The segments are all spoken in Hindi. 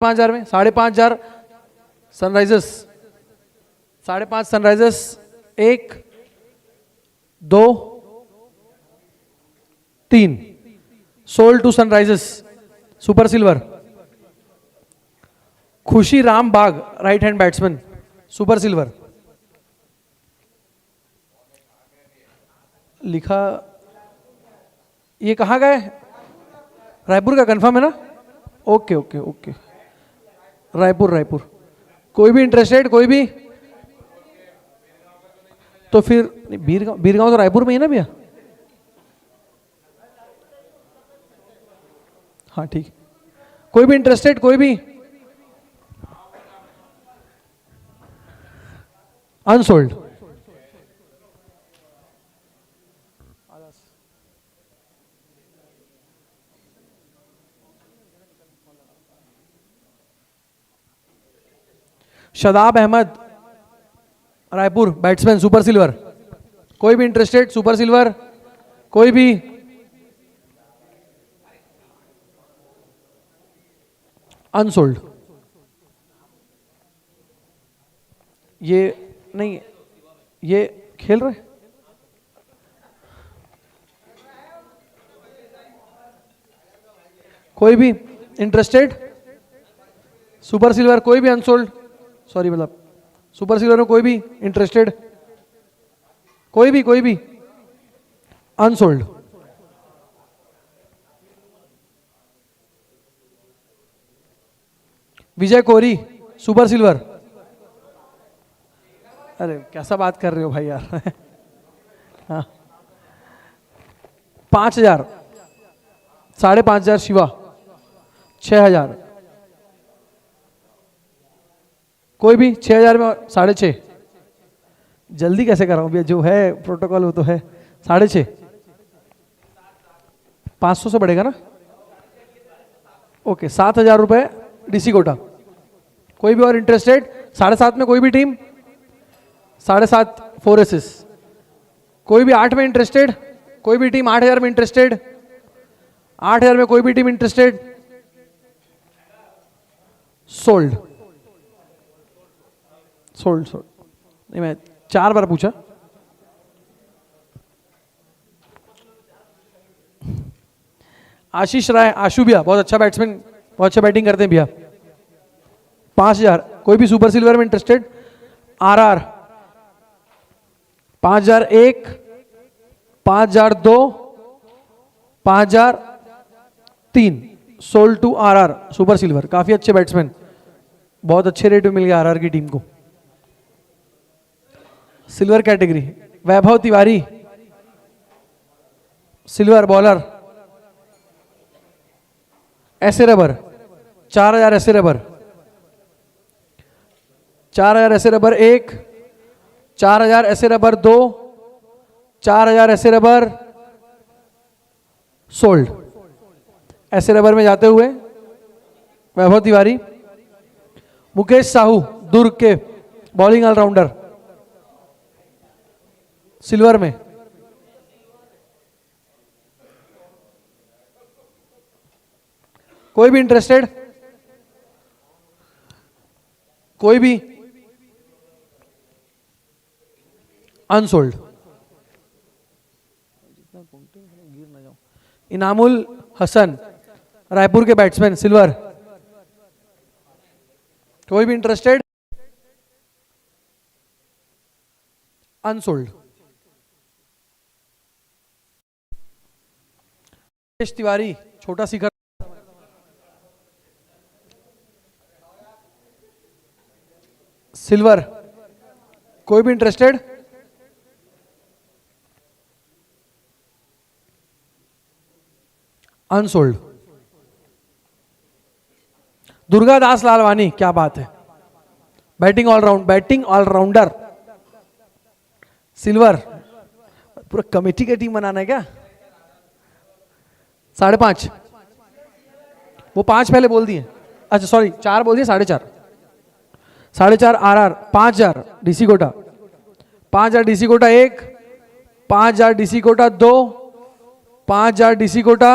5,000 में 5,500 Sunrisers, 5,500 Sunrisers, 1 2 3 sold to Sunrisers super silver. Khushi Ram Bagh right hand batsman super silver. लिखा ये कहाँ गए? रायपुर का कंफर्म है ना? Okay okay okay, Raipur Raipur. कोई भी इंटरेस्टेड? कोई भी? तो फिर बीरगांव तो रायपुर में ही है ना भैया? हाँ ठीक। कोई भी इंटरेस्टेड? कोई भी? Unsold. Shadab Ahmed Raipur batsman super silver. कोई भी इंटरेस्टेड? Super silver. कोई भी? अनसोल्ड। ये नहीं, ये खेल रहे। कोई भी इंटरेस्टेड? Super silver. कोई भी अनसोल्ड? सॉरी मतलब सुपर सिल्वर में कोई भी इंटरेस्टेड? कोई भी? कोई भी? अनसोल्ड। विजय कोहरी सुपर सिल्वर। अरे कैसा बात कर रहे हो भाई यार। हाँ 5,000, 5,500 शिवा, 6,000। कोई भी? 6,000 में 6.5। जल्दी कैसे कर रहा हूँ भैया, जो है प्रोटोकॉल वो तो है। 6.5 500 से बढ़ेगा ना? ओके 7,000 रुपए डीसी कोटा। कोई भी और इंटरेस्टेड? 7.5 में कोई भी टीम? 7.5 4 एसेस। कोई भी 8 में इंटरेस्टेड? कोई भी टीम 8,000 में इंटरेस्टेड? 8,000 में कोई भी team interested? Sold. Sold sold. नहीं मैं 4 बार पूछा। आशीष राय आशु भैया बहुत अच्छा बैट्समैन, बहुत अच्छा बैटिंग करते हैं भैया। 5,000। कोई भी सुपर सिल्वर में interested? RR 5,001, 5,002, 5,003 sold to RR super silver. काफी अच्छे बैट्समैन, बहुत अच्छे रेट में मिल गया आरआर की टीम को। सिल्वर कैटेगरी वैभव तिवारी सिल्वर बॉलर। ऐसे रबर 4,000 ऐसे रबर, 4,000 ऐसे रबर 1, 4,000 ऐसे रबर 2, 4,000 ऐसे रबर सोल्ड। ऐसे रबर में जाते हुए वैभव तिवारी। मुकेश साहू दुर्ग के बॉलिंग ऑलराउंडर सिल्वर में। कोई भी इंटरेस्टेड? कोई भी? अनसोल्ड। इनामुल हसन रायपुर के बैट्समैन सिल्वर। कोई भी इंटरेस्टेड? अनसोल्ड। तिवारी छोटा शिखर सिल्वर। कोई भी इंटरेस्टेड? अनसोल्ड। दुर्गा दास लालवानी क्या बात है, बैटिंग ऑलराउंडर सिल्वर। पूरा कमेटी की टीम बनाना है क्या? 5.5। वो 5 पहले बोल दिए। अच्छा सॉरी 4 बोल दिए। 4.5 4.5 RR. 5,000 DC Kota, 5,000 DC Kota 1, 5,000 DC Kota 2, 5,000 DC Kota.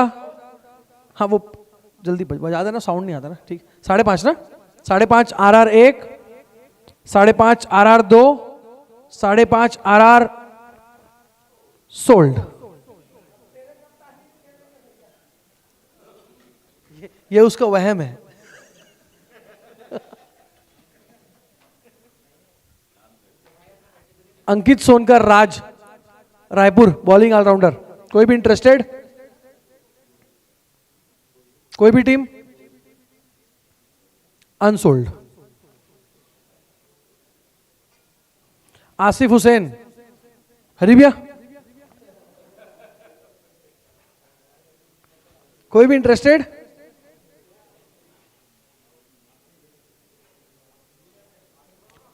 हाँ वो जल्दी बजा देना, साउंड नहीं आता ना, ठीक। 5.5 ना, 5.5 RR 1, 5.5 RR 2, 5.5 RR सोल्ड। ये उसका वहम है। अंकित सोनकर, राज, रायपुर, बॉलिंग ऑलराउंडर। कोई भी इंटरेस्टेड? कोई भी टीम? अनसोल्ड। आसिफ हुसैन, हरी भैया, कोई भी इंटरेस्टेड?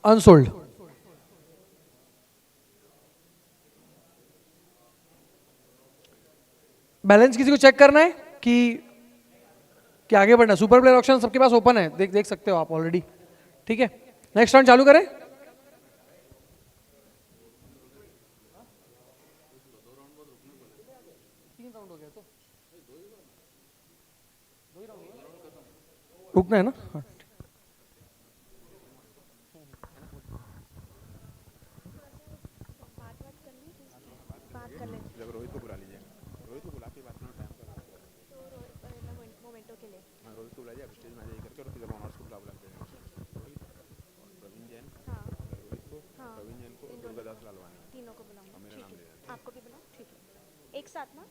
अनसोल्ड। बैलेंस किसी को चेक करना है कि आगे बढ़ना? सुपर प्लेयर ऑप्शन सबके पास ओपन है, देख सकते हो आप ऑलरेडी, ठीक है। नेक्स्ट राउंड चालू करें। रुकना है ना? हाँ। रोहित को बुला लीजिए, रोहित को बुला के बात करना टाइम पर मोमेंटो के लिए। हाँ, रोहित को बुलाइए, आप स्टेज में आ जाइए करके, और फिर ऑनर्स को बुला के प्रवीण जैन, रोहित को, प्रवीण जैन को, दुर्गादास लालवानी, तीनों को बुलाऊंगा। मेरा नाम ले देना, आपको भी बुलाऊं? ठीक है, एक साथ ना।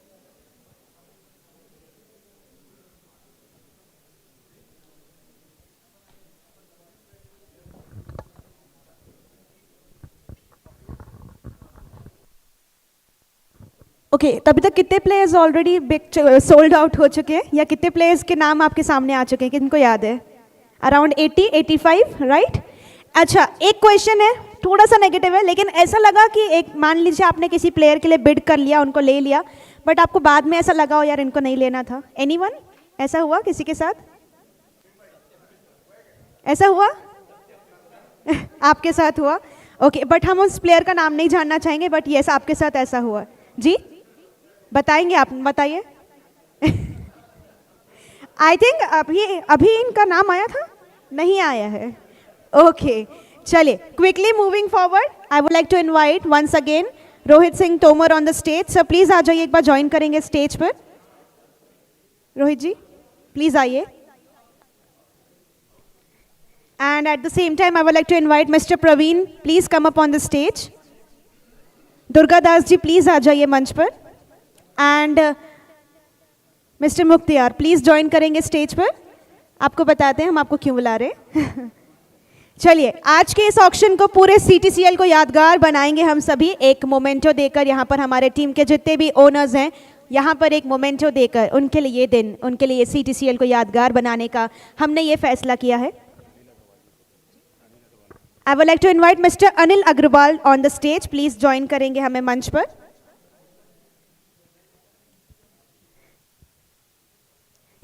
ओके तभी तक कितने प्लेयर्स ऑलरेडी सोल्ड आउट हो चुके हैं, या कितने प्लेयर्स के नाम आपके सामने आ चुके हैं, किनको याद है? Around 80-85, right? अच्छा, एक क्वेश्चन है, थोड़ा सा नेगेटिव है, लेकिन ऐसा लगा कि एक मान लीजिए आपने किसी प्लेयर के लिए बिड कर लिया, उनको ले लिया, बट आपको बाद में ऐसा लगा हो यार इनको नहीं लेना था। एनीवन? ऐसा हुआ किसी के साथ? ऐसा हुआ? आपके साथ हुआ? ओके, बट हम उस प्लेयर का नाम नहीं जानना चाहेंगे, बट यस आपके साथ ऐसा हुआ जी? बताएंगे आप? बताइए। आई थिंक अभी इनका नाम आया था, नहीं आया है। ओके चलिए, quickly moving forward, I would like to invite once again Rohit Singh Tomar on the stage. Sir please आ जाइए, एक बार ज्वाइन करेंगे स्टेज पर। रोहित जी प्लीज आइए। And at the same time I would like to invite mister Praveen, please come up on the stage. Durgadas ji please आ जाइए मंच पर। And mister Mukhtiyar please join करेंगे स्टेज पर। आपको बताते हैं हम आपको क्यों बुला रहे हैं। चलिए, आज के इस ऑक्शन को पूरे सीटीसीएल को यादगार बनाएंगे हम सभी, एक मोमेंटो देकर। यहाँ पर हमारे टीम के जितने भी ओनर्स हैं, यहाँ पर एक मोमेंटो देकर उनके लिए ये दिन, उनके लिए सीटीसीएल को यादगार बनाने का हमने ये फैसला किया है। I would like to invite Mr. Anil Agrawal on the stage. Please join करेंगे हमें मंच पर।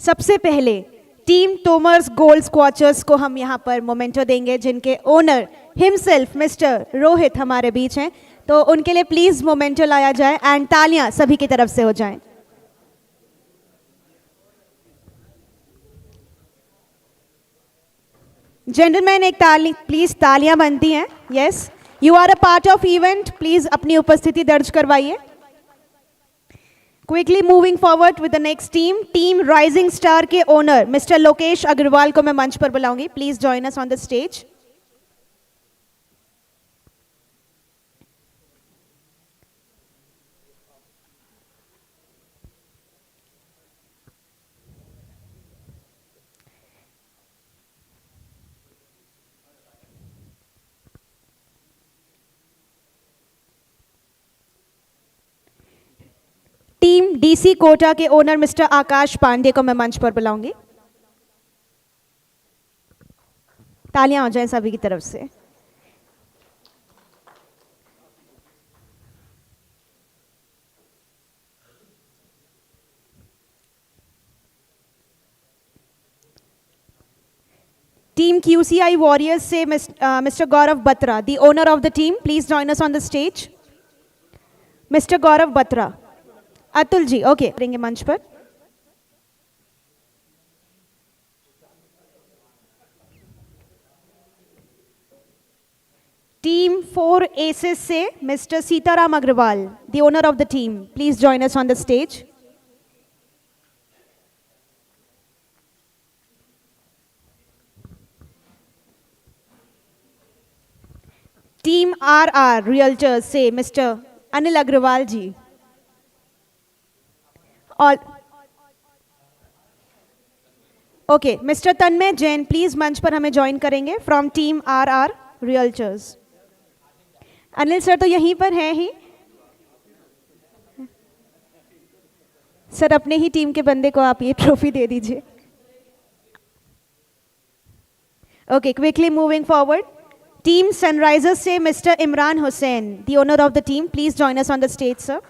सबसे पहले टीम तोमर्स गोल्ड स्क्वॉचर्स को हम यहाँ पर मोमेंटो देंगे, जिनके ओनर हिमसेल्फ मिस्टर रोहित हमारे बीच हैं, तो उनके लिए प्लीज मोमेंटो लाया जाए एंड तालियां सभी की तरफ से हो जाएं। जेंटलमैन एक प्लीज तालियां बनती हैं। Yes, you are a part of event, please अपनी उपस्थिति दर्ज करवाइए। Quickly moving forward with the next team, team rising star के ओनर मिस्टर लोकेश अग्रवाल को मैं मंच पर बुलाऊंगी। Please join us on the stage. Team DC Kota के ओनर मिस्टर आकाश पांडे को मैं मंच पर बुलाऊंगी। तालियां हो जाएं सभी की तरफ से। टीम क्यूसीआई वॉरियर्स से mister Gaurav Batra, the owner of the team, please join us on the stage. Mister Gaurav Batra, Atul ji okay करेंगे मंच पर। Team 4 Aces से Mr. Sitaram Agrawal, the owner of the team. Please join us on the stage. Team RR Realtors से Mr. Anil Agrawal ji. All. Okay, Mr. Tanmay Jain, please मंच पर हमें ज्वाइन करेंगे from Team RR Realtors. Anil sir तो यहीं पर हैं ही. सर अपने ही टीम के बंदे को आप ये ट्रॉफी दे दीजिए. Okay, quickly moving forward. Team Sunrisers से Mr. Imran Hussain, the owner of the team. Please join us on the stage, sir.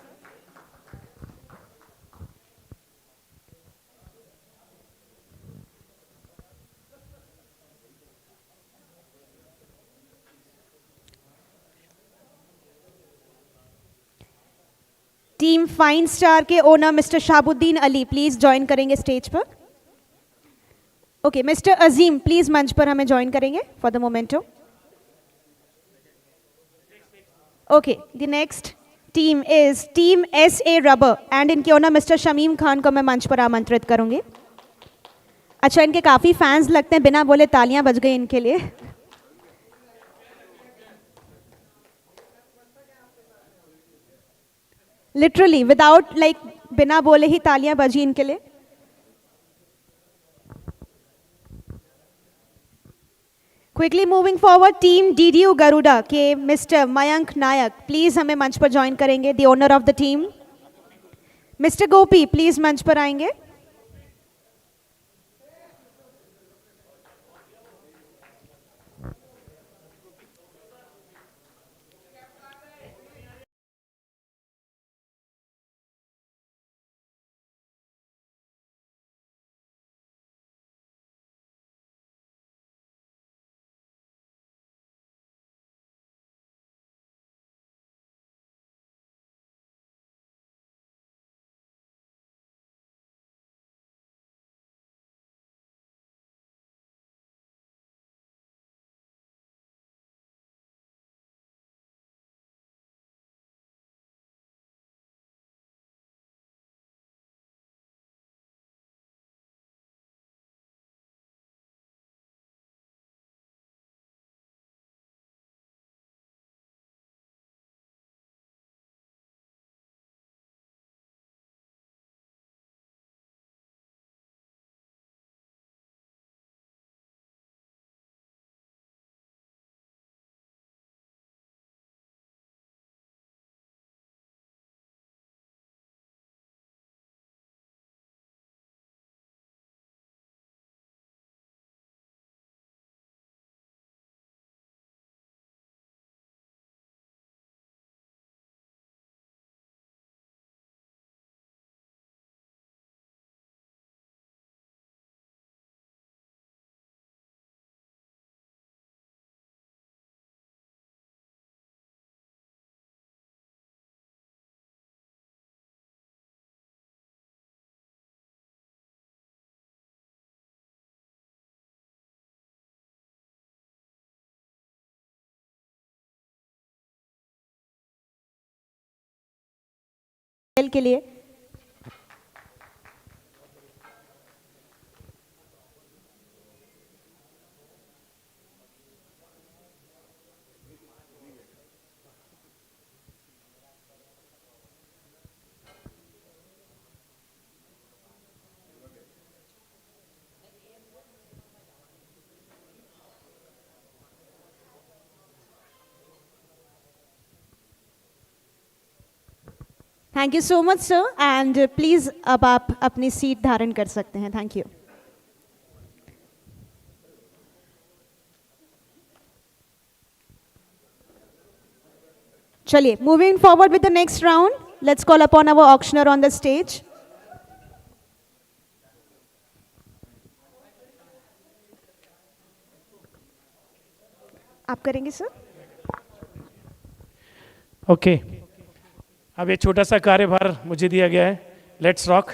Team fine star के owner mister Shabuddin Ali please join करेंगे स्टेज पर. ओके, मिस्टर अजीम प्लीज मंच पर हमें ज्वाइन करेंगे for the memento. Okay, the next team is team SA rubber and इनके ओनर मिस्टर शमीम खान को मैं मंच पर आमंत्रित करूंगी. अच्छा, इनके काफी फैंस लगते हैं, बिना बोले तालियां बज गई इनके लिए. लिटरली विदाउट लाइक बिना बोले ही तालियां बजी इनके लिए. Quickly moving forward, team DDU Garuda के मिस्टर मयंक नायक प्लीज हमें मंच पर ज्वाइन करेंगे, the owner of the team. Mister Gopi please मंच पर आएंगे. के लिए thank you so much sir. And please अब आप अपनी सीट धारण कर सकते हैं. Thank you. चलिए, moving forward with the next round, let's call upon our auctioneer on the stage. आप करेंगे सर? ओके, अब ये छोटा सा कार्यभार मुझे दिया गया है. Let's rock.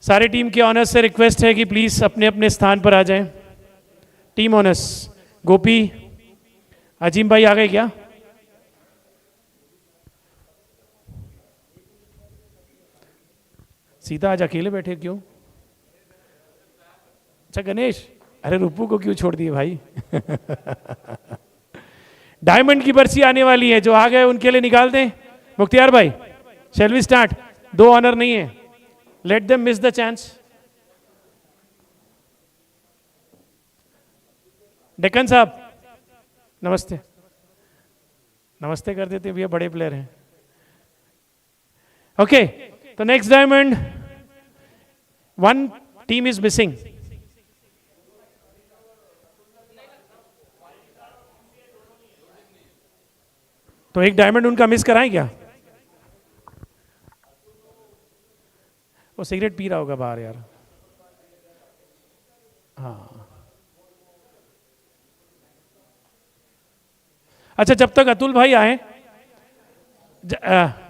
सारे टीम के ऑनर्स से रिक्वेस्ट है कि प्लीज अपने अपने स्थान पर आ जाएं. टीम ऑनर्स गोपी, अजीम भाई आ गए क्या? सीता आज अकेले बैठे क्यों? अच्छा गणेश, अरे रूपू को क्यों छोड़ दिए भाई? डायमंड की बर्सी आने वाली है, जो आ गए उनके लिए निकाल दें। मुख्तियार भाई, शैल वी स्टार्ट? 2 ऑनर नहीं है, let them miss the chance. Deccan साहब नमस्ते। नमस्ते कर देते भैया, बड़े प्लेयर हैं। ओके, तो next diamond, 1 team is missing. तो एक डायमंड उनका मिस कराएं क्या? वो सिगरेट पी रहा होगा बाहर यार। हाँ, अच्छा जब तक अतुल भाई आए,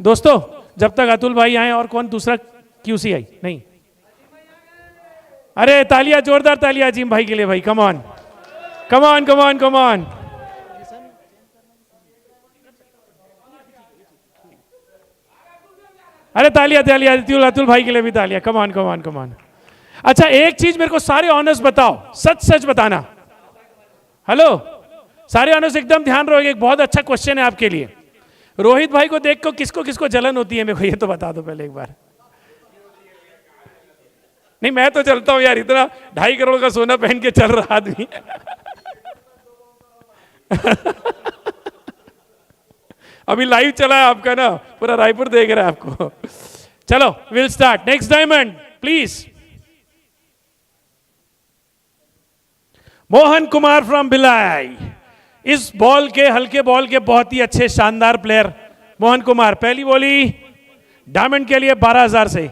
दोस्तों जब तक अतुल भाई आए, और कौन दूसरा QC आई नहीं? अरे तालियां, जोरदार तालियां अजीम भाई के लिए भाई। Come on come on come on come on. अरे तालियां तालियां अतुल भाई के लिए भी तालियां। Come on come on come on. अच्छा एक चीज मेरे को सारे ऑनर्स बताओ, सच सच बताना। हेलो सारे ऑनर्स एकदम ध्यान रहोगे, एक बहुत अच्छा क्वेश्चन है आपके लिए। रोहित भाई को देख को किसको किसको जलन होती है मेरे को ये तो बता दो पहले एक बार। नहीं मैं तो चलता हूं यार, इतना 2.5 करोड़ का सोना पहन के चल रहा आदमी। अभी लाइव चला है आपका ना, पूरा रायपुर देख रहा है आपको। चलो will start. Next diamond please. Mohan Kumar from Bhilai. इस बॉल के, हल्के बॉल के बहुत ही अच्छे शानदार प्लेयर मोहन कुमार। पहली बोली डायमंड के लिए 12,000 से।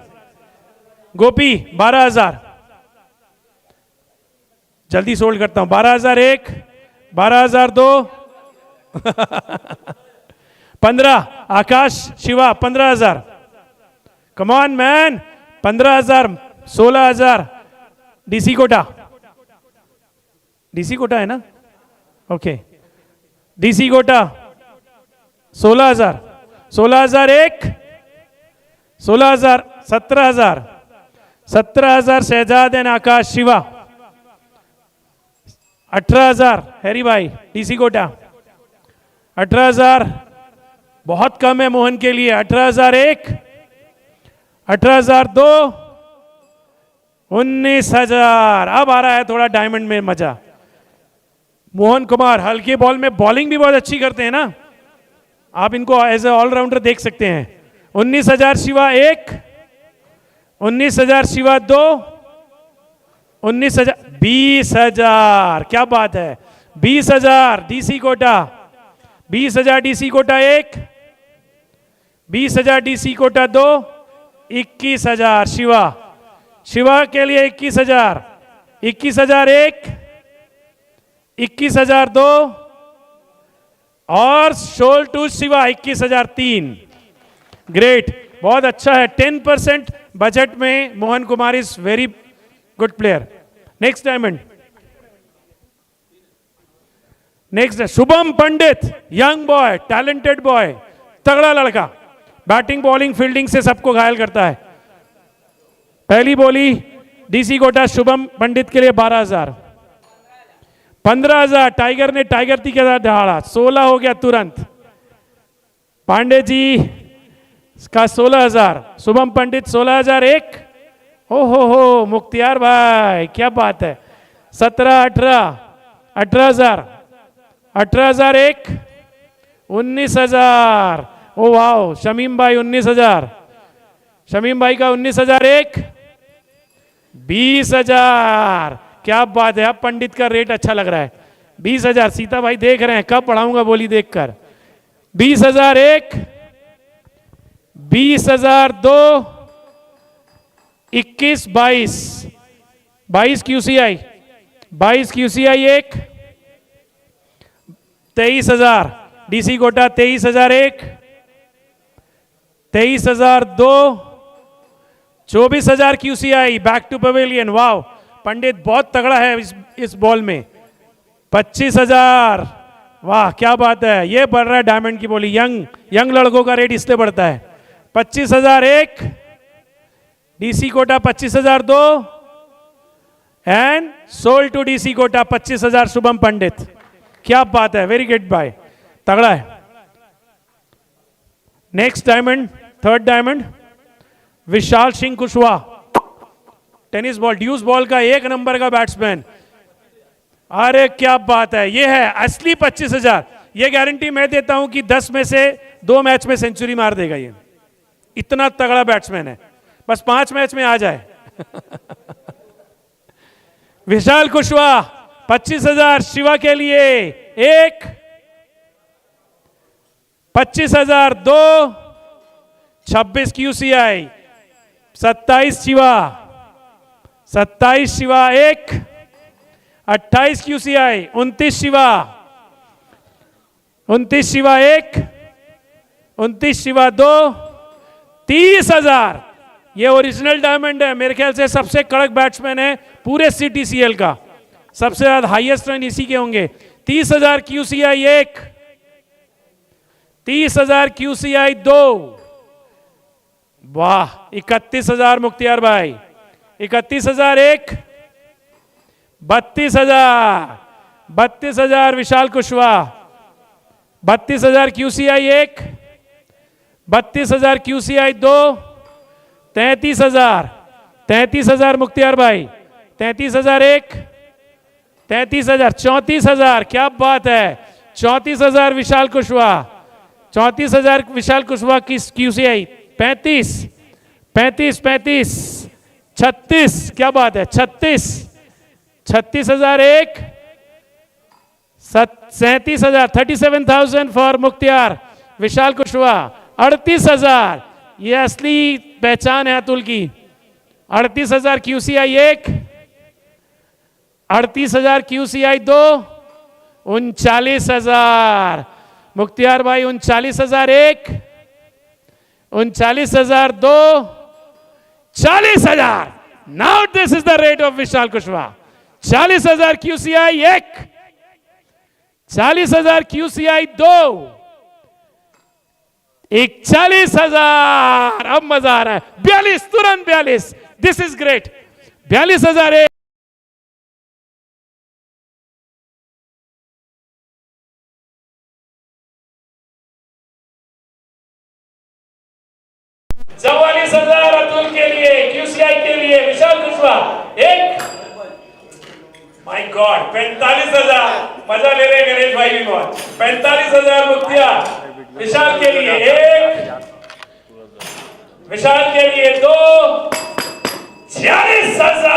गोपी 12,000, जल्दी सोल्ड करता हूं। 12,001, 12,002, 15। Akash Shiva 15,000। Come on man, 15,000, 16,000। DC Kota, DC Kota है ना? Okay DC Kota 16,000, 16,001, 16,000, 17,000, 17,000 Shahzad and Akash Shiva. 18,000 Harry भाई डीसी कोटा। 18,000 बहुत कम है मोहन के लिए। 18,001, 18,002, 19,000। अब आ रहा है थोड़ा डायमंड में मजा। मोहन कुमार हल्के बॉल में बॉलिंग भी बहुत अच्छी करते हैं ना, आप इनको एज ए ऑलराउंडर देख सकते हैं। 19,000 शिवा 1, 19,000 शिवा 2, 19,000, 20,000। क्या बात है, 20,000 DC Kota. 20,000 DC Kota 1, 20,000 DC Kota 2, 21,000 Shiva. Shiva के लिए 21,000, 21,001, 21,002 और शोल टू शिवा 21,003। ग्रेट, बहुत अच्छा है। 10% बजट में Mohan Kumar is very good player. Next diamond, next Shubham Pandit, young boy, talented boy, तगड़ा लड़का, बैटिंग बॉलिंग फील्डिंग से सबको घायल करता है। पहली बोली डीसी कोटा शुभम पंडित के लिए 12,000। 15,000 टाइगर ने टाइगर ती के साथ दहाड़ा, 16 हो गया तुरंत। पांडे जी का 16,000, शुभम पंडित 16,001। हो मुख्तियार भाई क्या बात है। 17, 18, 18,000, 18,001, 19,000। ओ वाओ, शमीम भाई 19,000, शमीम भाई का 19,001, 20,000। क्या बात है, अब पंडित का रेट अच्छा लग रहा है। 20,000 सीता भाई देख रहे हैं, कब पढ़ाऊंगा बोली देखकर। 20,001, 20,002, 21, 22, 22 QCI, 22 QCI 1, 23,000 DC Kota, 23,001, 23,002, 24,000 QCI back to pavilion. Wow, Pandit बहुत तगड़ा है इस बॉल में। 25,000 वाह क्या बात है, ये बढ़ रहा है डायमंड की बोली। यंग लड़कों का रेट इसलिए बढ़ता है। 25,000 एक, डीसी कोटा 25,000 दो, and sold to DC Kota 25,000 Shubham Pandit. क्या बात है, वेरी गुड बाय, तगड़ा है। Next diamond, third diamond, Vishal Singh Kushwaha, tennis ball deuce ball का 1 नंबर का बैट्समैन। अरे क्या बात है, ये है असली 25,000। ये गारंटी मैं देता हूं कि 10 में से 2 मैच में सेंचुरी मार देगा ये, इतना तगड़ा बैट्समैन है। बस 5 मैच में आ जाए। विशाल कुशवाहा 25,000 शिवा के लिए एक, 25,000 दो, 26 QCI, 27 शिवा, 27 शिवा एक, 28 QCI, 29 शिवा, 29 शिवा एक, 29 शिवा दो, 30,000। ये ओरिजिनल डायमंड है, मेरे ख्याल से सबसे कड़क बैट्समैन है पूरे CTCL का, सबसे ज्यादा हाईएस्ट रन इसी के होंगे। 30,000 QCI एक, 30,000 QCI दो, वाह 31,000 मुख्तियार भाई, 31,000 एक, 32,000, 32,000 विशाल कुशवाहा, 32,000 QCI एक, 32,000 QCI दो, 33,000, 33,000 मुख्तियार भाई, 33,000 एक, 33,000, 34,000, क्या बात है, 34,000 विशाल कुशवाहा, 34,000 विशाल कुशवाहा की QCI, 35, 35, 35, 36, क्या बात है, 36, 36,000 एक, 37,000, 37,000 फॉर मुख्तियार विशाल कुशवाहा, 38,000, ये असली पहचान है अतुल की, 38,000 QCI एक, 38,000 QCI दो, 39,000 मुख्तियार भाई, 39,000 एक, 39,000 दो, 40,000। Now this is the rate of Vishal Kushwaha. 40,000 QCI एक, 40,000 QCI दो, 41,000। अब मजा आ रहा है, 42, तुरंत 42, दिस इज ग्रेट। 42,000 एक, 44,000 अतुल के लिए, QCI के लिए विशाल कुशवाहा एक, माय गॉड 45,000, मजा ले रहे गणेश भाई भी बहुत। 45,000 मुख्तियार विशाल के लिए एक, विशाल के लिए दो, 46,000,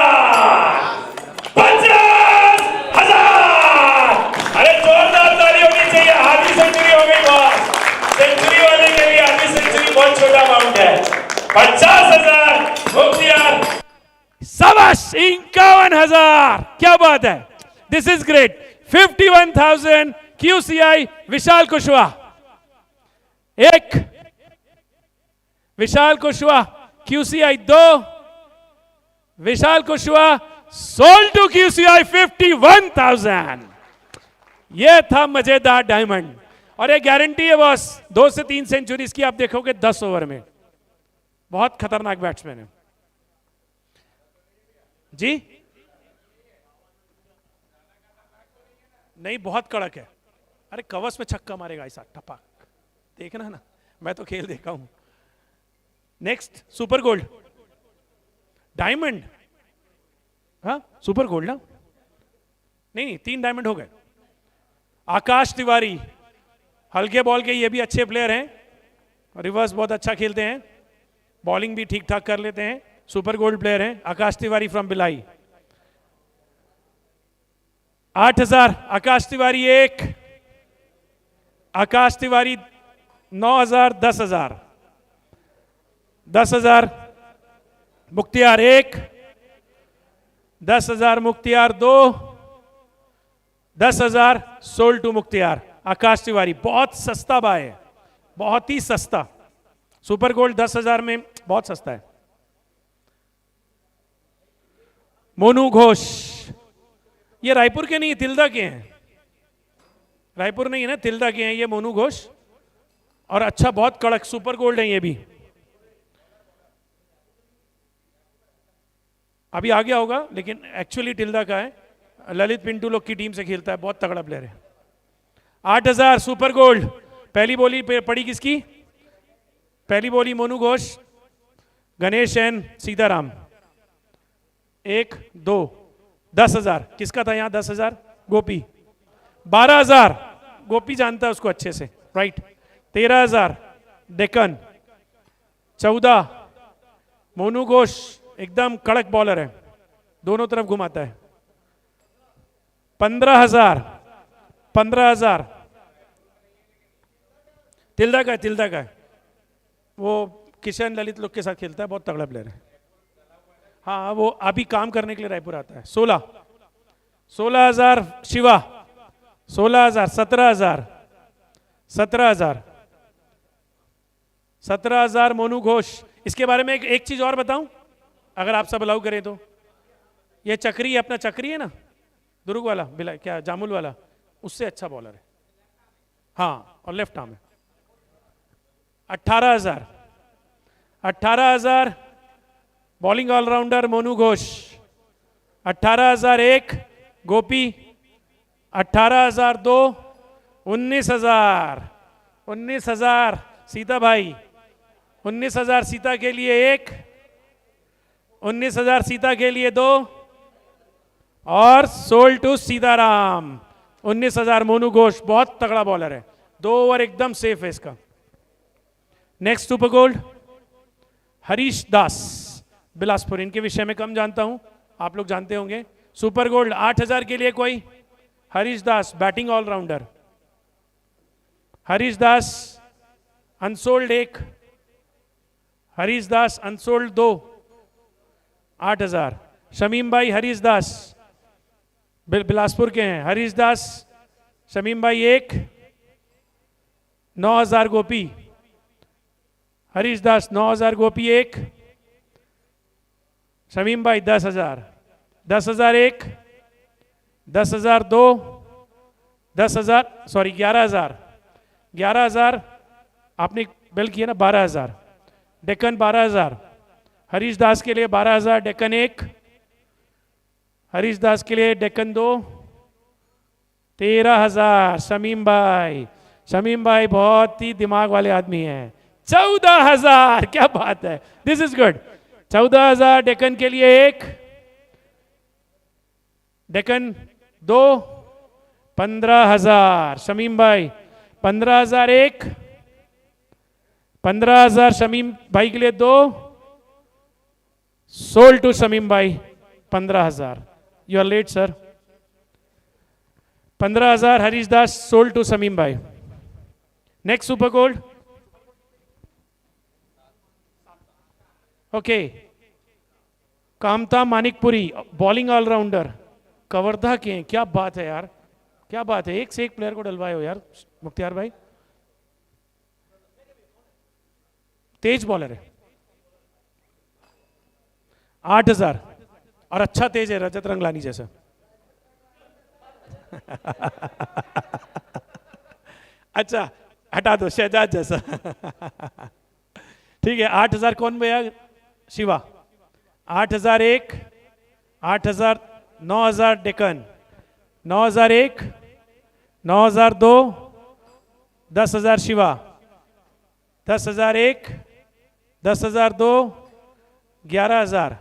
50,000। अरे जोरदार ताली होनी चाहिए, आधी सेंचुरी हो गई बॉस। सेंचुरी वाले के लिए आधी सेंचुरी बहुत छोटा अमाउंट है। 50,000 मुख्तियार, शाबाश 51,000, क्या बात है, दिस इज ग्रेट। 51,000 QCI विशाल कुशवाहा एक, विशाल कुशवाहा QCI दो, विशाल कुशवाहा सोल्ड टू QCI 51,000। यह था मजेदार डायमंड, और ये गारंटी है बॉस 2 से 3 सेंचुरीज की आप देखोगे 10 ओवर में। बहुत खतरनाक बैट्समैन है जी, नहीं बहुत कड़क है। अरे कवच में छक्का मारेगा ऐसा टपक, देखना ना, मैं तो खेल देखा हूं। नेक्स्ट सुपर गोल्ड डायमंड, हाँ सुपर गोल्ड ना, नहीं 3 डायमंड हो गए। आकाश तिवारी, हल्के बॉल के ये भी अच्छे प्लेयर हैं, रिवर्स बहुत अच्छा खेलते हैं, बॉलिंग भी ठीक ठाक कर लेते हैं, सुपर गोल्ड प्लेयर हैं आकाश तिवारी फ्रॉम बिलाई। 8,000 आकाश तिवारी एक, आकाश तिवारी 9,000, 10,000, 10,000 मुख्तियार एक, 10,000 मुख्तियार दो, 10,000 सोल्ड टू मुख्तियार। आकाश तिवारी बहुत सस्ता बाय है, बहुत ही सस्ता। सुपर गोल्ड 10,000 में बहुत सस्ता है। मोनू घोष, ये रायपुर के नहीं तिल्दा के हैं, रायपुर नहीं है ना, तिल्दा के हैं ये मोनू घोष, और अच्छा बहुत कड़क सुपर गोल्ड है ये भी। अभी आ गया होगा लेकिन एक्चुअली तिल्दा का है, ललित पिंटू लोग की टीम से खेलता है, बहुत तगड़ा प्लेयर है। 8000 सुपर गोल्ड। पहली बोली पड़ी किसकी? पहली बोली मोनू घोष, गणेश एन सीताराम। 1 2 10,000 किसका था यहाँ? 10,000 गोपी। 12,000 गोपी जानता है उसको अच्छे से, राइट। 13,000 डेक्कन। 14 मोनू घोष, एकदम कड़क बॉलर है, दोनों तरफ घुमाता है। 15,000 तिल्दा का है, वो किशन ललित लोग के साथ खेलता है, बहुत तगड़ा प्लेयर है। हाँ वो अभी काम करने के लिए रायपुर आता है। 16,000 शिवा। 16,000 17,000 मोनू घोष। इसके बारे में एक चीज और बताऊं, अगर आप सब अलाउ करें तो। ये चक्री, अपना चक्री है ना दुर्ग वाला, बिला क्या जामुल वाला, उससे अच्छा बॉलर है। हाँ और लेफ्ट आर्म है। 18,000 बॉलिंग ऑलराउंडर मोनू घोष। 18,001 गोपी। 18,002 19,000 सीता भाई। 19,000 सीता के लिए 1, 19,000 सीता के लिए 2, और सोल्ड टू सीताराम। 19,000 मोनू घोष, बहुत तगड़ा बॉलर है, 2 ओवर एकदम सेफ है इसका। नेक्स्ट सुपर गोल्ड हरीश दास बिलासपुर, इनके विषय में कम जानता हूं, आप लोग जानते होंगे। सुपर गोल्ड 8,000 के लिए कोई? हरीश दास, बैटिंग ऑलराउंडर। हरीश दास अनसोल्ड 1, हरीश दास अनसोल्ड 2, 8,000। शमीम भाई हरीश दास बिलासपुर के हैं। हरीश दास शमीम भाई 1, 9,000 गोपी। हरीश दास 9,000 गोपी 1, शमीम भाई 10,000। 10,001 10,002 10,000 सॉरी 11,000 आपने बेल किया ना। 12,000 डेक्कन। 12,000 हरीश दास के लिए। 12,000 डेक्कन 1, हरीश दास के लिए डेक्कन 2। 13,000 शमीम भाई बहुत ही दिमाग वाले आदमी हैं। 14,000 क्या बात है, दिस इज गुड। 14,000 डेक्कन के लिए 1, डेक्कन 2। 15,000 शमीम भाई। 15,001 15,000 शमीम भाई के लिए 2, सोल्ड टू शमीम भाई 15,000। You are late sir. 15,000 Harish Das, sold to Shamim भाई। Next super gold okay Kamta Manikpuri, bowling allrounder, Kawardha के हैं। क्या बात है यार, क्या बात है, एक से एक प्लेयर को डलवाए हो यार मुख्तियार भाई, तेज बॉलर है। 8,000 और अच्छा तेज है, रजत रंगलानी जैसा। अच्छा हटा दो, शहजाद जैसा। ठीक है। 8,000 कौन भैया? शिवा। 8,001 8,000 9,000 डेक्कन। 9,001 9,002 10,000 शिवा। 10,001 10,002 11,000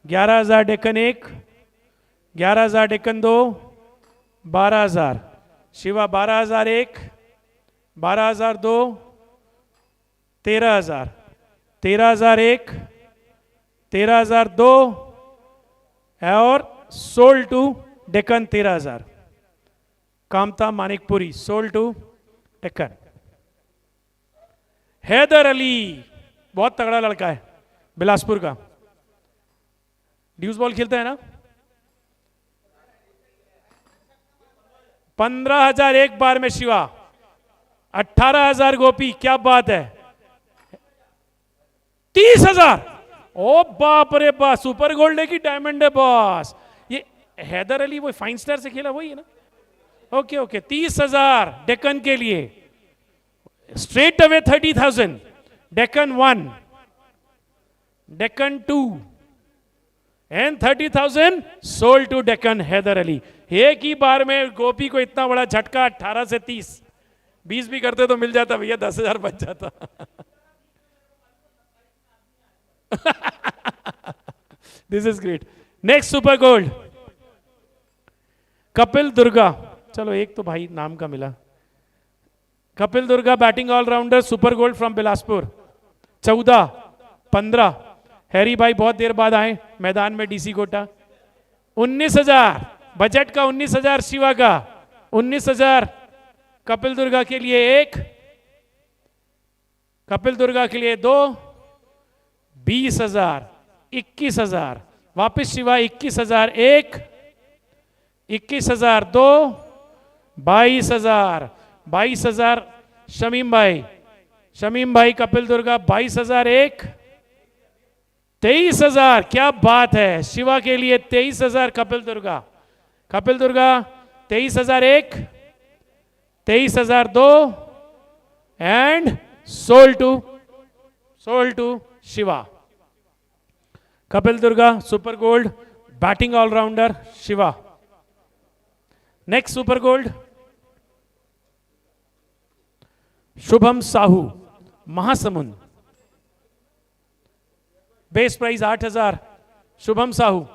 11,000 डेक्कन 1, 11,000 डेक्कन 2, 12,000 शिवा। 12,001 12,002 13,000 13,001 13,002 और sold to Deccan 13,000। Kamta Manikpuri, sold to Deccan. Haider Ali बहुत तगड़ा लड़का है, बिलासपुर का, ड्यूस बॉल खेलता है ना। 15,000 एक बार में शिवा। 18,000 गोपी, क्या बात है। 30,000 ओ बाप रे बाप, सुपर गोल्ड है कि डायमंड है बॉस। ये हैदर अली वो फाइन स्टार से खेला वही है ना, ओके ओके 30,000 डेक्कन के लिए, straight away 30,000, Deccan 1, Deccan 2 and 30,000 sold to Deccan Haider Ali. एक ही बार में गोपी को इतना बड़ा झटका, 18 से 30, 20 भी करते तो मिल जाता भैया, 10,000 बच जाता। This is great. Next super gold Kapil Durga, चलो एक तो भाई नाम का मिला। Kapil Durga batting allrounder, super gold from Bilaspur, 14, 15। Harry भाई बहुत देर बाद आए मैदान में, डीसी कोटा। 19,000 बजट का, 19,000 शिवा का, 19,000 कपिल दुर्गा के लिए 1, कपिल दुर्गा के लिए 2, 20,000, 21,000, वापस शिवा 21,000 1, 21,000 2, 22,000, 22,000 शमीम भाई, शमीम भाई कपिल दुर्गा 22,000 1, 23,000, क्या बात है, शिवा के लिए 23,000 Kapil Durga, Kapil Durga 23,000 1, 23,000 2 and sold to Shiva. Kapil Durga super gold batting allrounder Shiva. Next super gold Shubham Sahu Mahasamund, base price 8,000, Shubham Sahu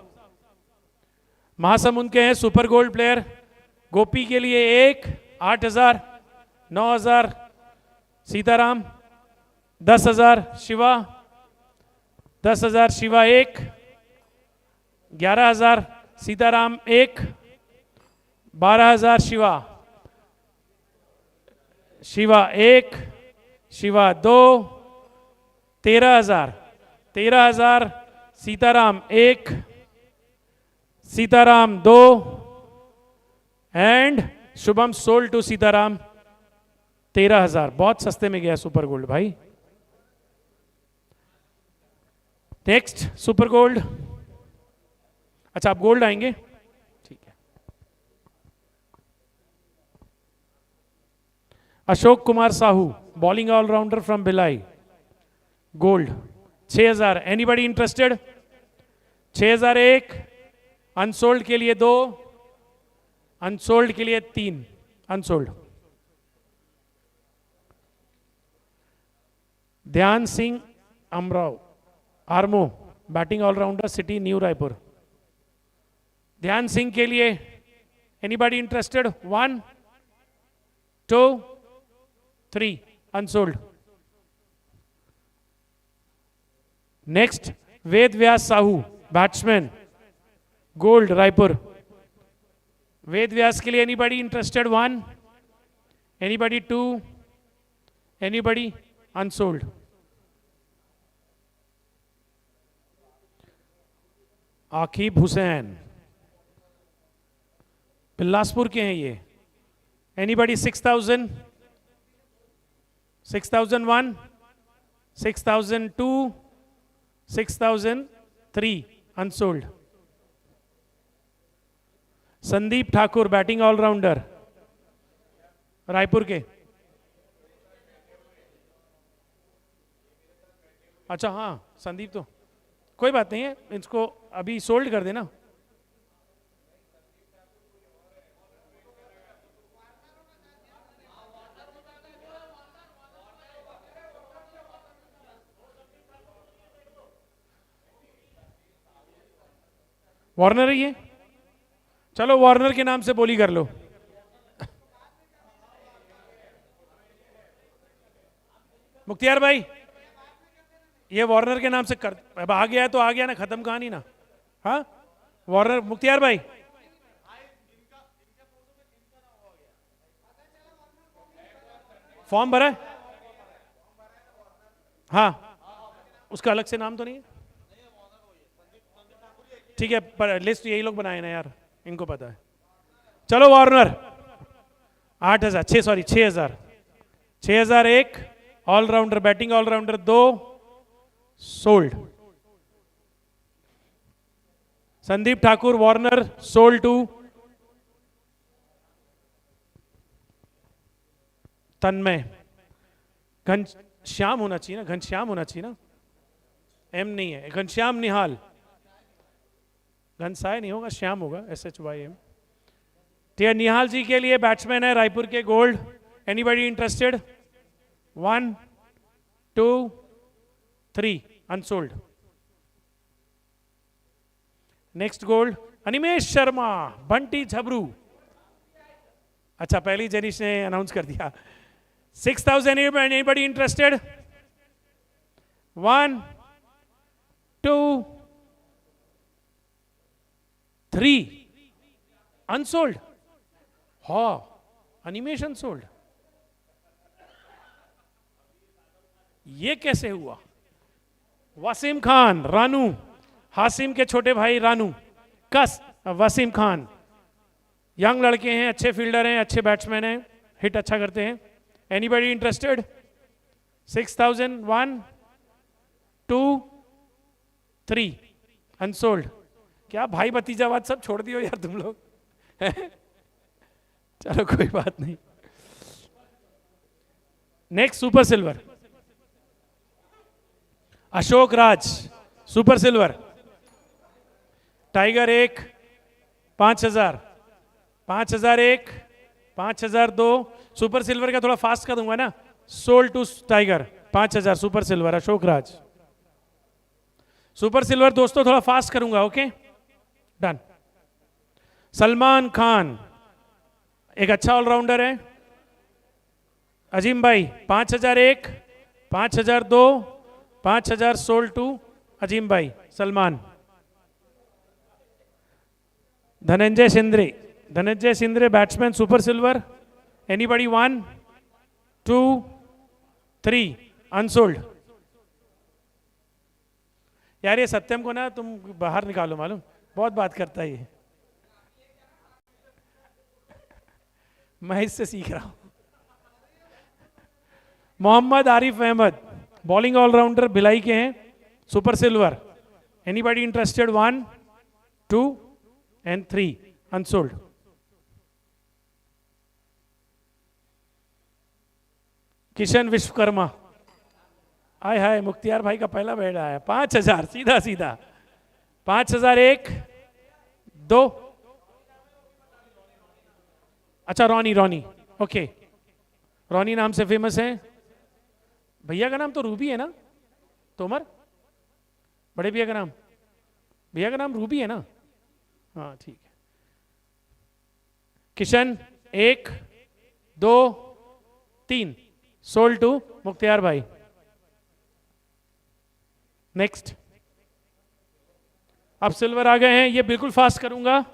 Mahasamund के हैं, सुपर गोल्ड प्लेयर। गोपी के लिए 1, 8,000, 9,000 Sitaram, 10,000 Shiva, 10,000 Shiva 1, 11,000 Sitaram 1, 12,000 Shiva, Shiva 1, Shiva 2, 13,000, 13,000 Sitaram 1, Sitaram 2 and Shubham sold to Sitaram 13,000। बहुत सस्ते में गया सुपर गोल्ड भाई। नेक्स्ट सुपर गोल्ड, अच्छा आप गोल्ड आएंगे, ठीक है। Ashok Kumar Sahu bowling allrounder from Bhilai, gold 6,000। Anybody interested? 6,000 1, unsold के लिए 2, अनसोल्ड के लिए 3, अनसोल्ड। ध्यान Singh Amrao Armo batting allrounder city new Raipur, Dhyan Singh के लिए anybody interested? 1, 2, 3, unsold. Next Ved Vyas Sahu batsman, gold Raipur, Ved Vyas के लिए anybody interested? 1, anybody 2, anybody, unsold. Aqib Hussain Bilaspur के हैं ये, anybody? 6,000, 6,001, 6,002, 6,003, unsold. Sandeep Thakur batting allrounder Raipur के, अच्छा हाँ संदीप तो कोई बात नहीं है, इसको अभी सोल्ड कर देना। वार्नर ही है, चलो वार्नर के नाम से बोली कर लो। मुख्तियार भाई ये वार्नर के नाम से कर, अब आ गया है तो आ गया ना, खत्म कहानी ना। हाँ वार्नर, मुख्तियार भाई फॉर्म भरा है? हाँ उसका अलग से नाम तो नहीं है, ठीक है, पर लिस्ट यही लोग बनाए ना यार, इनको पता है। चलो Warner 8,000, 6,000, 6,000 1, allrounder batting allrounder 2, sold. Sandeep Thakur Warner sold to Tanmay, Ghanshyam होना चाहिए ना, घनश्याम होना चाहिए ना, एम नहीं है, घनश्याम निहाल, घनसाय नहीं होगा, श्याम होगा, SHYM। टीआर निहाल जी के लिए बैट्समैन है रायपुर के gold. Anybody interested? 1 2 3 unsold. Next gold Animesh Sharma, Bunty Jhabru. अच्छा पहली जेनिश ने अनाउंस कर दिया। 6,000। Anybody interested? 1 2 3 अनसोल्ड। हाँ अनिमेश अनसोल्ड, ये कैसे हुआ? वसीम खान रानू, हासिम के छोटे भाई रानू कस वसीम खान, यंग लड़के हैं, अच्छे फील्डर हैं, अच्छे बैट्समैन हैं, हिट अच्छा करते हैं। Anybody interested? 6,000। 1 2 3 अनसोल्ड। क्या भाई भतीजावाद सब छोड़ दियो यार तुम लोग चलो कोई बात नहीं। Next super silver Ashok Raj, super silver. Tiger 1 5,000, 5,001, 5,002। Super silver का थोड़ा फास्ट कर दूंगा ना। Sold to tiger 5,000 super silver Ashok Raj. Super silver दोस्तों थोड़ा फास्ट करूंगा, ओके डन। सलमान खान एक अच्छा ऑलराउंडर है। अजीम भाई 5,001, 5,002, 5,000 सोल्ड टू अजीम भाई Salman. Dhananjay Sindre, Dhananjay Sindre batsman super silver. Anybody? 1 2 3 unsold. यार ये सत्यम को ना तुम बाहर निकालो, मालूम बहुत बात करता है ये, मैं इससे सीख रहा हूं। मोहम्मद आरिफ अहमद बॉलिंग ऑलराउंडर भिलाई के हैं, super silver. Anybody interested? 1 2 and 3 unsold. Kishan Vishwakarma, आय हाय मुख्तियार भाई का पहला बैट आया। 5,000 सीधा सीधा। 5,001 2। अच्छा रॉनी, रॉनी ओके, रॉनी नाम से फेमस है। भैया का नाम तो रूबी है ना, तोमर? बड़े भैया का नाम, भैया का नाम रूबी है ना? हाँ ठीक है। किशन 1 2 3 सोल्ड टू मुख्तियार भाई। नेक्स्ट अब सिल्वर आ गए हैं, ये बिल्कुल फास्ट करूंगा।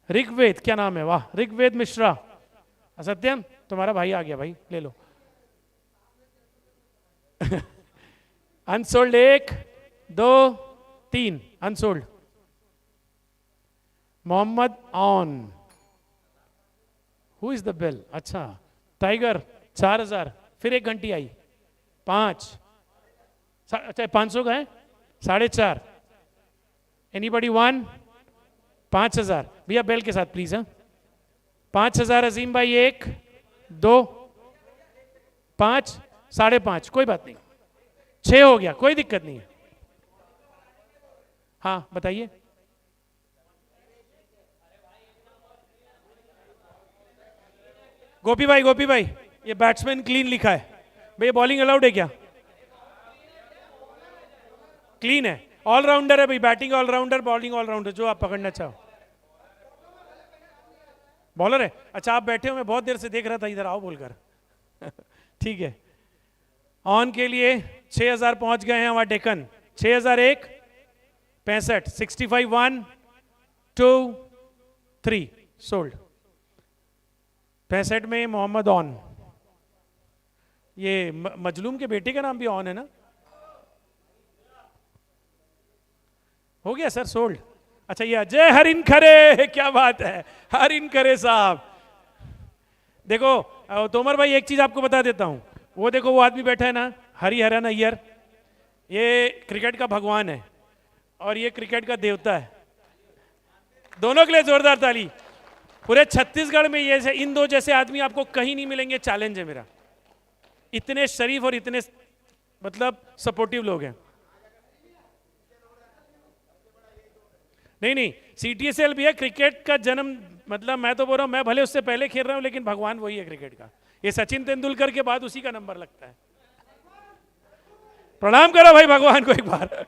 ऋग्वेद, क्या नाम है, वाह ऋग्वेद मिश्रा। सत्यम तुम्हारा भाई आ गया भाई, ले लो unsold 1 2 3 unsold. Mohammad on, who is the bell? अच्छा टाइगर 4,000, फिर एक घंटी आई 5। अच्छा 500 का है 4.5। एनीबडी? 1 5,000 भैया बेल के साथ प्लीज। हाँ 5,000 अजीम भाई 1 2 5 5.5, कोई बात नहीं 6 हो गया, कोई दिक्कत नहीं है। हाँ बताइए। गोपी भाई ये बैट्समैन क्लीन लिखा है भैया, बॉलिंग अलाउड है क्या? क्लीन है, ऑलराउंडर है भाई, बैटिंग ऑलराउंडर बॉलिंग ऑलराउंडर, जो आप पकड़ना चाहो। बॉलर है? अच्छा आप बैठे हो, मैं बहुत देर से देख रहा था, इधर आओ बोलकर ठीक है। ऑन के लिए 6,000 पहुंच गए हैं हमारे डेकन। 6,001 65 65 1 2 3 सोल्ड। 65 में मोहम्मद ऑन, ये मजलूम के बेटे का नाम भी ऑन है ना? हो गया सर सोल्ड। अच्छा ये अजय हरिन खरे, क्या बात है हरिन खरे साहब। देखो तोमर भाई एक चीज आपको बता देता हूं, वो देखो वो आदमी बैठा है ना हरिहरन अय्यर, ये क्रिकेट का भगवान है और ये क्रिकेट का देवता है। दोनों के लिए जोरदार ताली। पूरे छत्तीसगढ़ में ये इन दो जैसे आदमी आपको कहीं नहीं मिलेंगे, चैलेंज है मेरा। इतने शरीफ और इतने मतलब सपोर्टिव लोग हैं। नहीं नहीं, सीटीएसएल भी है, क्रिकेट का जन्म, मतलब मैं तो बोल रहा हूं, मैं भले उससे पहले खेल रहा हूं, लेकिन भगवान वही है क्रिकेट का। ये सचिन तेंदुलकर के बाद उसी का नंबर लगता है। प्रणाम करो भाई भगवान को एक बार।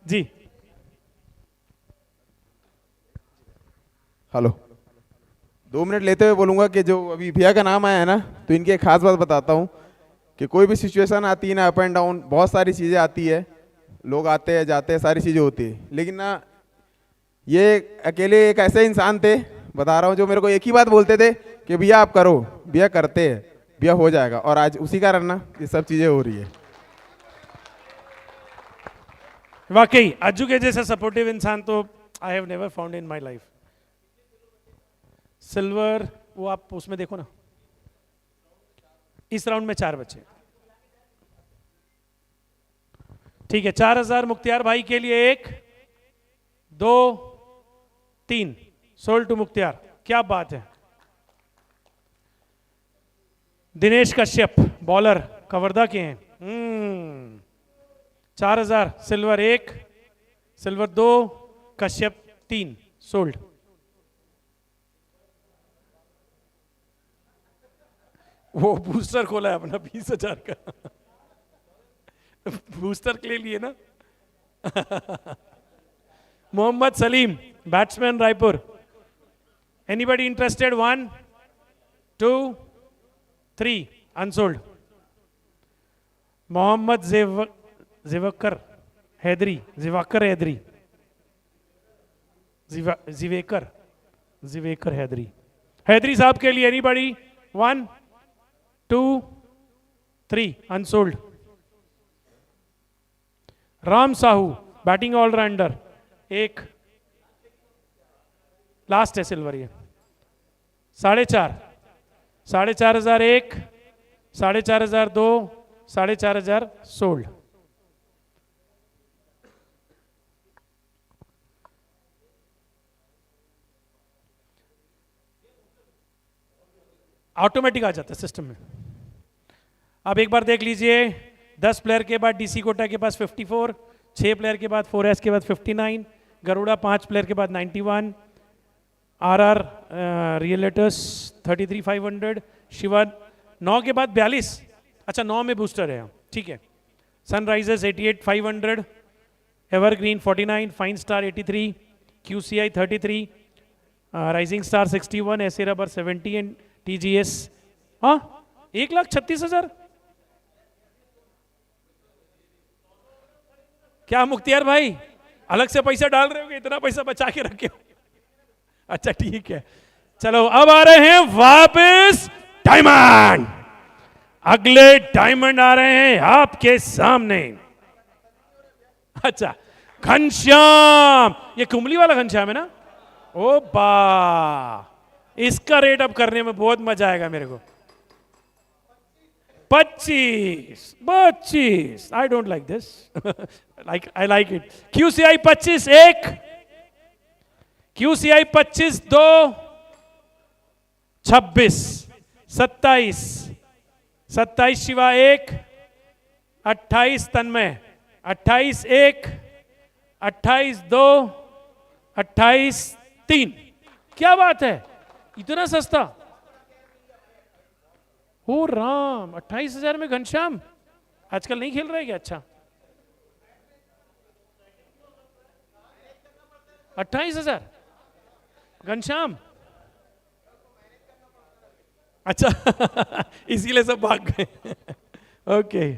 जी हेलो, 2 मिनट लेते हुए बोलूँगा कि जो अभी भैया का नाम आया है ना, तो इनकी एक खास बात बताता हूँ कि कोई भी सिचुएशन आती है ना, अप एंड डाउन, बहुत सारी चीज़ें आती है, लोग आते हैं जाते हैं, सारी चीज़ें होती है, लेकिन ना ये अकेले एक ऐसे इंसान थे, बता रहा हूँ, जो मेरे को एक ही बात बोलते थे कि भैया आप करो, भैया करते हैं, भैया हो जाएगा, और आज उसी कारण ना ये सब चीज़ें हो रही है। वाकई अज्जू के जैसा सपोर्टिव इंसान तो I have never found in my life. Silver वो आप उसमें देखो ना, इस राउंड में 4 बचे। ठीक है, 4000 मुख्तियार भाई के लिए, 1 2 3 सोल्ड टू मुख्तियार। क्या बात है। दिनेश कश्यप बॉलर कवर्धा के हैं। 4000, सिल्वर 1, सिल्वर 2, कश्यप 3 सोल्ड। वो बूस्टर खोला है अपना 20,000 का। बूस्टर के लिए ना। Mohammad Salim batsman Raipur. Anybody interested? 1 2 3 unsold. Mohammad Jiwakar Haidari, Jivekar Haidari, Haidari साहब के लिए anybody? 1 2 3 unsold. Ram Sahu batting allrounder, 1 last है सिल्वर ये। 4.5, 4,500 1, 4,500 2, 4,500 सोल्ड। ऑटोमेटिक आ जाता है सिस्टम में। अब एक बार देख लीजिए, 10 प्लेयर के बाद डीसी कोटा के पास 54, 6 प्लेयर के बाद 4S के बाद 59, गरुड़ा 5 प्लेयर के बाद 91, आरआर रियलेटर्स 33,500, शिवा 9 के बाद 42, अच्छा 9 में बूस्टर है, ठीक है। Sunrisers 88,500, evergreen 49, fine star 83, QCI 33, rising star 61, ऐसे रबर 70 एंड TGS 1,36,000। क्या मुख्तियार भाई अलग से पैसा डाल रहे हो कि इतना पैसा बचा के रखे हो? अच्छा ठीक है, चलो अब आ रहे हैं वापस डायमंड। अगले डायमंड आ रहे हैं आपके सामने। अच्छा, घनश्याम, ये कुंबली वाला घनश्याम है ना? ओ बा, इसका रेट अब करने में बहुत मजा आएगा मेरे को। 25, I don't like this, I like it. QCI 25 1, QCI 25 2, 26, 27 Shiva 1, 28 तन्मय, 28 1, 28 2, 28 3। क्या बात है, इतना सस्ता? हो राम, 28,000 में घनश्याम आजकल नहीं खेल रहे क्या? अच्छा 28,000 घनश्याम, अच्छा इसीलिए सब भाग गए। ओके,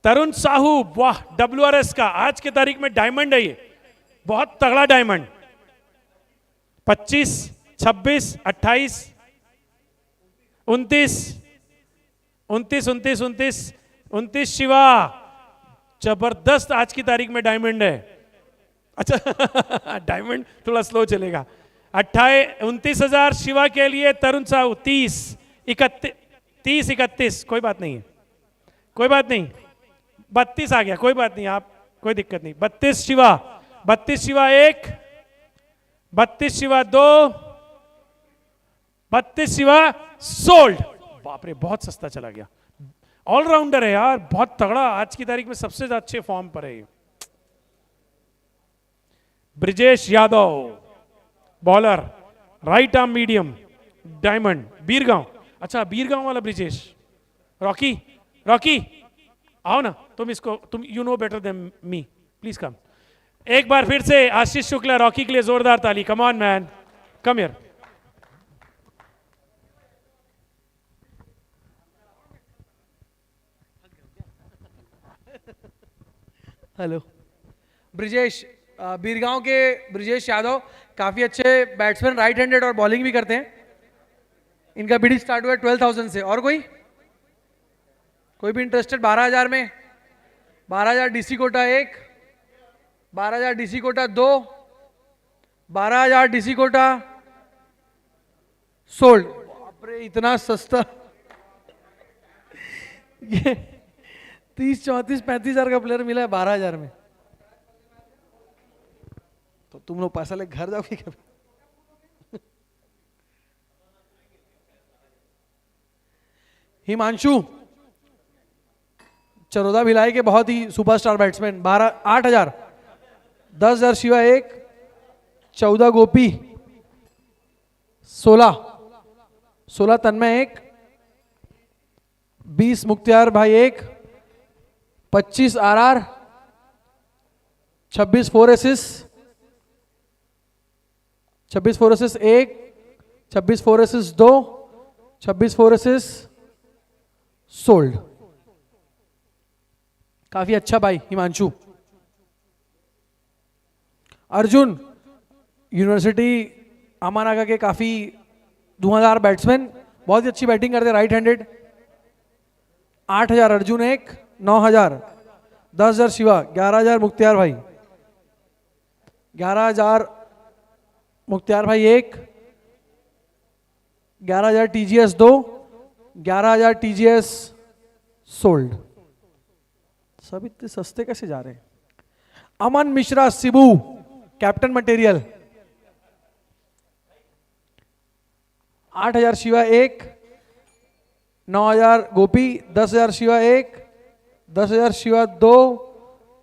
तरुण साहू, वाह, WRS का आज के तारीख में डायमंड है ये, बहुत तगड़ा डायमंड। 25, 26, 28, 29 शिवा, जबरदस्त आज की तारीख में डायमंड है। अच्छा डायमंड थोड़ा स्लो चलेगा। 29,000 शिवा के लिए तरुण साहू। 30, 31, कोई बात नहीं है, कोई बात नहीं। 32 आ गया, कोई बात नहीं, आप कोई दिक्कत नहीं। 32 शिवा 1, 32 शिवा 2, 32 शिवा सोल्ड। बाप रे, बहुत सस्ता चला गया। ऑलराउंडर है यार, बहुत तगड़ा, आज की तारीख में सबसे अच्छे फॉर्म पर है। Brijesh Yadav, bowler, right arm medium, diamond, Birgaon. अच्छा, बीरगांव वाला ब्रिजेश। रॉकी, रॉकी आओ ना, तुम you know better than me, please come. एक बार फिर से आशीष शुक्ला, रॉकी के लिए जोरदार ताली। Come on man, come here. Hello Brijesh, Birgaon के ब्रिजेश यादव काफ़ी अच्छे बैट्समैन, राइट हैंडेड और बॉलिंग भी करते हैं। इनका बिडिंग स्टार्ट हुआ है 12,000 से। और कोई भी इंटरेस्टेड? 12,000 में 12,000 DC Kota 1, 12,000 DC Kota 2, 12,000 DC Kota sold. बाप रे, इतना सस्ता! ये 30, 34, 35,000 का प्लेयर मिला है 12,000 में। तो तुम लोग पैसा ले घर जाओगे क्या? हिमांशु, चरोदा भिलाई के बहुत ही सुपरस्टार बैट्समैन, 8,000, 10,000 शिवा 1, 14 गोपी, 16 तन्मय 1, 20 मुख्तियार भाई 1, 25 आरआर, 26 4 एसिस, 26 4 एसिस 1, 26 4 एसिस 2, 26 4 एसिस सोल्ड। काफी अच्छा भाई हिमांशु। अर्जुन, यूनिवर्सिटी अमानाका के काफी धुआंधार बैट्समैन, बहुत ही अच्छी बैटिंग करते, राइट हैंडेड। 8,000 अर्जुन 1, 9,000, 10,000 शिवा, 11,000 मुख्तियार भाई, 11,000 मुख्तियार भाई 1, 11,000 टीजीएस 2, 11,000 टीजीएस सोल्ड। सब इतने सस्ते कैसे जा रहे हैं? अमन मिश्रा सिबू, कैप्टन मटेरियल, 8,000 शिवा 1, 9,000 गोपी, 10,000 शिवा 1, 10,000 शिवा 2,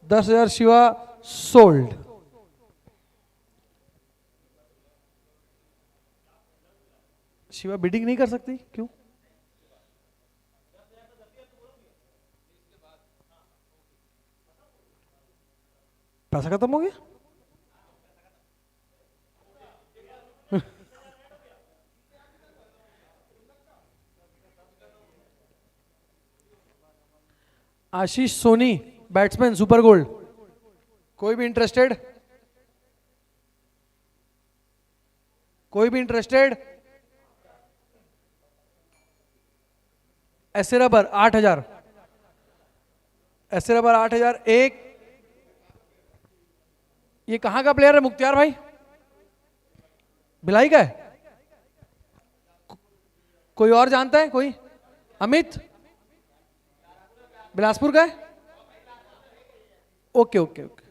10,000 शिवा सोल्ड। शिवा बिडिंग नहीं कर सकती क्यों? पैसा खत्म हो गया? आशीष सोनी, बैट्समैन, सुपर गोल्ड। कोई भी इंटरेस्टेड? कोई भी इंटरेस्टेड? ऐसे रबर 8,000, ऐसे रबर 8,000 1। ये कहां का प्लेयर है मुख्तियार भाई? भिलाई का है? कोई और जानता है? कोई? अमित, बिलासपुर का है? ओके ओके ओके,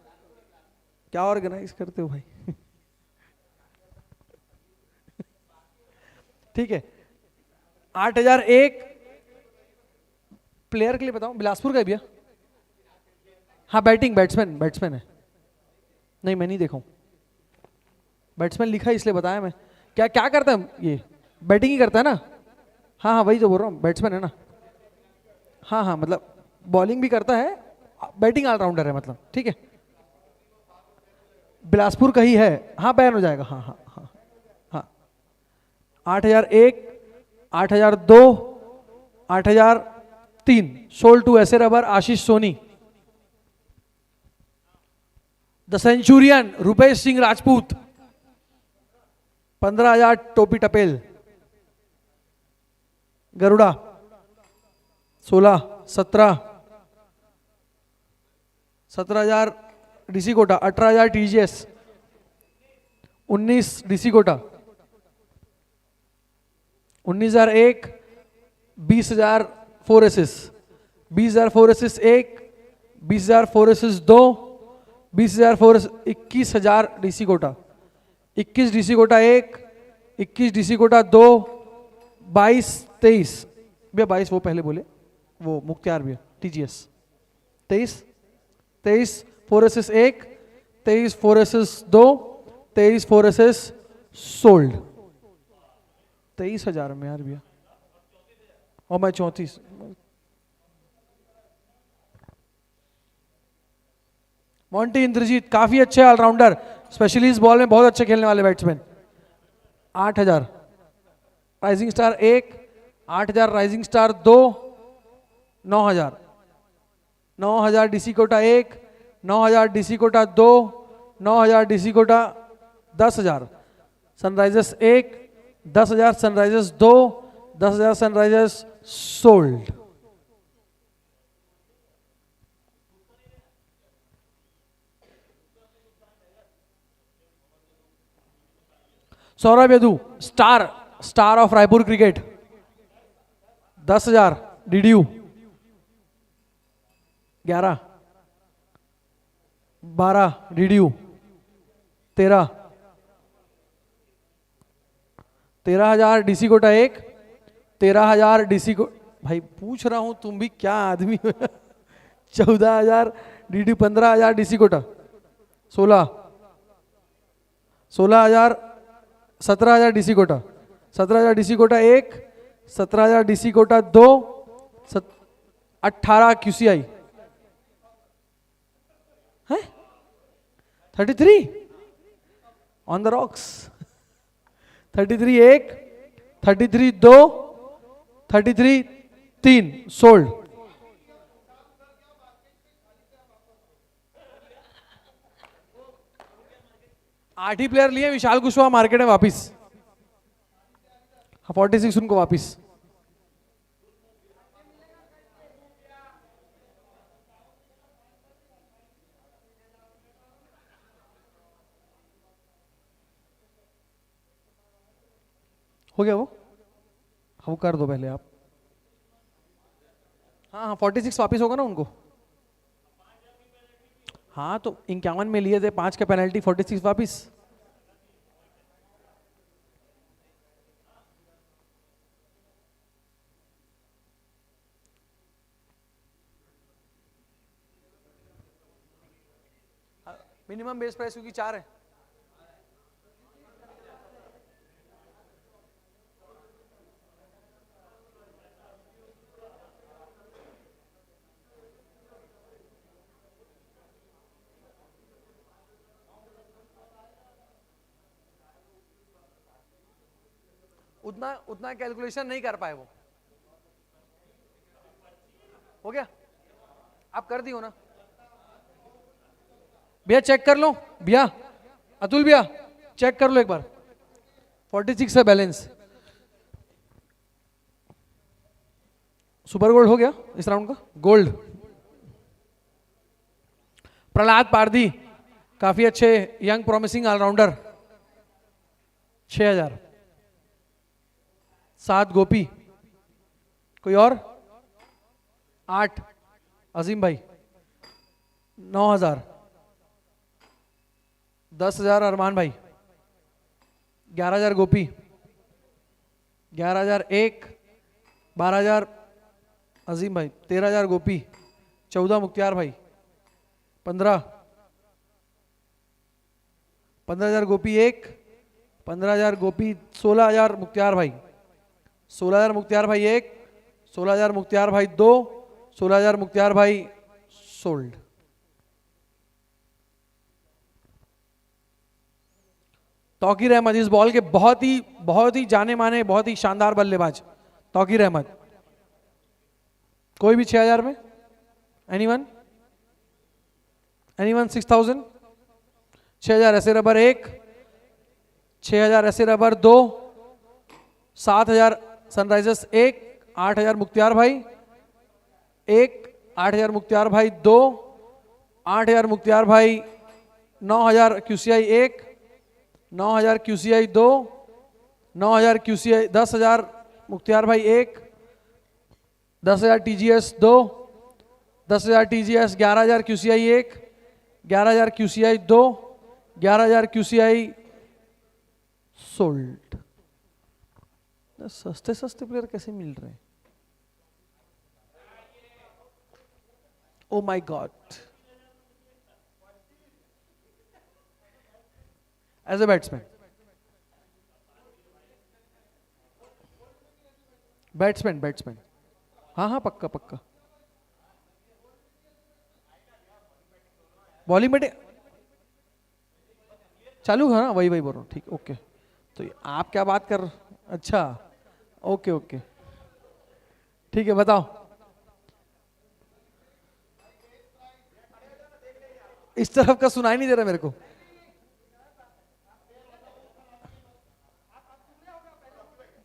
क्या ऑर्गेनाइज करते हो भाई? ठीक है, 8,000 1 प्लेयर के लिए बताऊं, बिलासपुर का है भैया? हाँ, बैट्समैन है। नहीं, मैं नहीं देखा हूं, बैट्समैन लिखा है इसलिए बताया मैं। क्या क्या करता है ये? बैटिंग ही करता है ना? हाँ हाँ, वही तो बोल रहा हूँ, बैट्समैन है ना? हाँ हाँ, मतलब बॉलिंग भी करता है, बैटिंग ऑलराउंडर है मतलब। ठीक है, बिलासपुर का ही है। हाँ, बैन हो जाएगा। हाँ हाँ हाँ हाँ। 8,000 1, 8,000 2, 8,000 3 sold to SA rubber Ashish Soni. The centurion Rupesh Singh Rajput, 15,000 टोपी टपेल। Garuda 16, 17, 17,000 DC Kota, 18,000 TGS, 19 DC Kota, 19,000 1, 20,000 4 aces, 20,000 4 aces 1, 20,000 4 aces 2, 20,000 4 21,000 DC Kota, 21 DC Kota 1, 21 DC Kota 2, 22 23 भैया 22 वो पहले बोले, वो मुख्तियार भैया TGS 23 23 4SS 1, 23 4SS 2, 23 4SS sold 23,000 में यार भैया, और मैं 34। मॉन्टी इंद्रजीत काफी अच्छे ऑलराउंडर, स्पेशली इस बॉल में बहुत अच्छे खेलने वाले batsman. 8,000 rising star 1, 8,000 rising star 2, 9,000 9,000 DC Kota 1, 9,000 DC Kota 2, 9,000 DC Kota 10,000 sunrisers 1, 10,000 sunrisers 2, 10,000 sunrisers sold. Saurabh Yadu star of Raipur cricket 10,000 DDU 11, 12 DDU 13, 13,000 DC Kota 1, 13,000 DC को भाई पूछ रहा हूं तुम भी क्या आदमी हो 14,000 DDU 15,000 DC Kota 16, 16,000 17,000 DC Kota 17,000 DC Kota 1, 17,000 DC Kota 2, 18 QCI है 33 ऑन द रॉक्स 33 1, 33 2, 33 3 सोल्ड। 8 ही प्लेयर लिए, विशाल कुशवाहा मार्केट में वापिस 46 उनको वापिस। हो गया वो कर दो पहले आप। हाँ 46 वापिस होगा ना उनको। हाँ तो 51 में लिए थे 5 का पेनल्टी, 46 वापिस। मिनिमम बेस प्राइस क्योंकि 4 है। उतना कैलकुलेशन नहीं कर पाए वो। हो गया, आप कर दी हो ना भैया, चेक कर लो भैया, अतुल भैया चेक कर लो एक बार। 46 है बैलेंस। सुपर गोल्ड हो गया इस राउंड का गोल्ड। प्रहलाद पारदी काफी अच्छे यंग प्रॉमिसिंग ऑलराउंडर 6,000। 7 गोपी, कोई और? 8 अजीम भाई 9,000। 10,000 अरमान भाई। 11,000 गोपी। 11,000 1, 12,000 अजीम भाई। 13,000 गोपी। 14 मुख्तियार भाई। 15,000 गोपी 1, 15,000 गोपी। 16,000 मुख्तियार भाई। 16,000 मुख्तियार भाई 1, 16,000 मुख्तियार भाई 2, 16,000 मुख्तियार भाई सोल्ड। तौकीर अहमद इस बॉल के बहुत ही जाने माने, बहुत ही शानदार बल्लेबाज तौकीर अहमद। कोई भी 6,000 में? एनीवन? 6,000? 6,000 ऐसे रबर 1, 6,000 ऐसे रबर 2, 7,000 सनराइजर्स 1, 8,000 मुख्तियार भाई 1, 8,000 मुख्तियार भाई 2, 8,000 मुख्तियार भाई। 9,000 QCI 1, 9,000 QCI 2, 9,000 QCI। 10,000 मुख्तियार भाई 1, 10,000 TGS 2, 10,000 TGS। 11,000 QCI 1, 11,000 QCI 2, 11,000 QCI sold. सस्ते सस्ते प्लेयर कैसे मिल रहे हैं? Oh my god. As a batsman, batsman, हाँ हाँ पक्का पक्का। बॉलिंग बैटिंग चालू है ना, वही वही बोल रहा हूँ। ठीक, ओके। तो आप क्या बात कर, अच्छा ओके ओके ठीक है, बताओ। इस तरफ का सुनाई नहीं दे रहा मेरे को।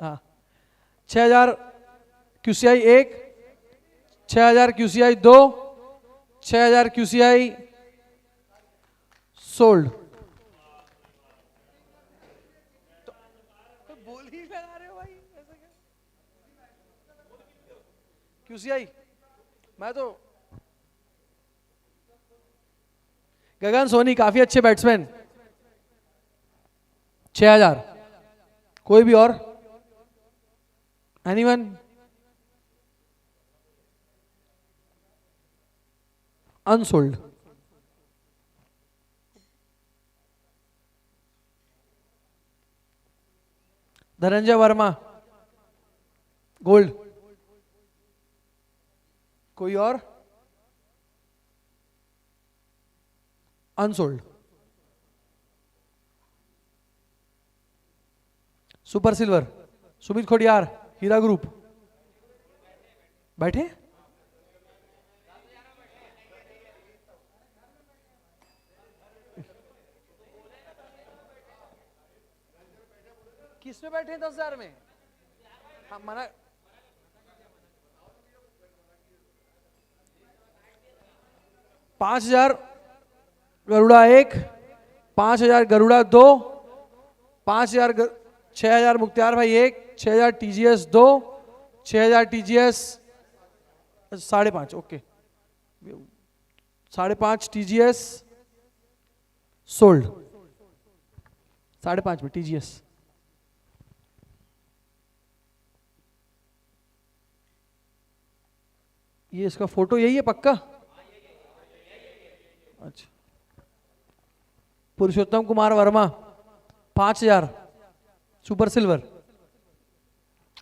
हाँ, 6000 QCI 1, 6000 QCI 2, 6000 QCI सोल्ड। बोल ही लगा रहे हो भाई, ऐसे क्या? QCI मैं तो गगन सोनी काफी अच्छे बैट्समैन, 6000। कोई भी और? Anyone? Unsold. Dhananjay Verma gold. कोई और? Unsold. Super silver Sumit Khodiyar Heera group बैठे। किस में बैठे हैं 10,000 में? हाँ मना। पांच 5,000 गरुड़ा 1, 5,000 गरुड़ा 2, 5,000 6,000 मुख्तियार भाई 1, 6,000 TGS 2, 6,000 TGS 5.5, okay 5.5 TGS sold. 5.5 में TGS। ये इसका फोटो यही है पक्का? अच्छा। पुरुषोत्तम कुमार वर्मा 5,000 सुपर सिल्वर।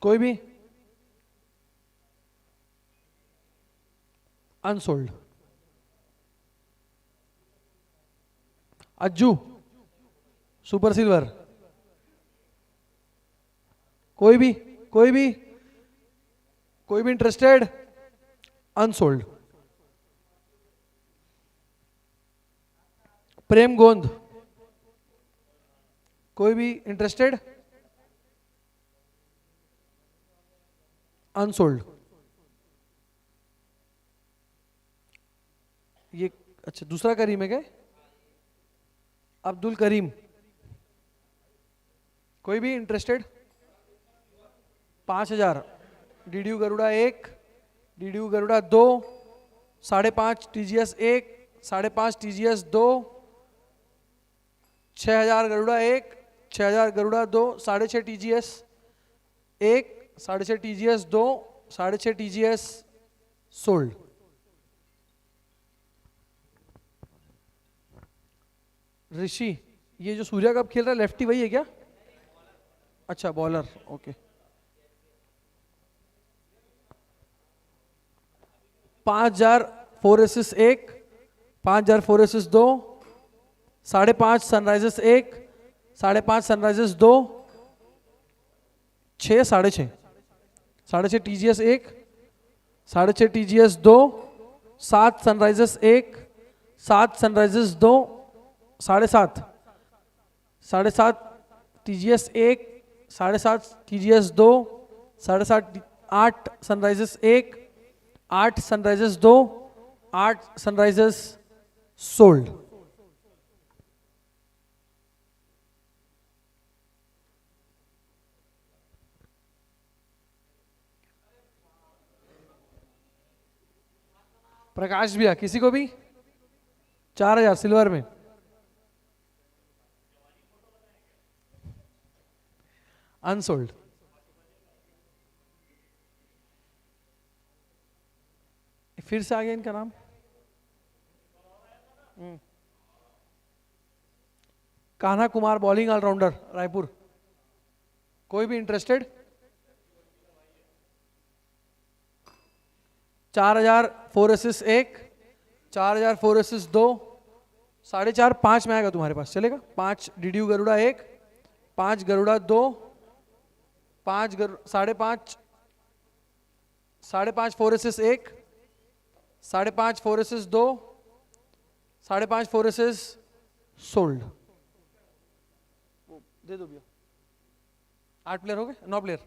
कोई भी? अनसोल्ड। Ajju super silver. कोई भी? कोई भी? कोई भी इंटरेस्टेड? अनसोल्ड। प्रेम गोंद। कोई भी इंटरेस्टेड? अनसोल्ड। ये अच्छा दूसरा करीम है क्या? अब्दुल करीम। कोई भी interested? 5,000 DDU Garuda 1, DDU Garuda 2, 5.5 TGS 1, 5.5 TGS 2, 6,000 Garuda 1, 6,000 Garuda 2, 6.5 TGS 1, 6.5 TGS 2, 6.5 TGS sold. Rishi, ये जो सूर्या कप खेल रहा है लेफ्टी वही है क्या? अच्छा bowler, okay. 5,000 4 aces 1, 5,000 4 aces 2, 5.5 Sunrisers 1, 5.5 Sunrisers 2, 6 6.5 6.5 TGS 1, 6.5 TGS 2, 7 Sunrisers 1, 7 Sunrisers 2, 7.5 7.5 TGS 1, 7.5 TGS 2, 7.5 8 Sunrisers 1, 8 Sunrisers 2, 8 Sunrisers sold. Prakash भैया किसी को भी? 4,000 सिल्वर में। अनसोल्ड. फिर से आ गया इनका नाम. Kanha Kumar, bowling allrounder, Raipur. कोई भी इंटरेस्टेड? 4,000 4 एसिस 1, 4,000 4 एसिस 2, 4.5 5 में आएगा तुम्हारे पास, चलेगा? 5 DDU Garuda 1, 5 Garuda 2, 5 5.5 5.5 4 aces 1, 5.5 4 aces 2, 5.5 4 एसिस sold. दे दो भैया. 8 प्लेयर हो गए, 9 प्लेयर.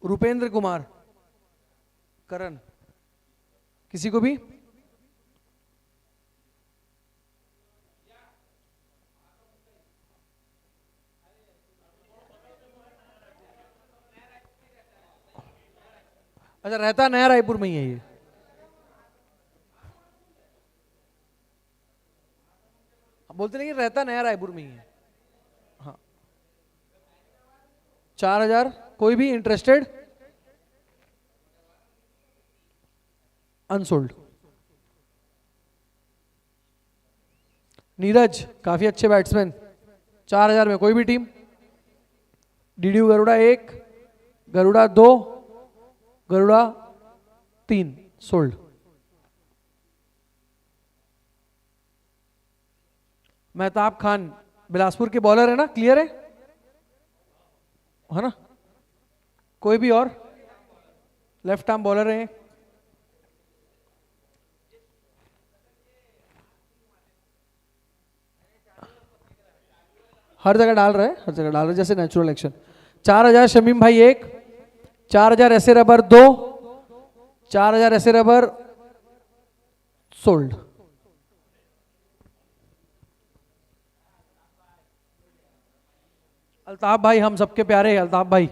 रूपेंद्र कुमार, करण, किसी को भी? अच्छा, रहता नया रायपुर में ही है ये. बोलते नहीं कि रहता नया रायपुर में ही है. हाँ. 4,000. कोई भी इंटरेस्टेड? अनसोल्ड. नीरज, काफी अच्छे बैट्समैन. 4,000 में कोई भी team? DDU Garuda 1, Garuda 2, Garuda 3 sold. Mehtab Khan, Bilaspur के बॉलर है ना, क्लियर है ना? कोई भी और? लेफ्ट आर्म बॉलर है. हर जगह डाल रहे हैं, हर जगह डाल रहे हैं, जैसे नेचुरल एक्शन. 4,000 शमीम भाई 1, 4,000 ऐसे रबर 2, 4,000 ऐसे रबर सोल्ड. अल्ताफ भाई, हम सबके प्यारे अल्ताफ भाई.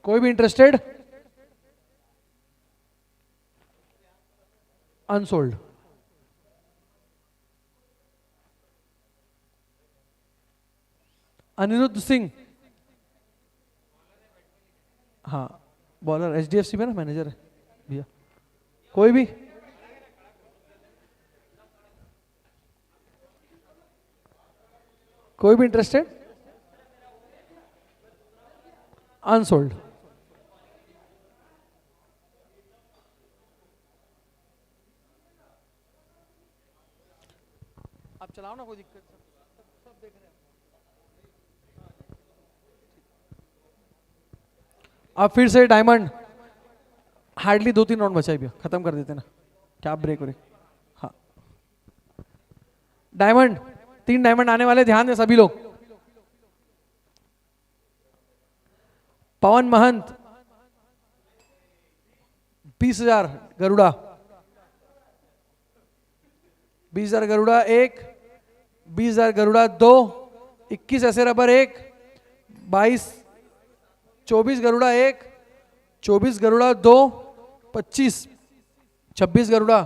कोई भी इंटरेस्टेड? अनसोल्ड. अनिरुद्ध सिंह, हाँ बॉलर, एचडीएफसी में ना मैनेजर है भैया. कोई भी? कोई भी इंटरेस्टेड? अनसोल्ड. आप चलाओ ना, कोई दिक्कत. सब देख रहे हैं. अब फिर से डायमंड. हार्डली 2-3 राउंड बचा है भैया, खत्म कर देते ना. क्या ब्रेक ब्रेक. हाँ, डायमंड. 3 डायमंड आने वाले, ध्यान दें सभी लोग. पवन महंत, 20,000 गरुड़ा, 20,000 गरुड़ा 1, 20,000 गरुड़ा 2, 21 ऐसे रबर 1, 22 24 गरुड़ा 1, 24 गरुड़ा 2, 25 26 गरुड़ा,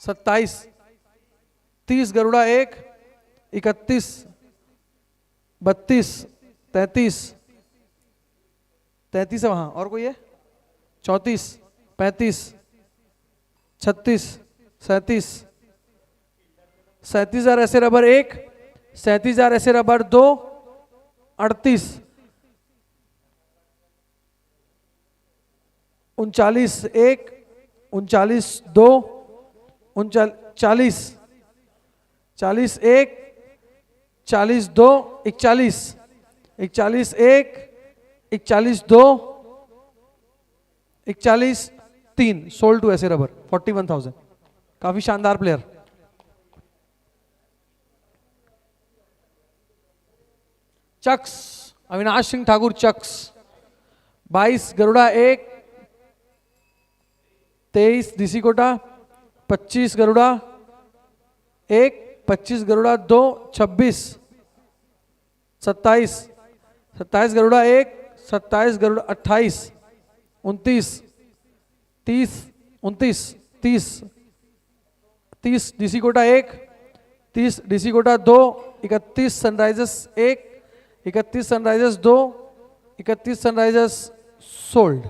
27 30 गरुड़ा 1, 31 32 33 33 है वहां. और कोई है? 34 35 36 37 37,000 ऐसे रबर 1, 37,000 ऐसे rubber 2, 38 39 1, 39 2, 40 40 1, 40 2, 41 41 1, 41 2, 41 3 sold to SA rubber. 41,000. काफी शानदार प्लेयर. चक्स, अविनाश सिंह ठाकुर चक्स, 22 Garuda 1, 23 DC Kota, 25 Garuda 1, 25 Garuda 2, 26 27 27 Garuda 1, 27 Garuda 28 29 30 29 30 DC Kota 1, 30 DC Kota 2, 31 Sunrisers 1, 31 Sunrisers 2, 31 Sunrisers sold.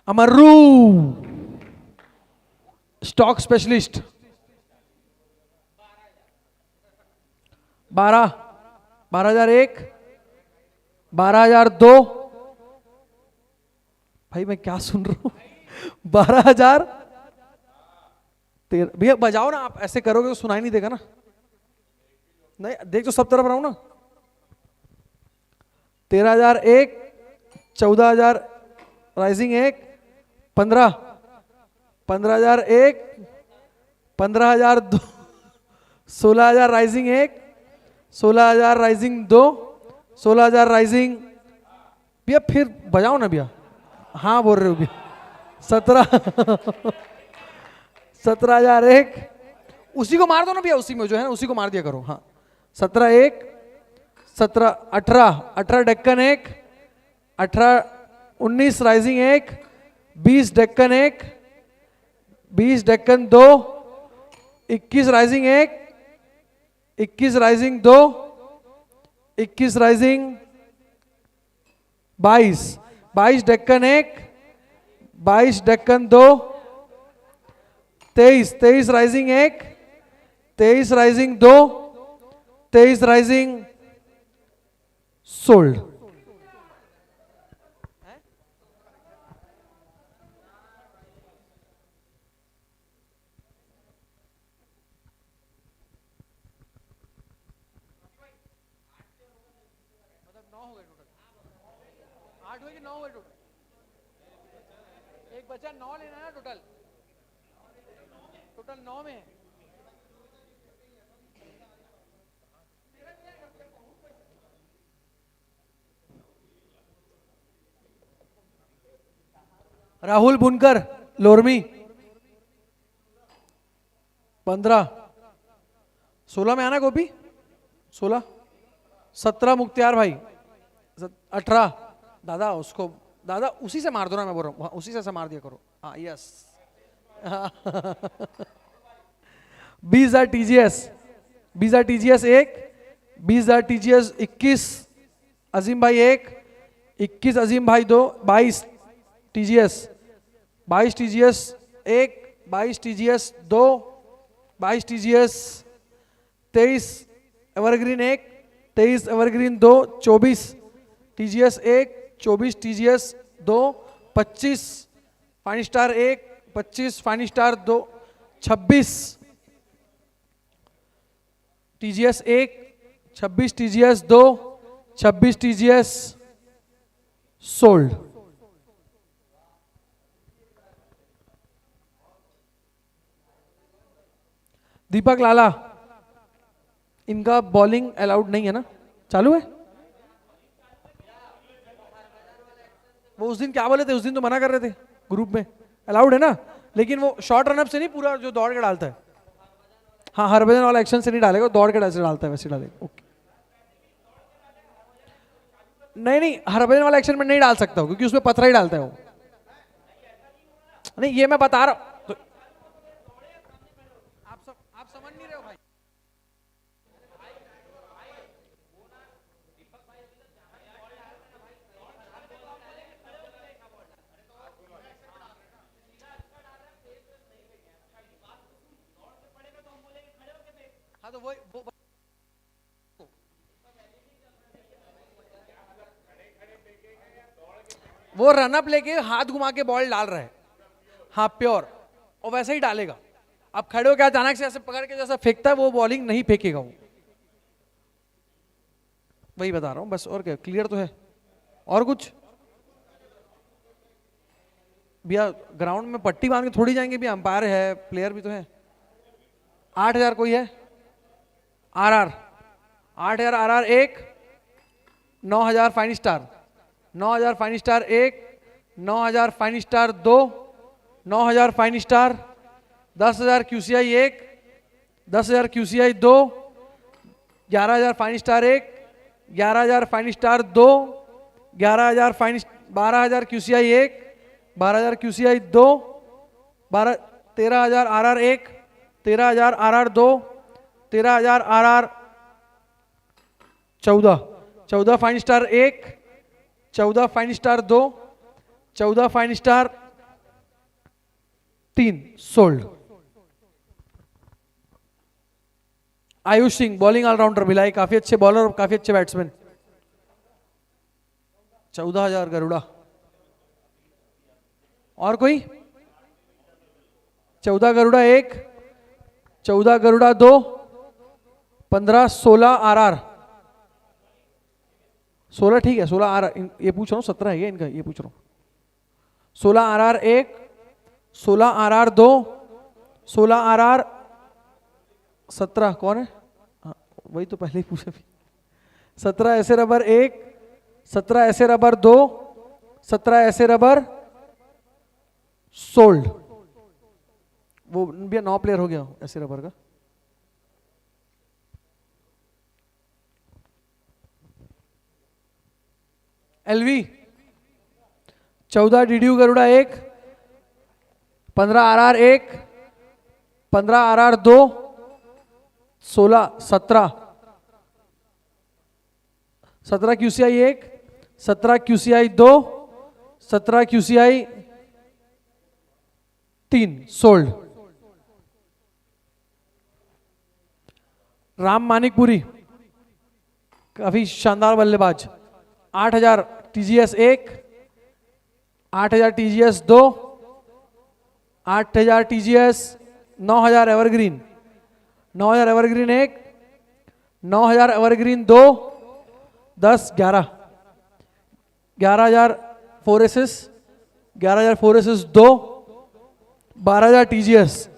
Amru stock specialist 12,001, 12,002, भाई मैं क्या सुन रहा हूं, 12,000, भैया बजाओ ना, आप ऐसे करोगे तो सुनाई नहीं देगा ना, नहीं देख तो सब तरफ रहा हूं ना। 13,001, 14,000 राइजिंग 1, 15, 15,001, 15,002, 16,000 राइजिंग 1, 16,000 राइजिंग 2, 16,000 राइजिंग, भैया फिर बजाओ ना भैया, हाँ बोल रहे हो भैया, 17,001, उसी को मार दो ना भैया, उसी में जो है ना उसी को मार दिया करो, हाँ 17,1, 18 Deccan 1, 19 rising 1, 20 Deccan 1, 20 Deccan 2, 21 rising 1, 21 rising 2, 21 rising 22, 22 Deccan 1, 22 Deccan 2, 23 rising 1, 23 rising 2, 23 rising sold. मतलब 9 हो गए टोटल, 8 हुए कि 9 हुए टोटल, एक बचा 9 लेना है टोटल, टोटल 9 में है। राहुल बुनकर लोरमी 15, 16 में आना गोपी, 16, 17 मुख्तियार भाई, 18 दादा, उसको दादा उसी से मार दो ना, मैं बोल रहा हूँ उसी से मार दिया करो, हाँ yes. 20,000 TGS, 20,000 TGS 1, 20,000 TGS 21 Azeem भाई 1, 21 अजीम भाई 2, 22 TGS, 22 TGS 1, 22 TGS 2, 22 TGS 23 evergreen 1, 23 evergreen 2, 24 TGS 1, 24 TGS 2, 25 fine star 1, 25 fine star 2, 26 TGS 1, 26 TGS 2, 26 TGS sold. Deepak Lala, इनका बॉलिंग अलाउड नहीं है ना, चालू है? वो उस दिन क्या बोले थे, उस दिन तो मना कर रहे थे ग्रुप में, अलाउड है ना, लेकिन वो शॉर्ट रनअप से नहीं, पूरा जो दौड़ के डालता है, हाँ हरभजन वाला एक्शन से नहीं डालेगा, दौड़ के ऐसे डालता है वैसे डालेगा, ओके। नहीं हरभजन वाला एक्शन में नहीं डाल सकता हूँ क्योंकि उसमें पत्थर ही डालता है वो, नहीं ये मैं बता रहा हूँ, आप समझ नहीं रहे हो भाई। हाँ तो वो रनअप लेके हाथ घुमा के बॉल डाल रहा है, हाँ प्योर, और वैसे ही डालेगा। अब खड़े हो के अचानक से ऐसे पकड़ के जैसा फेंकता है वो बॉलिंग नहीं फेंकेगा वो, वही बता रहा हूं बस, और क्या, क्लियर तो है? और कुछ भैया, ग्राउंड में पट्टी बांध के थोड़ी जाएंगे भैया, अंपायर है, प्लेयर भी तो है। 8,000 कोई है? RR 8,000 RR 1, 9,000 fine star, 9,000 fine star 1, 9,000 fine star 2, 9,000 fine star, 10,000 QCI 1, 10,000 QCI 2, 11,000 fine star 1, 11,000 fine star 2, 11,000 fine, 12,000 QCI 1, 12,000 QCI 2, 13,000 RR 1, 13,000 RR 2, 13,000 RR 14, 14 fine star 1, 14 fine star 2, 14 fine star 3 sold. Ayush Singh bowling allrounder, Bhilai, काफी अच्छे बॉलर और काफी अच्छे बैट्समैन। 14,000 गरुड़ा। और कोई? 14 गरुड़ा 1, 14 गरुड़ा 2, 15, 16 RR, 16 ठीक है, 16 RR, ये पूछ रहा हूँ 17 है ये इनका, ये पूछ रहा हूँ। 16 RR 1, 16 RR 2, 16 RR 17 कौन है? हाँ वही तो पहले ही पूछा भी। 17 ऐसे रबर 1, 17 ऐसे रबर 2, 17 ऐसे रबर सोल्ड। वो भी 9 प्लेयर हो गया ऐसे रबर का। LV 14 DDU Garuda 1, 15 RR 1, 15 RR 2, 16, 17, 17 QCI 1, 17 QCI 2, 17 QCI 3 sold. Ram Manikpuri काफी शानदार बल्लेबाज, 8,000 TGS 1, 8,000 TGS 2, 8,000 TGS, 9,000 evergreen, 9,000 evergreen 1, 9,000 evergreen 2, 10, 11, 11,000 4 aces, 11,000 4 aces 2, 12,000 TGS,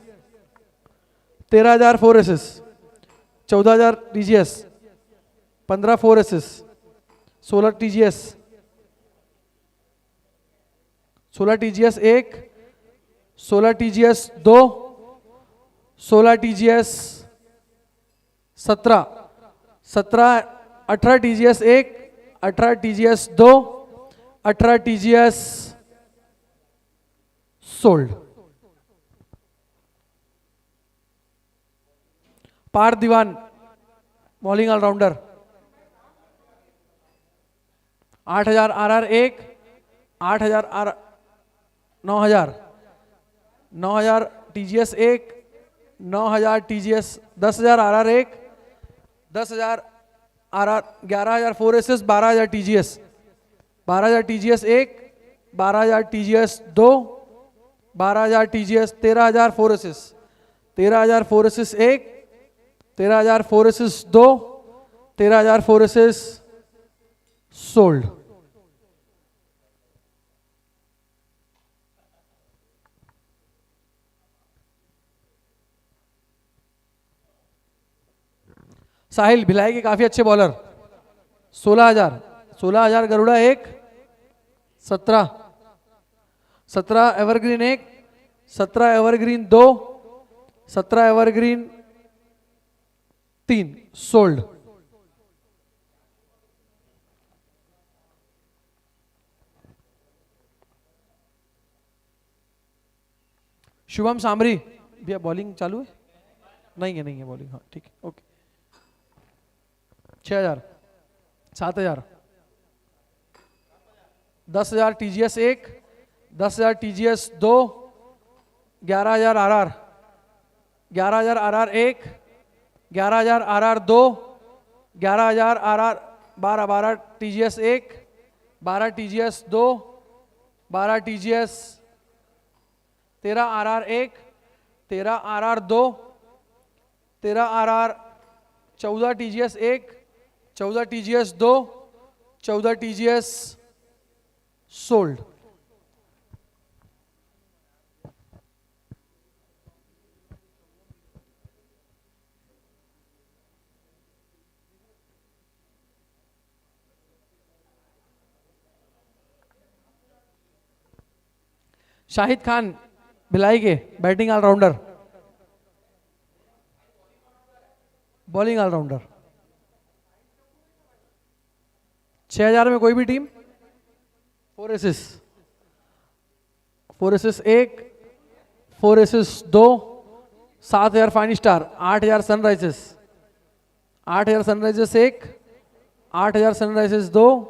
13,000 4 aces, 14,000 TGS, 15 4 aces, 16 TGS, 16 TGS 1, 16 TGS 2, 16 TGS 17, 17, 18 TGS 1, 18 TGS 2, 18 TGS sold. Parth Diwan bowling allrounder, 8,000 RR 1, 8,000 RR 9,000, 9,000 TGS 1, 9,000 TGS, 10,000 RR 1, 10,000 RR, 11,000 4 assess, 12,000 TGS, 12,000 TGS 1, 12,000 TGS 2, 12,000 TGS, 13,000 4 aces, 13,000 4 aces 1, 13,000 4 aces 2, 13,000 4 aces sold. Sahil Bhilai के काफी अच्छे bowler, 16,000, 16,000 Garuda 1, 17, 17 evergreen 1, 17 evergreen 2, 17 evergreen 3 sold. Shubham Sambhari भैया बॉलिंग चालू है? नहीं है बॉलिंग, हाँ ठीक है okay. 6,000, 7,000, 10,000 TGS 1, 10,000 TGS 2, 11,000 RR, 11,000 RR 1, 11,000 RR 2, 11,000 RR 12, 12 TGS 1, 12 TGS 2, 12 TGS, 13 RR 1, 13 RR 2, 13 RR, 14 TGS 1, 14 TGS 2, 14 TGS sold. Shahid Khan Bhilai के बैटिंग ऑलराउंडर, बॉलिंग ऑलराउंडर। 6,000 में कोई भी team, 4 aces, 4 aces 1, 4 aces 2, 7,000 fine star, 8,000 sunrisers, 8,000 sunrisers 1, 8,000 sunrisers 2,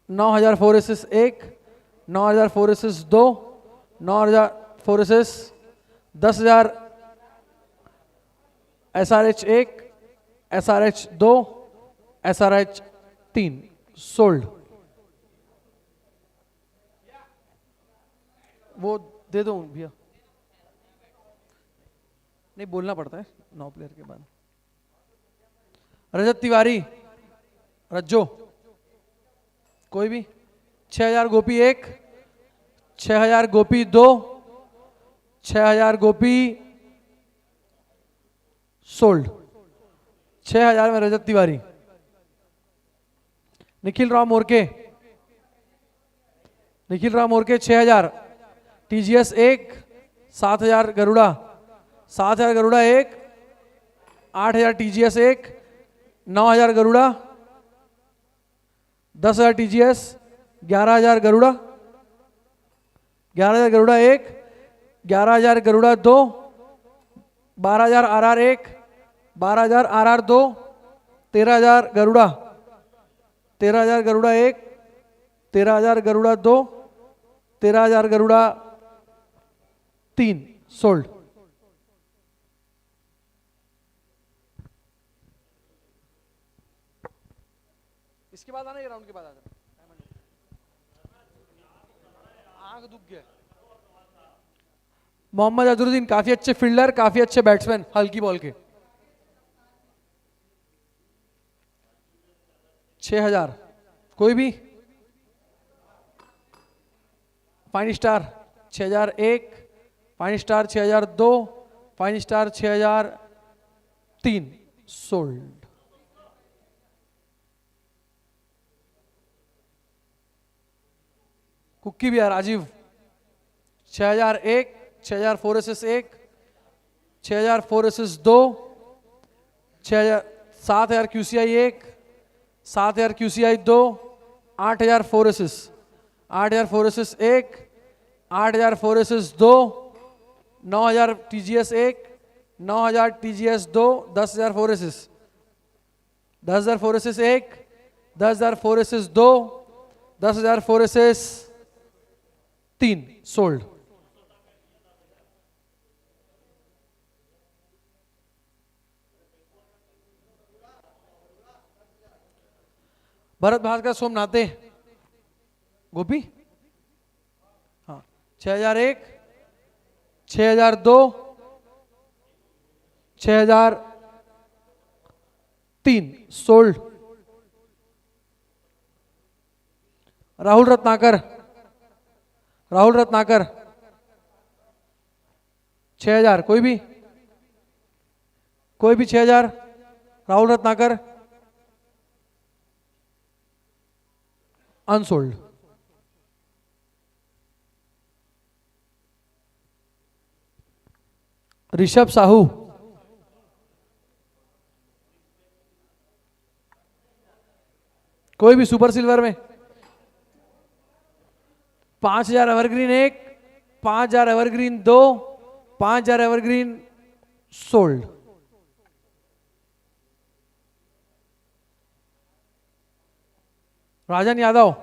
9,000 4 aces 1, 9,000 4 aces 2, 9,000 4 aces, 10,000 SRH 1, SRH 2, SRH 3 sold. वो दे दो भैया, नहीं बोलना पड़ता है 9 प्लेयर के बाद। रजत तिवारी, रज्जो, कोई भी। 6,000 गोपी 1, 6,000 गोपी 2, 6,000 गोपी सोल्ड। 6,000 में रजत तिवारी। निखिल राव मोरके, निखिल राव मोरके 6,000, TGS 1, 7,000 Garuda, 7,000 Garuda 1, 8,000 TGS 1, 9,000 Garuda, 10,000 TGS, 11,000 Garuda, 11,000 Garuda 1, 11,000 Garuda 2, 12,000 RR 1, 12,000 RR 2, 13,000 Garuda, 13,000 Garuda 1, 13,000 Garuda 2, 13,000 Garuda 3 sold. इसके बाद आना, ये राउंड के बाद आ जाना। आंख दुख गया। मोहम्मद अजरुद्दीन काफी अच्छे फील्डर, काफी अच्छे बैट्समैन हल्की बॉल के। 6,000 कोई भी। Fine star 6,001, fine star 6,002, fine star 6,003 sold. Kukki भी है Rajeev, 6,001, 6,000 4 aces 1, 6,000 4 aces 2, 7,000 QCI 1, 7,000 QCI 2, 8,000 4 aces, 8,000 4 aces 1, 8,000 4 aces 2, 9,000 TGS 1, 9,000 TGS 2, 10,000 4 aces, 10,000 4 aces 1, 10,000 4 aces 2, 10,000 4 aces 3 sold. Bharat Bhaskar Somnathe गोपी, हाँ 6,001, 6,002, 6,003 सोल्ड। राहुल रत्नाकर, राहुल रत्नाकर 6,000 कोई भी, कोई भी 6,000 राहुल रत्नाकर अनसोल्ड। ऋषभ साहू, कोई भी सुपर सिल्वर में। 5,000 evergreen 1, 5,000 evergreen 2, 5,000 evergreen sold. Rajan Yadav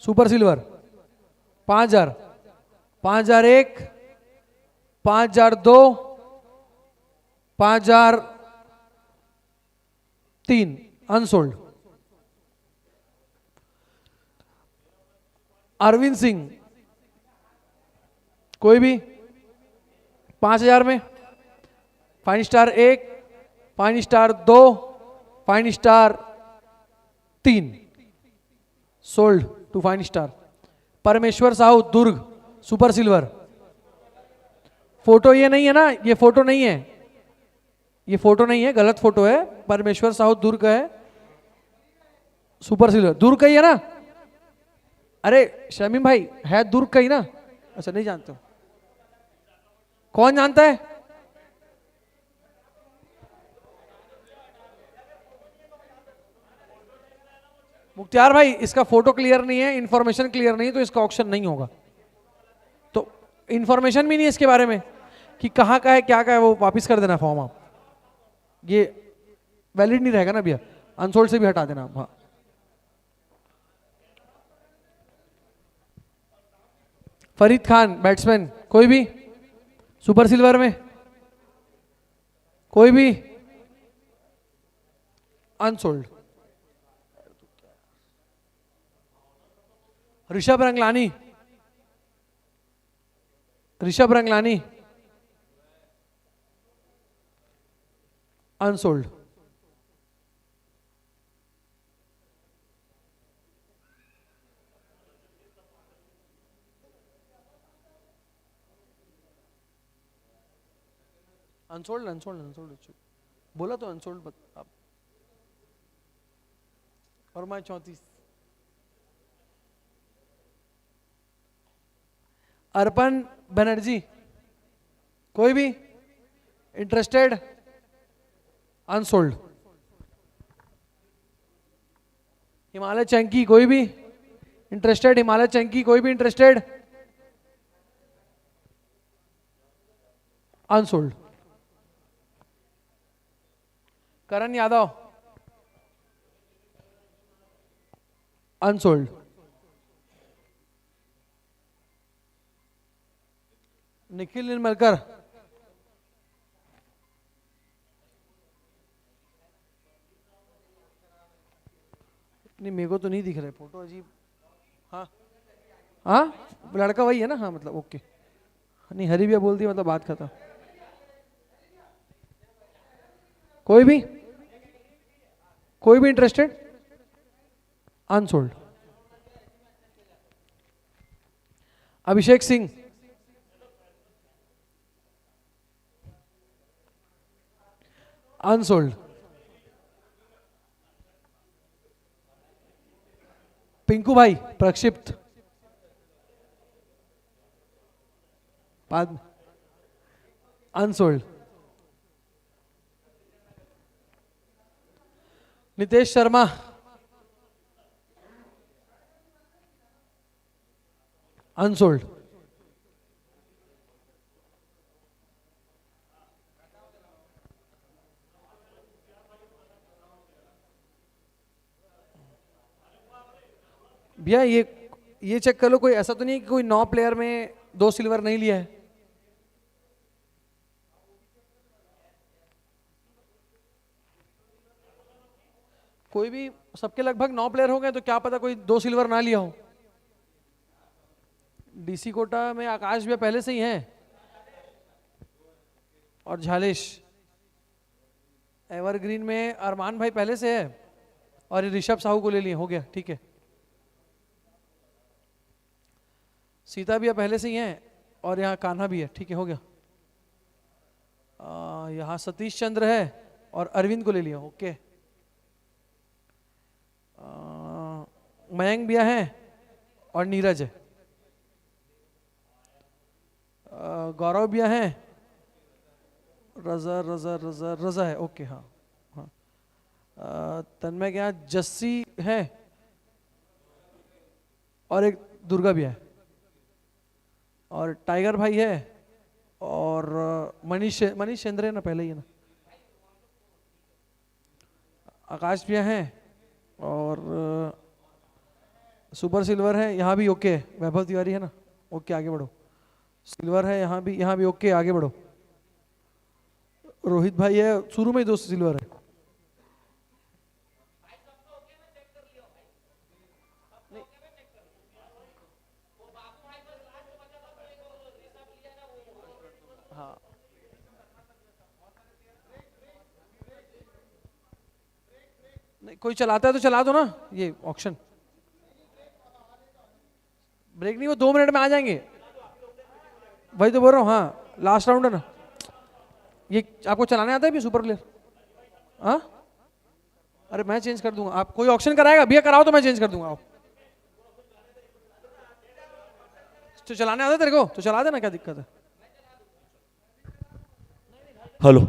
super silver 5,000, 5,001, 5,002, 5,003 unsold. Arvind Singh कोई भी 5,000 में। Fine star 1, fine star 2, fine star 3 sold to fine star. Parmeshwar Sahu Durg super silver. Photo ये नहीं है ना, ये फोटो नहीं है, ये फोटो नहीं है, गलत फोटो है। परमेश्वर साहू दुर्ग है सुपर सिल्वर, दुर्ग का ही है ना। अरे शमीम भाई है दुर्ग का ही ना। अच्छा नहीं जानते हो, कौन जानता है? मुख्तियार भाई इसका फोटो क्लियर नहीं है, इंफॉर्मेशन क्लियर नहीं, तो इसका ऑक्शन नहीं होगा। तो इंफॉर्मेशन भी नहीं है इसके बारे में कि कहाँ का है क्या का है, वो वापस कर देना फॉर्म आप, ये वैलिड नहीं रहेगा ना भैया, अनसोल्ड से भी हटा देना आप। हाँ फरीद खान बैट्समैन, कोई भी सुपर सिल्वर में, कोई भी unsold. Rishabh Ranglani, Rishabh Ranglani unsold. Unsold unsold unsold बोला तो अनसोल्ड आप। और मैं 34 अर्पण बनर्जी, कोई भी इंटरेस्टेड, अनसोल्ड। हिमालय चंकी, कोई भी इंटरेस्टेड, हिमालय चंकी कोई भी इंटरेस्टेड, अनसोल्ड। करण यादव, अनसोल्ड। निखिल निर्मलकर, नहीं मेरे को तो नहीं दिख रहा है, फोटो अजीब। हाँ हाँ लड़का वही है ना, हाँ मतलब ओके। नहीं हरी भैया बोल दिया मतलब बात खत्म। कोई भी, कोई भी interested, unsold. Abhishek Singh, unsold. Pinku भाई प्रक्षिप्त, अनसोल्ड। नितेश शर्मा, अनसोल्ड। भैया ये चेक कर लो, कोई ऐसा तो नहीं है कि कोई 9 प्लेयर में 2 सिल्वर नहीं लिया है। कोई भी, सबके लगभग 9 प्लेयर हो गए, तो क्या पता कोई 2 सिल्वर ना लिया हो। डीसी कोटा में आकाश भैया पहले से ही हैं, और झालेश। एवरग्रीन में अरमान भाई पहले से है, और ये ऋषभ साहू को ले लिए, हो गया ठीक है। सीता भैया पहले से ही हैं, और यहाँ कान्हा भी है, ठीक है हो गया। यहाँ सतीश चंद्र है, और अरविंद को ले लिया, ओके। मयंक भैया है, और नीरज है। गौरव भैया है, रजा रजा रजा रजा है, ओके हाँ हाँ। तन्मय के यहाँ जस्सी है, और एक दुर्गा भैया है, और टाइगर भाई है, और मनीष चंद्र है ना, पहले ही है ना। आकाश भैया है, और सुपर सिल्वर है, यहाँ भी ओके। वैभव तिवारी है ना, ओके आगे बढ़ो। सिल्वर है यहाँ भी ओके, आगे बढ़ो। रोहित भाई है, शुरू में ही 2 सिल्वर है। हाँ नहीं, कोई चलाता है तो चला दो ना, ये ऑक्शन। ब्रेक नहीं, वो 2 मिनट में आ जाएंगे, वही तो बोल रहा हूँ। हाँ लास्ट राउंड है ना ये। आपको चलाने आता है भी सुपर प्लेयर? हाँ अरे मैं चेंज कर दूंगा, आप कोई ऑक्शन कराएगा भैया, कराओ तो मैं चेंज कर दूंगा। आप तो चलाने आता है तेरे को, तो चला देना, क्या दिक्कत है। हेलो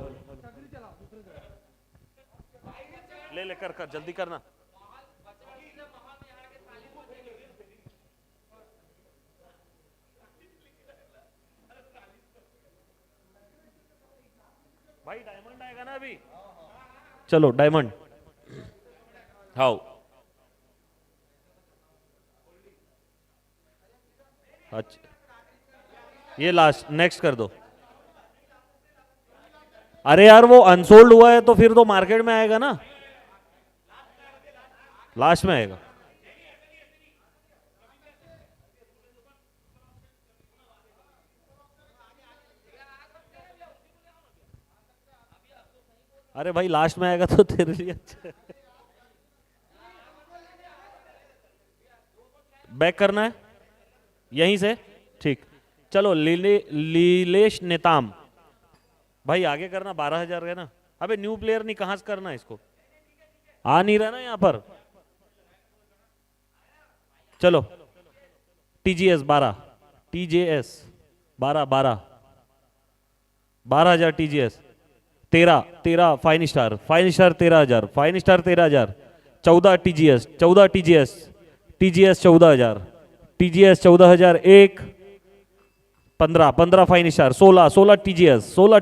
ले कर जल्दी करना। भाई डायमंड आएगा ना अभी, चलो डायमंड। हाउ अच्छा, ये लास्ट, नेक्स्ट कर दो। अरे यार वो अनसोल्ड हुआ है तो फिर तो मार्केट में आएगा ना, लास्ट में आएगा। अरे भाई लास्ट में आएगा तो तेरे लिए अच्छा। बैक करना है यहीं से, ठीक। चलो लीलेश नेताम, भाई आगे करना, 12,000 है ना। अबे न्यू प्लेयर नहीं, कहां से करना है इसको, आ नहीं रहा ना यहां पर। चलो TGS 12, TJS 12, 12,000 TGS, 13 fine star 13,000, fine star 13,000, 14 TGS 14,000, TGS 14,001, 15 fine star, 16 TGS 16,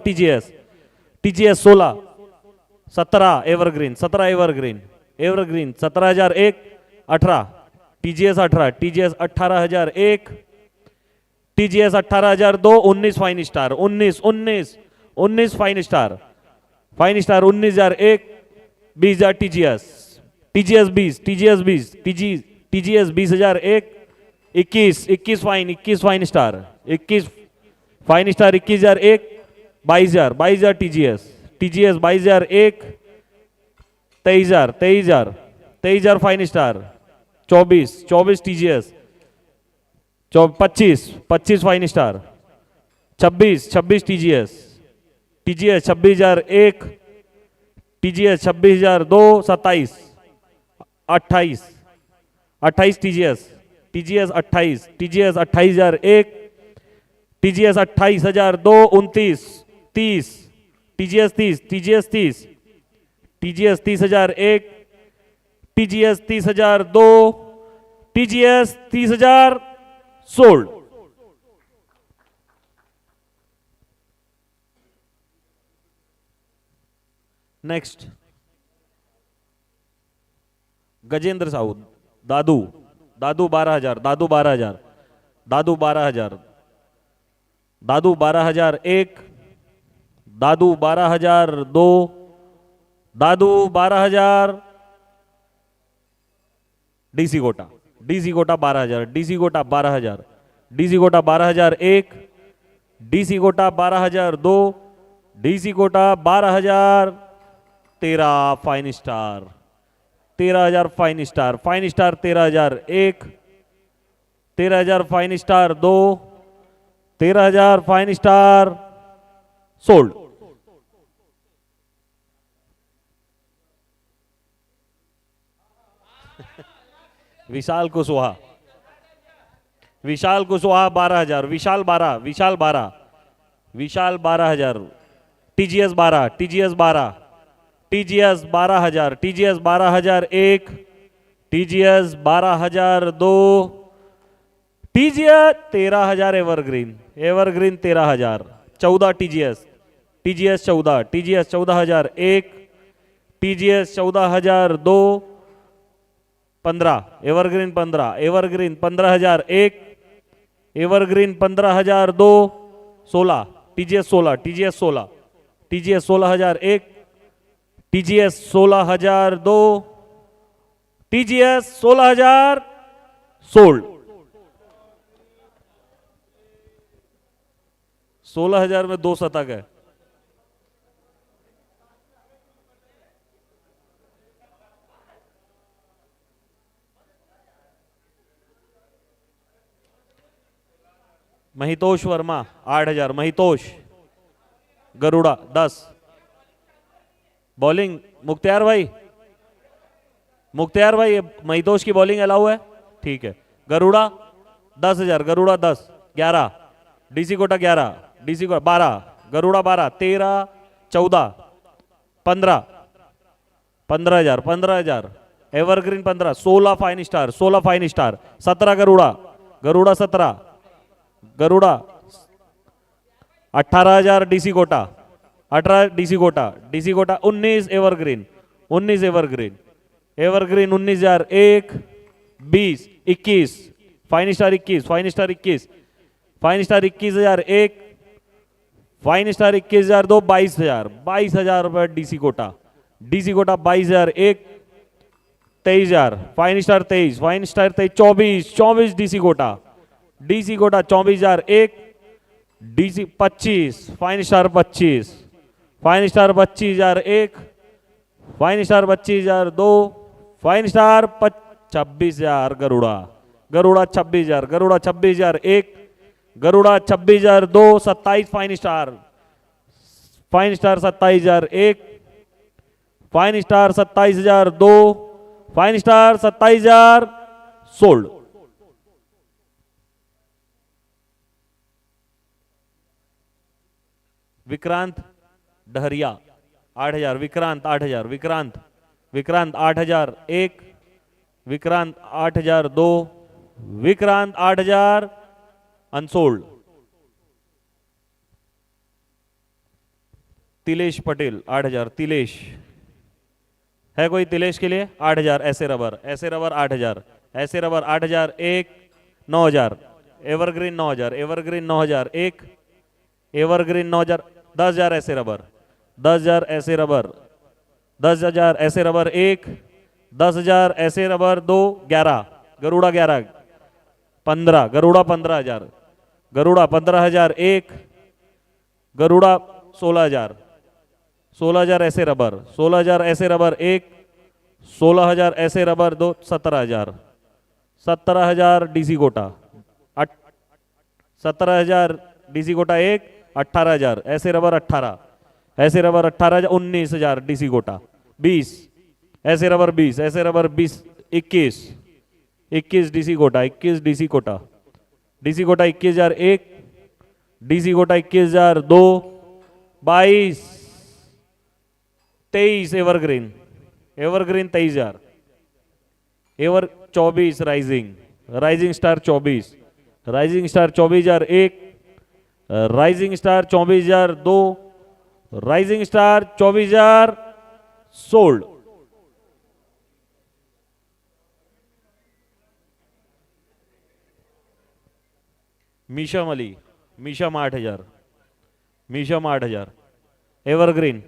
17 evergreen 17,001, 18 TGS 18,001, TGS 18,002, 19 fine star 19 fine star 19,001, 20,000 TGS 20,001, 21 Fine star 21,001, 22,000 TGS 22,001, 23,000 Fine star, 24 TGS 25 fine star, 26 TGS 26,001, TGS 26,002, 27 28 TGS 28, TGS 28,001, TGS 28,002, 29 30, TGS 30, TGS 30,001, TGS 30,002, TGS 30,000 sold. Next Gajendra Sahu, Dadu 12,000, Dadu 12,001, Dadu 12,002, Dadu 12,000, DC गोटा 12,000, डीसी गोटा 12,000, डीसी गोटा 12,001, डीसी गोटा 12,002, डीसी गोटा 12,000, 13 fine star 13,000 fine star 13,001, 13,000 fine star 2, 13,000 fine star sold. Vishal Kushwaha 12,000, Vishal 12,000, TGS 12, TGS 12,000, TGS 12,001, TGS 12,002, TGS 13,000, evergreen 13,000, 14 TGS 14, TGS 14,001, TGS 14,002, 15 evergreen 15,001, evergreen 15,002, 16 TGS 16, TGS 16,001, TGS 16,002, TGS 16,000 sold. 16,000 में 2 शतक है। महितोष वर्मा 8,000, महितोष गरुड़ा 10, बॉलिंग मुख्तियार भाई महितोष की बॉलिंग अलाउ है, ठीक है। Garuda 10,000, Garuda 10, 11 DC Kota 11, DC Kota 12, Garuda 12, 13, 14, 15, 15,000, Evergreen 15, 16 Fine Star 17 Garuda 17, Garuda 18,000, DC Kota 18 DC Kota, DC Kota 19 Evergreen, 19 Evergreen, Evergreen 19,000 1 20 21 Fine Star 21, Fine Star 21, Fine Star 21,000 1, fine Star 21,000 2 22,000, 22,000 रुपए DC Kota, DC Kota 22,000 1 23,000, Fine Star 23, Fine Star 23 24, 24 DC Kota, DC Kota 24,000 1, DC 25, fine Star 25, fine Star 25,000 1, fine Star 25,000 2, fine Star 26,000 Garuda, Garuda 26,000, Garuda 26,000 1, Garuda 26,000 2, 27 Fine Star, fine Star 27,000 1, fine Star 27,000 2, fine Star 27,000 sold. Vikrant Dahariya 8,000, Vikrant 8,000, Vikrant, Vikrant 8,000 1, Vikrant 8,000 2, Vikrant 8,000 unsold. Tilesh Patel 8,000, Tilesh है कोई तिलेश के लिए? 8,000 ऐसे रबर, ऐसे रबर 8,000, ऐसे रबर 8,000 1, 9,000, एवरग्रीन 9,000, एवरग्रीन 9,000 1, एवरग्रीन 9,000, 10,000 ऐसे रबर, 10,000 ऐसे रबर, 10,000 ऐसे रबर 1, 10,000 ऐसे रबर 2, 11, गरुड़ा 11, 15, गरुड़ा 15,000, गरुड़ा 15,000 1, गरुड़ा 16,000, 16,000 ऐसे रबर, 16,000 ऐसे रबर 1, 16,000 ऐसे rubber 2, 17,000, 17,000 DC Kota, 17,000 DC Kota 1, 18,000 ऐसे रबर 18, ऐसे rubber 18,000, 19,000 DC Kota 20, ace rubber 20, ace rubber 20, 21, 21 DC Kota, 21 DC Kota, DC Kota 21,000 1, DC Kota 21,000 2, 22, 23 evergreen, evergreen 23,000, ever 24 rising, rising star 24, rising star 24,000 1, rising star 24,000 2, rising star 24,000 sold. Meesham Ali, Meesham 8,000, Meesham 8,000, evergreen,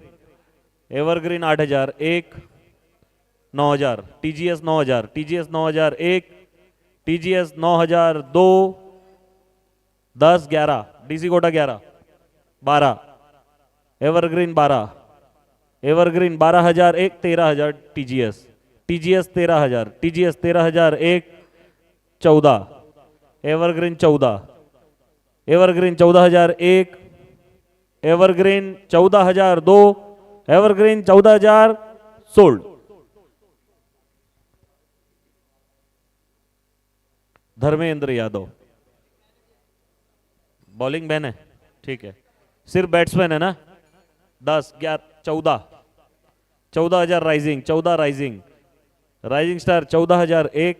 evergreen 8,000 1, 9,000, TGS 9,000, TGS 9,000 1, TGS 9,000 2, 10 11, DC Kota 11, 12, evergreen 12, evergreen 12,000 1, 13,000 TGS, TGS 13,000, TGS 13,000 1, 14, evergreen 14, evergreen 14,000 1, evergreen 14,000 2, evergreen 14,000 sold. Dharmendra Yadav, bowling ban है, ठीक है, सिर्फ बैट्समैन है ना? 10 11 14, 14,000 rising, 14 rising, rising star 14,000 1,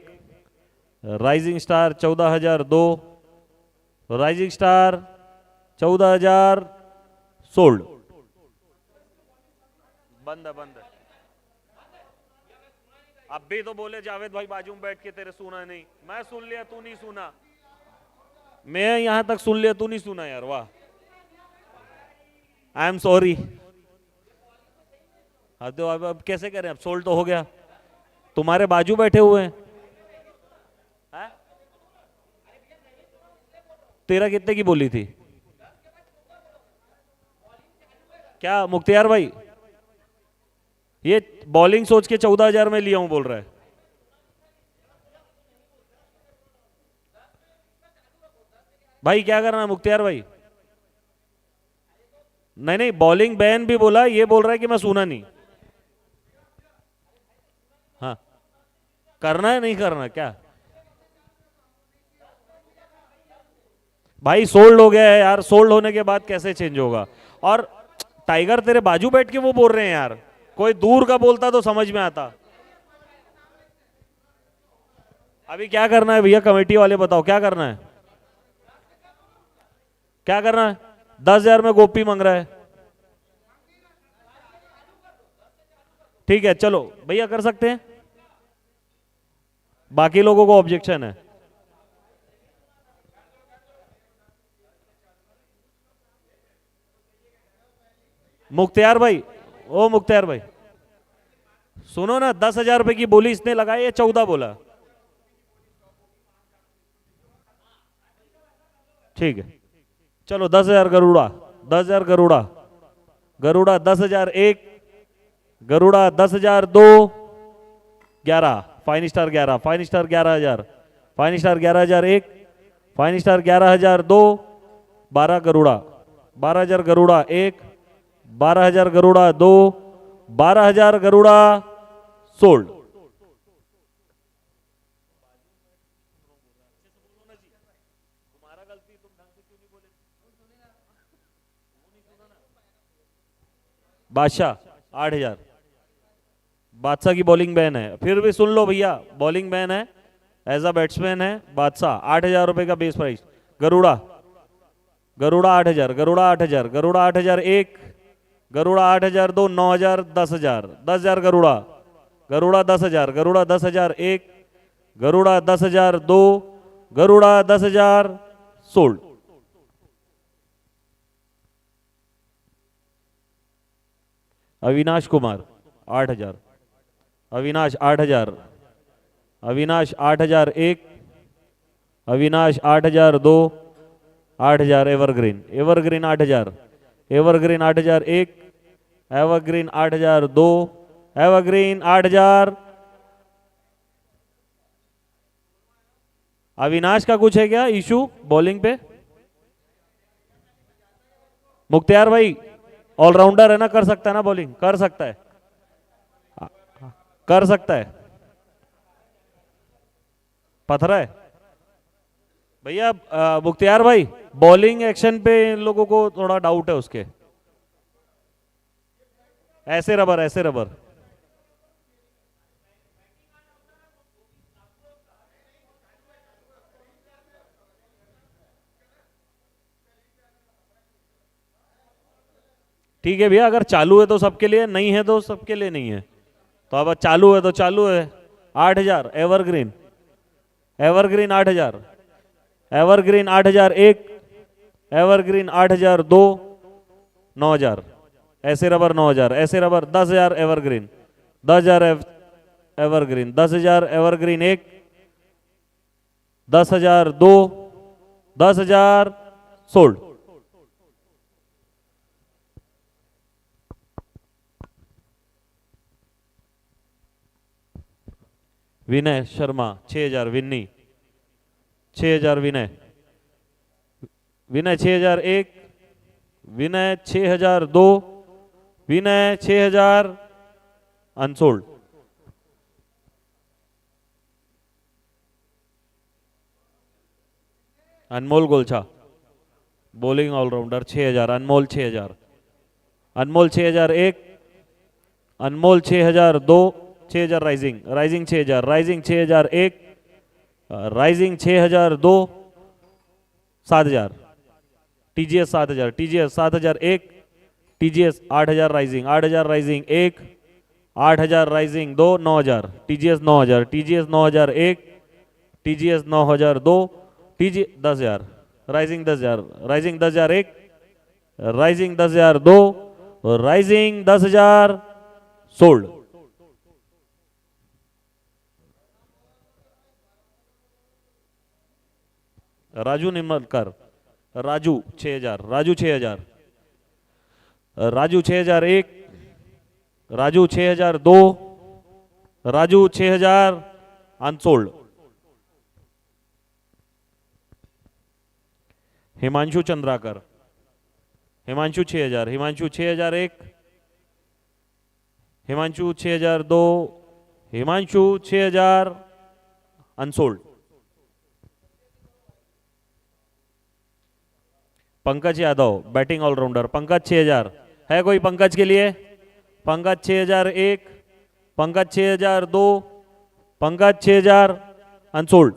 rising star 14,000 2, rising star 14,000 sold. बंद है, बंद है। अब भी तो बोले जावेद भाई बाजू में बैठ के तेरे सुना नहीं, मैं सुन लिया तू नहीं सुना, मैं यहां तक सुन लिया तू नहीं सुना यार, वाह, आई एम सॉरी। हाँ तो अब कैसे करें, अब सोल्ड तो हो गया, तुम्हारे बाजू बैठे हुए हैं। तेरा कितने की बोली थी? क्या मुख्तियार भाई, ये बॉलिंग सोच के 14,000 में लिया हूं बोल रहा है। भाई क्या करना है मुख्तियार भाई? नहीं नहीं, बॉलिंग बैन भी बोला, ये बोल रहा है कि मैं सुना नहीं। हाँ, करना है नहीं करना क्या? भाई सोल्ड हो गया है यार, सोल्ड होने के बाद कैसे चेंज होगा? और टाइगर तेरे बाजू बैठ के वो बोल रहे हैं यार, कोई दूर का बोलता तो समझ में आता। अभी क्या करना है भैया, कमेटी वाले बताओ क्या करना है? क्या करना है? 10,000 में गोपी मांग रहा है। ठीक है चलो भैया कर सकते हैं, बाकी लोगों को ऑब्जेक्शन है। मुख्तियार भाई, ओ मुख्तियार भाई सुनो ना, 10,000 रुपए की बोली इसने लगाई है, 14 बोला। ठीक है चलो 10,000 Garuda, 10,000 Garuda, Garuda 10,001, Garuda 10,002, 11 fine star 11, fine star 11,000, fine star 11,001, fine star 11,002, 12 Garuda, 12,000 Garuda 1, 12,000 Garuda 2, 12,000 Garuda sold. बादशाह 8,000, बादशाह की बॉलिंग बैन है, फिर भी सुन लो भैया, बॉलिंग बैन है, एज अ बैट्समैन है बादशाह। 8,000 रुपए का base price. Garuda, Garuda 8,000, Garuda 8,000, Garuda 8,001, Garuda 8,002, 9,000, 10,000, 10,000 Garuda, Garuda 10,000, Garuda 10,001, Garuda 10,002, Garuda 10,000 sold. Avinash Kumar 8,000, Avinash 8,000, Avinash 8,001, Avinash 8,002, 8,000 evergreen, evergreen 8,000, evergreen 8,001, evergreen 8,002, evergreen 8,000। Avinash का कुछ है क्या इशू बॉलिंग पे? मुख्तियार भाई ऑलराउंडर है ना, कर सकता है ना बॉलिंग, कर सकता है, कर सकता है। पत्थर है भैया। मुख्तियार भाई बॉलिंग एक्शन पे इन लोगों को थोड़ा डाउट है उसके। ऐसे रबर, ऐसे रबर। ठीक है भैया, अगर चालू है तो सबके लिए, नहीं है तो सबके लिए नहीं है। तो अब चालू है तो चालू है। 8,000 evergreen, evergreen 8,000, evergreen 8,001, evergreen 8,002, 9,000 ace rubber, 9,000 ace rubber, 10,000 evergreen, 10,000 evergreen, 10,000 evergreen 1, 10,002, 10,000 sold. Vinay Sharma 6,000, Vinny 6,000, Vinay, Vinay 6,001, Vinay 6,002, Vinay 6,000 unsold. Anmol Golchha bowling allrounder 6,000, Anmol 6,000, Anmol 6,001, Anmol 6,002, 6,000 rising, rising 6,000, rising 6,001, rising 6,002, 7,000, TGS 7,000, TGS 7,001, TGS 8,000 rising, 8,000 rising 1, 8,000 rising 2, 9,000, TGS 9,000, TGS 9,001, TGS 9,002, TG 10,000, rising 10,000, rising 10,001, rising 10,002, rising 10,000 sold. Raju Nimalkar, Raju 6,000, Raju 6,000, Raju 6,001, Raju 6,002, Raju 6,000 unsold. Himanshu Chandrakar, Himanshu 6,000, Himanshu 6,001, Himanshu 6,002, Himanshu 6,000 unsold. Pankaj Yadav batting allrounder, Pankaj 6,000 है कोई पंकज के लिए? पंकज 6,001, पंकज 6,002, पंकज 6,000 अनसोल्ड।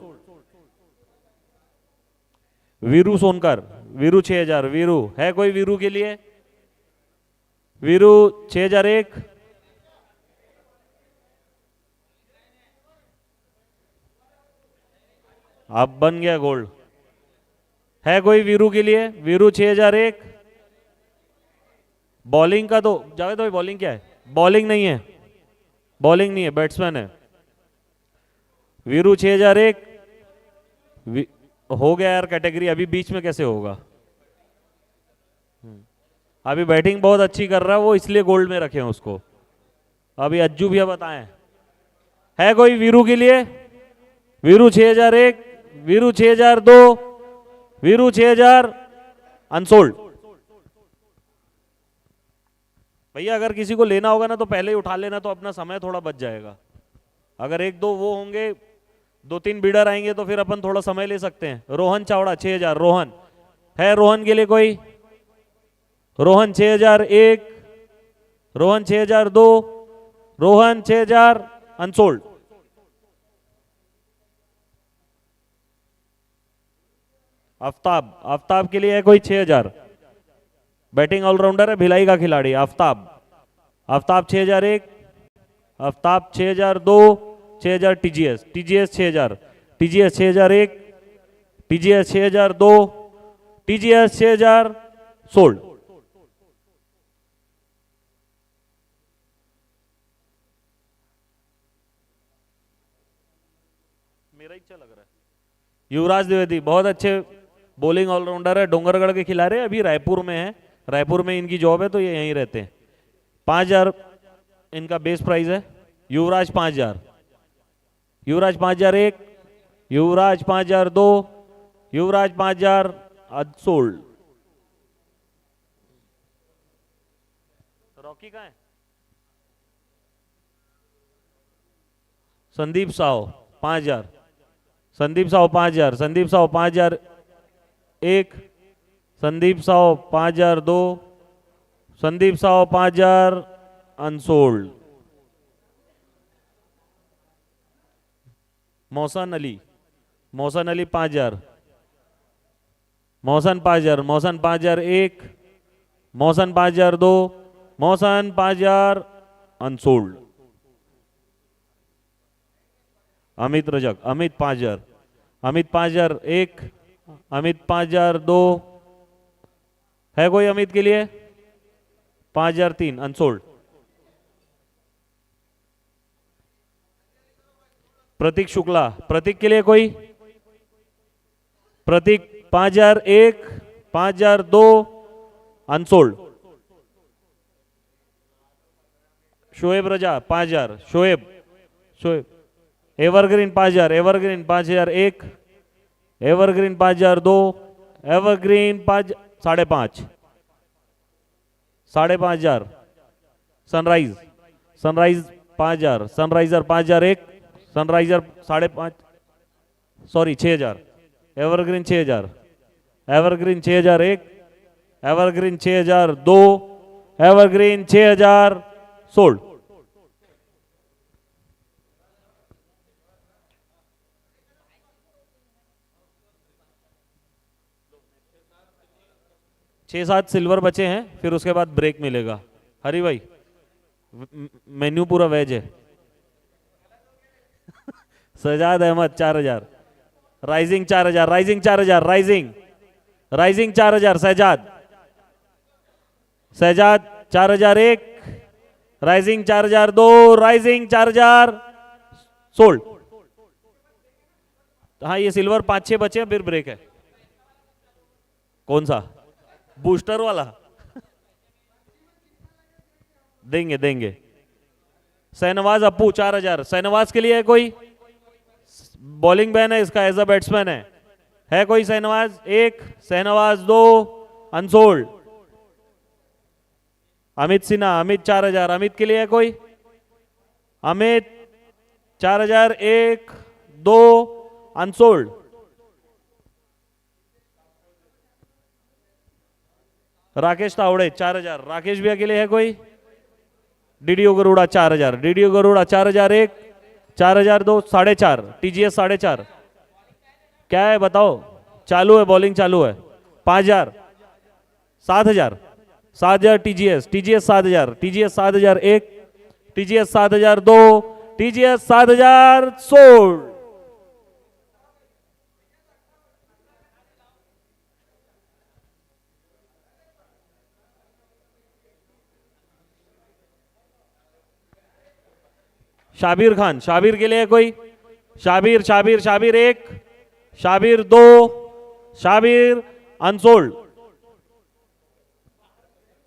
वीरू सोनकर, वीरू 6,000, वीरू है कोई वीरू के लिए? वीरू 6,001, अब बन गया गोल्ड। है कोई वीरू के लिए? वीरू 6001। बॉलिंग का तो जावेद भाई बॉलिंग क्या है? बॉलिंग नहीं है, बॉलिंग नहीं है, बैट्समैन है। वीरू 6001 हो गया यार कैटेगरी, अभी बीच में कैसे होगा? अभी बैटिंग बहुत अच्छी कर रहा है वो, इसलिए गोल्ड में रखे हैं उसको। अभी अज्जू भैया बताएं, है कोई वीरू के लिए? वीरू 6001, वीरू 6002, वीरू 6000 अनसोल्ड। भैया अगर किसी को लेना होगा ना तो पहले ही उठा लेना, तो अपना समय थोड़ा बच जाएगा। अगर एक दो वो होंगे, दो तीन बिडर आएंगे तो फिर अपन थोड़ा समय ले सकते हैं। रोहन चावड़ा 6000। रोहन है? रोहन के लिए कोई? रोहन 6001, रोहन 6002, रोहन 6000 अनसोल्ड। आफ्ताब, आफ्ताब के लिए है कोई? 6000। बैटिंग ऑलराउंडर है, भिलाई का खिलाड़ी Aftab. Aftab 6001, Aftab 6002, 6000 TGS, TGS 6000, TGS 6001, TGS 6002, TGS 6000 sold. मेरा इच्छा लग रहा है। युवराज द्विवेदी बहुत अच्छे बॉलिंग ऑलराउंडर है, डोंगरगढ़ के खिलाड़ी, अभी रायपुर में है, रायपुर में इनकी जॉब है तो ये यहीं रहते हैं। 5000 इनका बेस प्राइस है। युवराज 5000, युवराज 5001, युवराज 5002, युवराज 5000 अनसोल्ड। रॉकी कहाँ है? संदीप साव 5000, संदीप साव 5000, संदीप साव 5001, संदीप साव 5002, संदीप साव 5000 अनसोल्ड। मोहसन अली, मोहसन अली 5000, मोहसन 5000, मोहसन 5001, मोहसन 5002, मोहसन 5000 अनसोल्ड। अमित रजक, अमित 5000, अमित 5001, अमित 5002, है कोई अमित के लिए? 5003 अनसोल्ड। प्रतीक शुक्ला, प्रतीक के लिए कोई? प्रतीक 5001, 5002 अनसोल्ड। शोएब रजा 5000, Shoaib, Shoaib evergreen 5000, evergreen 5001, evergreen 5002, evergreen 5.5, 5.5, sunrise, sunrise 5000, Sunriser 5001, Sunriser 5.5, sorry 6000, evergreen 6000, evergreen 6001, evergreen 6002, evergreen 6000 sold. छह सात सिल्वर बचे हैं, फिर उसके बाद ब्रेक मिलेगा। हरी भाई मेन्यू पूरा वेज है। Sajad Ahmad 4000, Rising 4000, Rising 4000, Rising, Rising 4000, Sahjad, Sahjad 4001, Rising 4002, Rising 4000 sold. हाँ ये सिल्वर 5-6 बचे हैं, फिर ब्रेक है। कौन सा? बूस्टर वाला देंगे, देंगे। सहनवाज अप्पू 4000, सहनवाज के लिए है कोई? बॉलिंग बैन है इसका, एज अ बैट्समैन है कोई? सहनवाज 1, सहनवाज 2 अनसोल्ड। अमित सिन्हा, अमित 4000, अमित के लिए है कोई? अमित 4001, 2 अनसोल्ड। राकेश तावड़े 4000, राकेश भैया के लिए है कोई? DDO Garuda 4000, DDO Garuda 4001, 4002, 4.5, TGS 4.5। क्या है बताओ? चालू है, बॉलिंग चालू है। 5000, 7000, 7000 TGS, TGS 7000, TGS 7001, TGS 7002, TGS 7000 sold. Shabir Khan, Shabir के लिए कोई? शाबिर शाबिर शाबिर एक, शाबिर दो, शाबिर अनसोल्ड।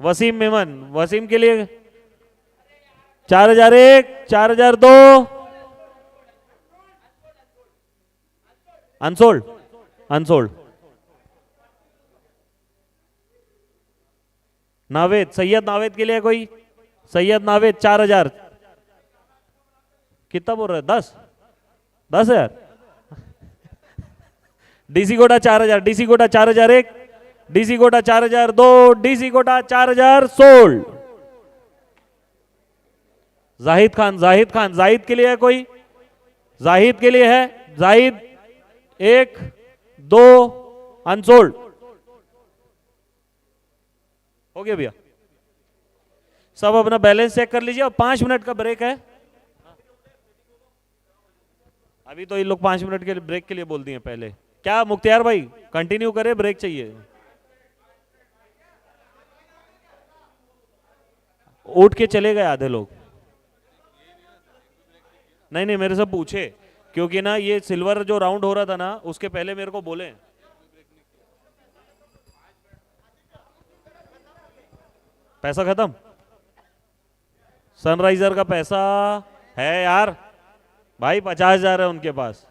वसीम मेमन, वसीम के लिए 4001, 4002, अनसोल्ड, अनसोल्ड। नावेद, सैयद नावेद के लिए कोई? सैयद नावेद 4000। कितना बोल रहे हैं? 10, 10,000। DC Kota 4000, DC Kota 4001, DC Kota 4002, DC Kota 4000 सोल्ड। जाहिद खान, जाहिद खान, जाहिद के लिए है कोई? जाहिद के लिए है, जाहिद 1, 2, अनसोल्ड। हो गया भैया, सब अपना बैलेंस चेक कर लीजिए और 5 मिनट का ब्रेक है। अभी तो ये लोग 5 मिनट के ब्रेक के लिए बोल दिए पहले। क्या मुख्तियार भाई कंटिन्यू करें, ब्रेक चाहिए? उठ के चले गए आधे लोग। नहीं नहीं, मेरे से पूछे, क्योंकि ना ये सिल्वर जो राउंड हो रहा था ना, उसके पहले मेरे को बोले पैसा खत्म। सनराइजर का पैसा है यार भाई, 50,000 है उनके पास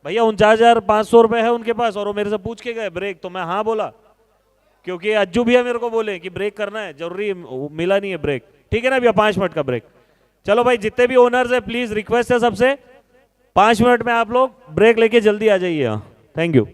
भैया, 49,500 रुपए है उनके पास, और वो मेरे से पूछ के गए ब्रेक, तो मैं हाँ बोला, क्योंकि अज्जू भैया मेरे को बोले कि ब्रेक करना है, जरूरी मिला नहीं है ब्रेक। ठीक है ना भैया, 5 मिनट का ब्रेक। चलो भाई, जितने भी ओनर्स है प्लीज रिक्वेस्ट है सबसे, 5 मिनट में आप लोग ब्रेक लेके जल्दी आ जाइए। Thank you.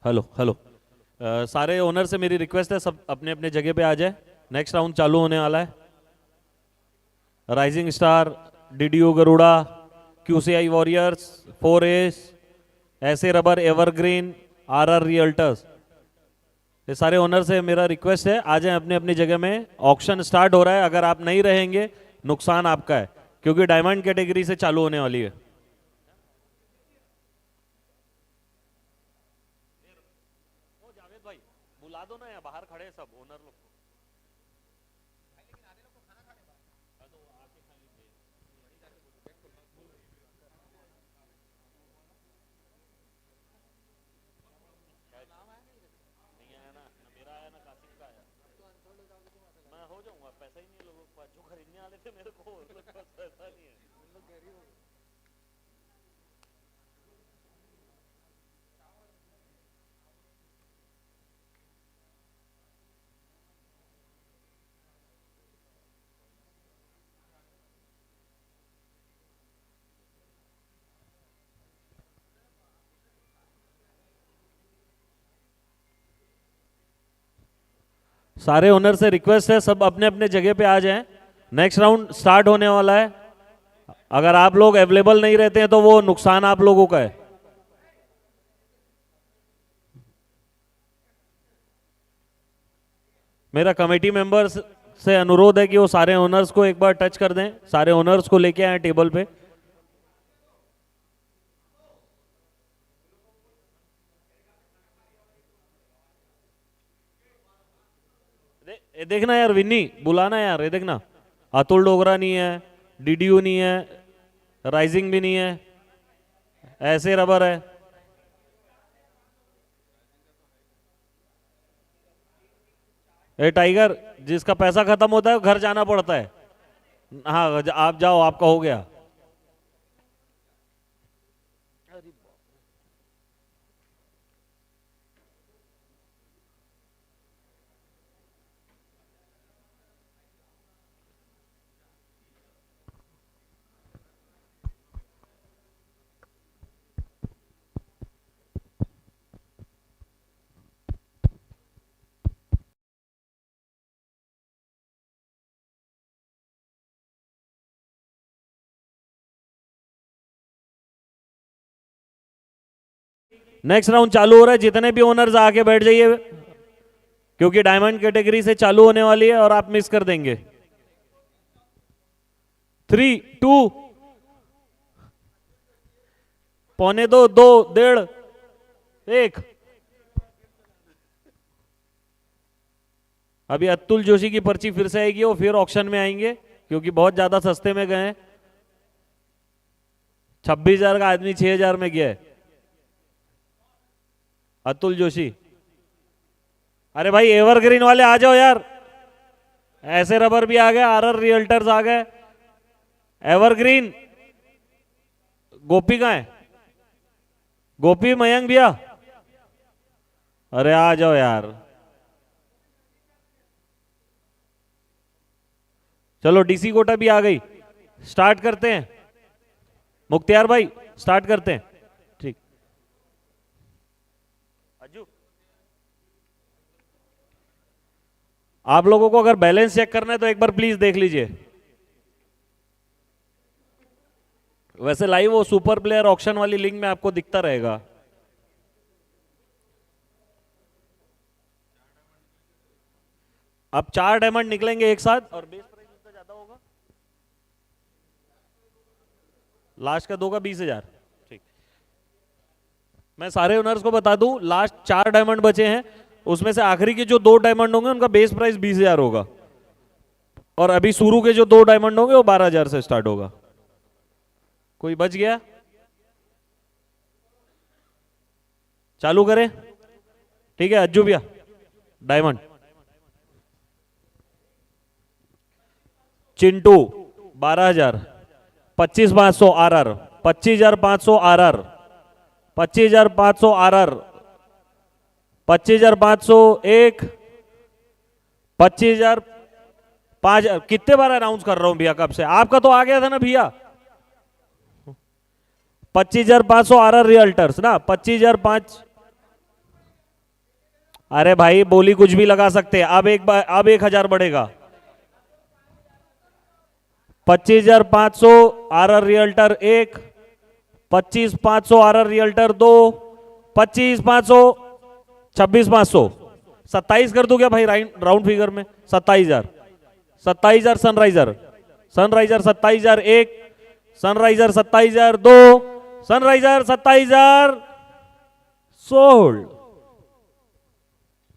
हेलो हेलो सारे ओनर से मेरी रिक्वेस्ट है, सब अपने अपने जगह पे आ जाए। नेक्स्ट राउंड चालू होने वाला है। Rising star, DDU Garuda, QCI warriors, 4As, ऐसे रबर, एवरग्रीन, आरआर रियल्टर्स, ये सारे ओनर से मेरा रिक्वेस्ट है आ जाएं अपने अपनी जगह में। ऑक्शन स्टार्ट हो रहा है, अगर आप नहीं रहेंगे नुकसान आपका है, क्योंकि डायमंड कैटेगरी से चालू होने वाली है। जावेद भाई बुला दो ना, यहाँ बाहर खड़े हैं सब ओनर लोग। मैं हो जाऊंगा, पैसा ही नहीं है लोगों के पास, जो खरीदने वाले थे मेरे को उनके पास पैसा नहीं है। सारे ओनर से रिक्वेस्ट है सब अपने अपने जगह पे आ जाएं। नेक्स्ट राउंड स्टार्ट होने वाला है। अगर आप लोग अवेलेबल नहीं रहते हैं तो वो नुकसान आप लोगों का है। मेरा कमेटी मेंबर्स से अनुरोध है कि वो सारे ओनर्स को एक बार टच कर दें, सारे ओनर्स को लेके आए टेबल पे। ये देखना यार विन्नी, बुलाना यार, ये देखना अतुल डोगरा नहीं है, डीडीयू नहीं है, राइजिंग भी नहीं है, ऐसे रबर है। ए टाइगर, जिसका पैसा खत्म होता है घर जाना पड़ता है। हाँ आप जाओ, आपका हो गया। नेक्स्ट राउंड चालू हो रहा है, जितने भी ओनर्स आके बैठ जाइए, क्योंकि डायमंड कैटेगरी से चालू होने वाली है और आप मिस कर देंगे। 3, 2, पौने 2, 2, 1.5, 1। अभी अतुल जोशी की पर्ची फिर से आएगी, वो फिर ऑक्शन में आएंगे क्योंकि बहुत ज्यादा सस्ते में गए हैं। 26,000 का आदमी 6,000 में गया है। अतुल जोशी, अरे भाई एवरग्रीन वाले आ जाओ यार, ऐसे रबर भी आ गए, आरआर रियल्टर्स आ गए। एवरग्रीन गोपी कहाँ है? गोपी, मयंक भैया, अरे आ जाओ यार। चलो डीसी कोटा भी आ गई, स्टार्ट करते हैं। मुख्तियार भाई स्टार्ट करते हैं। ठीक, अज्जू आप लोगों को अगर बैलेंस चेक करना है तो एक बार प्लीज देख लीजिए। वैसे लाइव वो सुपर प्लेयर ऑक्शन वाली लिंक में आपको दिखता रहेगा। अब 4 डायमंड निकलेंगे एक साथ और बेस प्राइस उसका ज्यादा होगा। लास्ट का 2 का 20,000। ठीक, मैं सारे ओनर्स को बता दूं, लास्ट 4 डायमंड बचे हैं, उसमें से आखिरी के जो 2 डायमंड होंगे उनका बेस प्राइस 20,000 होगा, और अभी शुरू के जो 2 डायमंड होंगे वो 12,000 से स्टार्ट होगा। कोई बच गया? चालू करें? ठीक है अज्जू भैया, diamond. Chintu 12,000, 25,500 RR, 25,500 RR, 25,500 RR, 25,500 एक, 25,005। कितने बार अनाउंस कर रहा हूं भैया कब से? आपका तो आ गया था ना भैया। 25,500 आरआर रियल्टर्स ना, 25,500 अरे भाई बोली कुछ भी लगा सकते हैं। अब 1,000 बढ़ेगा। 25,500 RR रियल्टर 1, 25,500 RR रियल्टर 2, 25,500, 26,500, 27 कर दूं क्या भाई राउंड फिगर में? 27,000, 27,000 Sunriser, Sunriser 27,000 1, Sunriser 27,000 2, Sunriser 27,000 sold.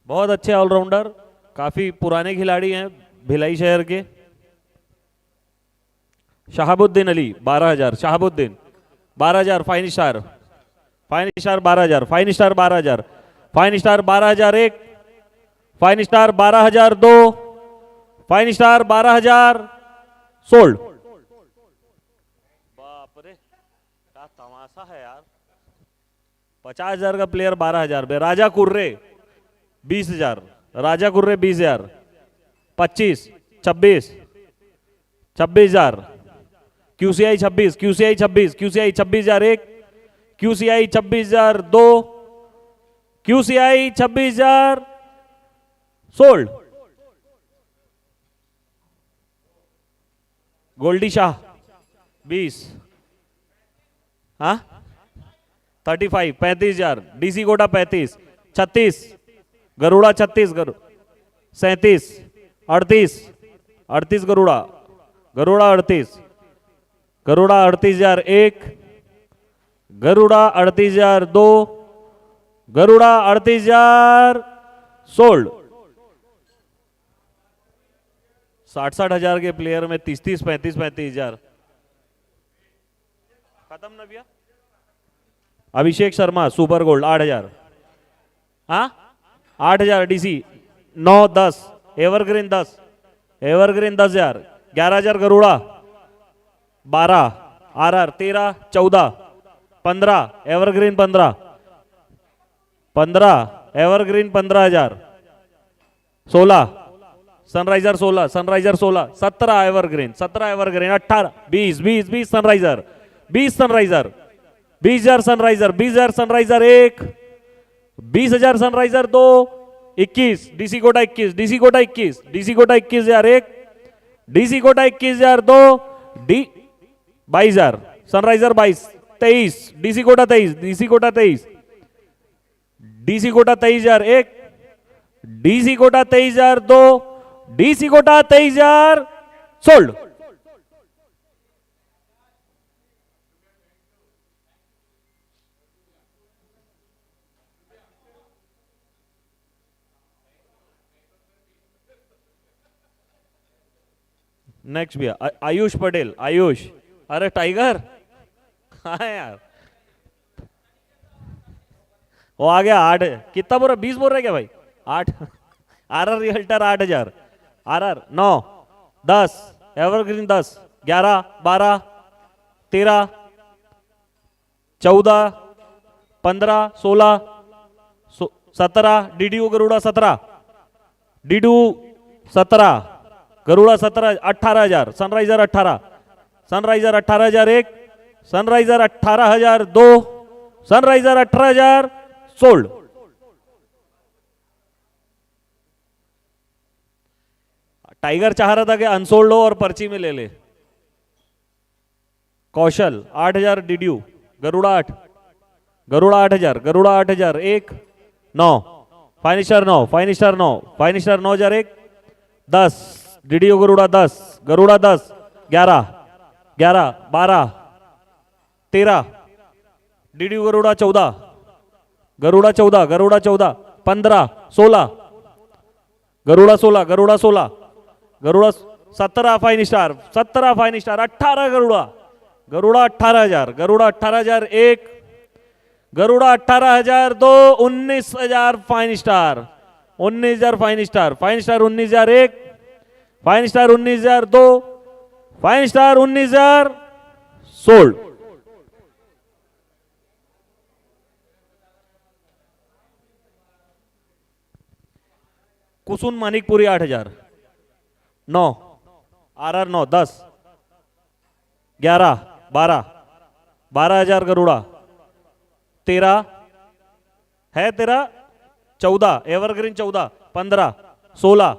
बहुत अच्छे ऑलराउंडर, काफी पुराने खिलाड़ी हैं भिलाई शहर के। Shahabuddin Ali 12,000, Shahabuddin 12,000 fine Star, fine star 12,000, fine star 12,000, fine star 12,000 1, fine star 12,000 2, fine star 12,000 sold. बाप रे क्या तमाशा है यार। 50,000 का प्लेयर 12,000 में। राजा कुर्रे 20,000, राजा Kurre 20,000, 25, 26, 26,000, QCI 26, QCI 26, QCI 26,000 1, QCI 26,000 2, QCI 26,000 sold. Goldy Shah 20, हाँ 35, 35,000, DC कोटा 35, 36, गरुड़ा 36, 37, 38, 38 गरुड़ा, गरुड़ा 38, गरुड़ा 38,000 1, गरुड़ा 38,000 2, गरुड़ा 38,000 सोल्ड। 60,000 के प्लेयर में 30, 35, 35,000 खत्म ना भैया। अभिषेक शर्मा सुपर गोल्ड 8,000, हाँ 8,000 DC 9, 10 Evergreen 10, Evergreen 10,000, 11,000 Garuda 12, RR 13, 14, 15 Evergreen 15, 15 Evergreen 15,000, 16 Sunriser 16, Sunriser 16, 17 Evergreen, 17 Evergreen 18, 20, 20, 20 Sunriser, 20 Sunriser, 20,000 Sunriser, 20,000 Sunriser 1, 20,000 Sunriser 2, 21 DC Kota 21, DC Kota 21, DC Kota 21,000 1, DC Kota 21,000 2, 22,000 Sunriser 22, 23 DC Kota 23, DC Kota 23, DC Kota 23,000 1, DC Kota 23,000 2, DC Kota 23,000 sold. Next भैया आयुष पटेल, आयुष, अरे टाइगर हाँ यार वो आ गया 8, कितना बोल रहा 20 बोल रहा है क्या भाई? 8 RR realtor 8,000, RR 9, 10 Evergreen 10, 11, 12, 13, 14, 15, 16, 17 DDU Garuda 17, DDU 17 Garuda 17, 18,000 Sunriser 18, Sunriser 18,000 1, Sunriser 18,000 2, Sunriser 18,000 sold. Tiger चाह रहा था कि अनसोल्ड हो और पर्ची में ले ले। कौशल 8,000 DDU, Garuda 8, Garuda 8,000, Garuda 8,000 1, 9 fine star 9, fine star 9, fine star 9,000 1, 10 DDU Garuda 10, Garuda 10, 11, 11, 12, 13 DDU Garuda 14, Garuda 14, Garuda 14, 15, 16 Garuda 16, Garuda 16, Garuda 17 fine Star, 17 fine star, 18 Garuda, Garuda 18,000, Garuda 18,000 1, Garuda 18,000 2, 19,000 fine star, 19,000 fine Star, fine star 19,000 1, fine star 19,000 2, fine star 19,000 sold. Kusun Manikpuri 8,000, 9 RR 9, 10, 11, 12, 12,000 Garuda, 13 है तेरा 14 एवरग्रीन 14 15 16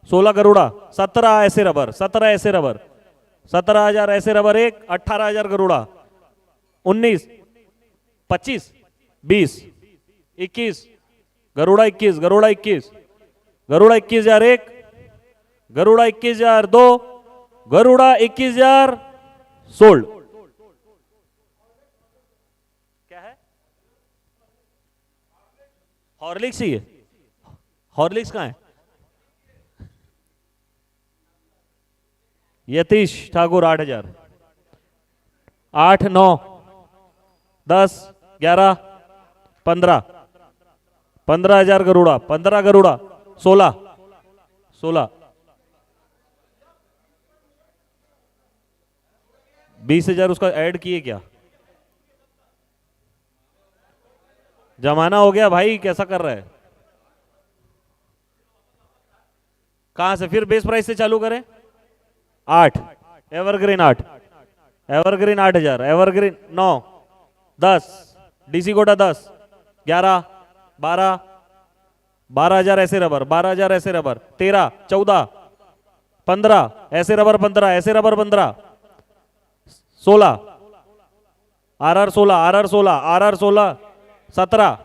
16 गरुड़ा 17 ऐसे रबर 17 ऐसे रबर 17,000 ऐसे रबर एक 18,000 गरुड़ा 19 25 20 21 गरुड़ा 21 गरुड़ा 21 गरुड़ा 21,000 एक गरुड़ा 21,000 दो गरुड़ा 21,000 सोल्ड। क्या है हॉर्लिक्स ही है हॉर्लिक्स कहाँ है यतीश ठाकुर 8,000 8 9 10 11 15 15,000 गरुड़ा 15 गरुड़ा 16 16 20,000 उसका ऐड किए क्या जमाना हो गया भाई कैसा कर रहा है कहां से फिर बेस प्राइस से चालू करें 8 Evergreen 8 Evergreen 8,000 Evergreen 9 10 DC Kota 10 11 12 12,000 ऐसे रबर 12,000 ऐसे रबर 13 14 15 ऐसे रबर 15 ऐसे रबर 15 16 आरआर 16 आरआर 16 आरआर 16 17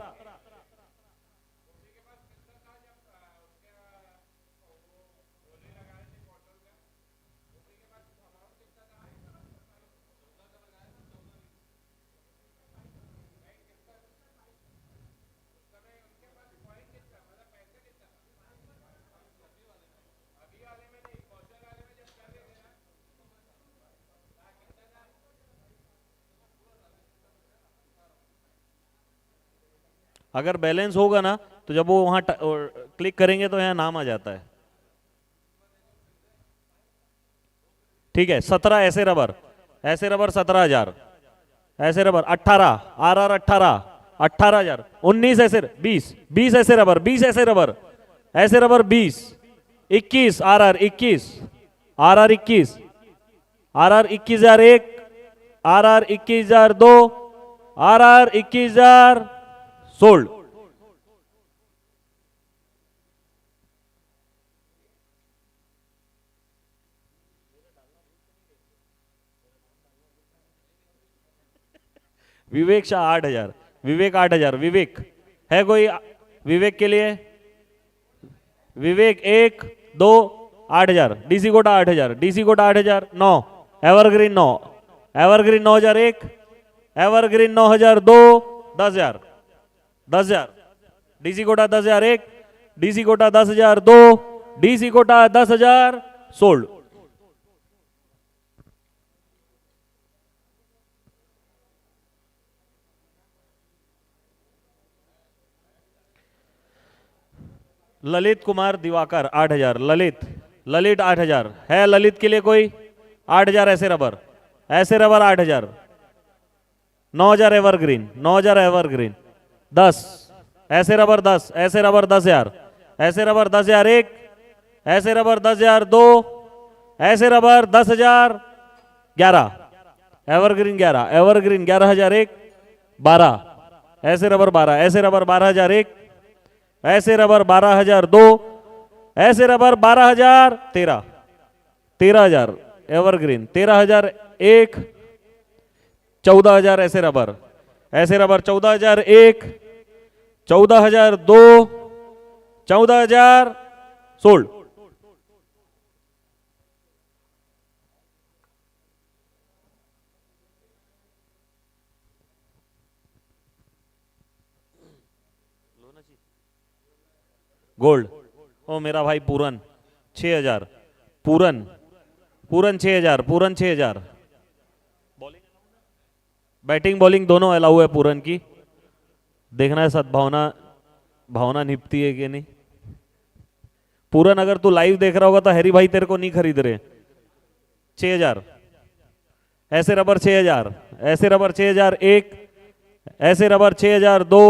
अगर बैलेंस होगा ना तो जब वो वहां क्लिक करेंगे तो यहाँ नाम आ जाता है ठीक है 17 ऐसे रबर 17,000 ऐसे रबर 18 आरआर 18 18,000 19 ऐसे 20 20 ace rubber 20 ace rubber 20 21 RR 21 RR 21 RR 21,000 एक आरआर 21,000 दो आरआर 21,000 सोल्ड। विवेक शाह 8,000 विवेक 8,000 विवेक है कोई विवेक के लिए Vivek 1 2 8,000 DC Kota 8,000 DC Kota 8,000 9 Evergreen 9 Evergreen 9,001 Evergreen 9,000 दो 10,000 10,000 डीसी कोटा 10,001 डीसी कोटा 10,000 दो डीसी कोटा 10,000 सोल्ड। ललित कुमार दिवाकर 8,000 ललित ललित 8,000 है ललित के लिए कोई 8,000 ऐसे रबर 8,000 9,000 एवरग्रीन 9,000 एवरग्रीन 10 ऐसे रबर 10 ऐसे रबर 10,000 ऐसे रबर 10,000 एक ऐसे रबर 10,000 दो ऐसे रबर 10,000 11 एवरग्रीन 11,000 एक 12 ऐसे रबर 12 ऐसे रबर 12,000 एक ऐसे रबर 12,000 दो ऐसे रबर 12,000 13 13,000 एवरग्रीन 13,000 एक 14,000 ऐसे रबर 14,000 एक 14,000 दो 14,000 सोल्ड। गोल्ड ओ मेरा भाई पूरन 6,000 पूरन पूरन 6,000 पूरन 6,000 बैटिंग बॉलिंग दोनों अलाउ है पूरन की देखना है सद्भावना भावना निपती है कि नहीं। पूरन अगर तू लाइव देख रहा होगा तो हैरी भाई तेरे को नहीं खरीद रहे 6,000 ऐसे रबर 6,000 ऐसे रबर 6,000 एक ऐसे रबर 6,000 दो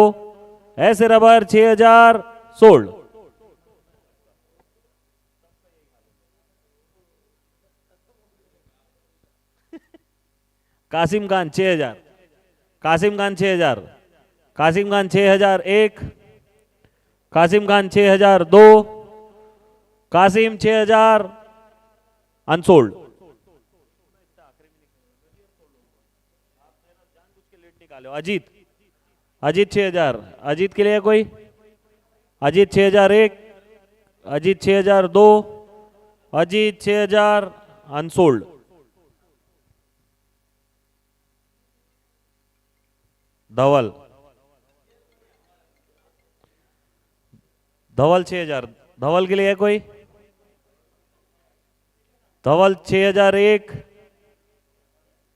ऐसे रबर 6,000 सोल्ड। कासिम खान 6,000 कासिम खान 6,000 कासिम खान 6,000 एक कासिम खान 6002, कासिम 6000 अनसोल्ड। निकालो अजीत, अजीत 6000, अजीत के लिए कोई? अजीत 6001, अजीत 6002, अजीत 6000 अनसोल्ड। धवल, धवल 6000, धवल के लिए है कोई? धवल 6001,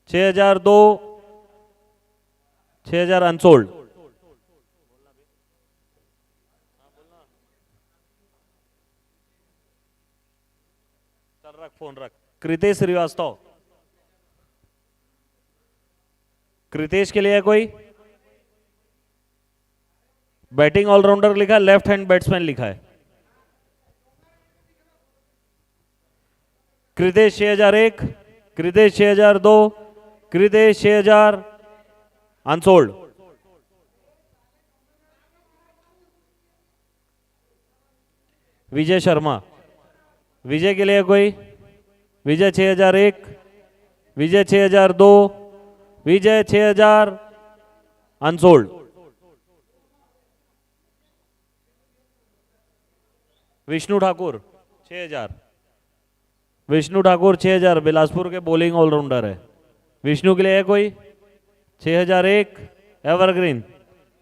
6002, 6000 अनसोल्ड। चल रख फोन रख। कृतेश श्रीवास्तव, कृतेश के लिए है कोई? बैटिंग ऑलराउंडर लिखा है, लेफ्ट हैंड बैट्समैन लिखा है। कृतेश 6001, कृतेश 6002, कृतेश 6000 अनसोल्ड। विजय शर्मा, विजय के लिए कोई? विजय 6001, विजय 6002, विजय 6000 अनसोल्ड। विष्णु ठाकुर 6000, विष्णु ठाकुर 6000 बिलासपुर के बॉलिंग ऑलराउंडर है। विष्णु के लिए है कोई? 6001 evergreen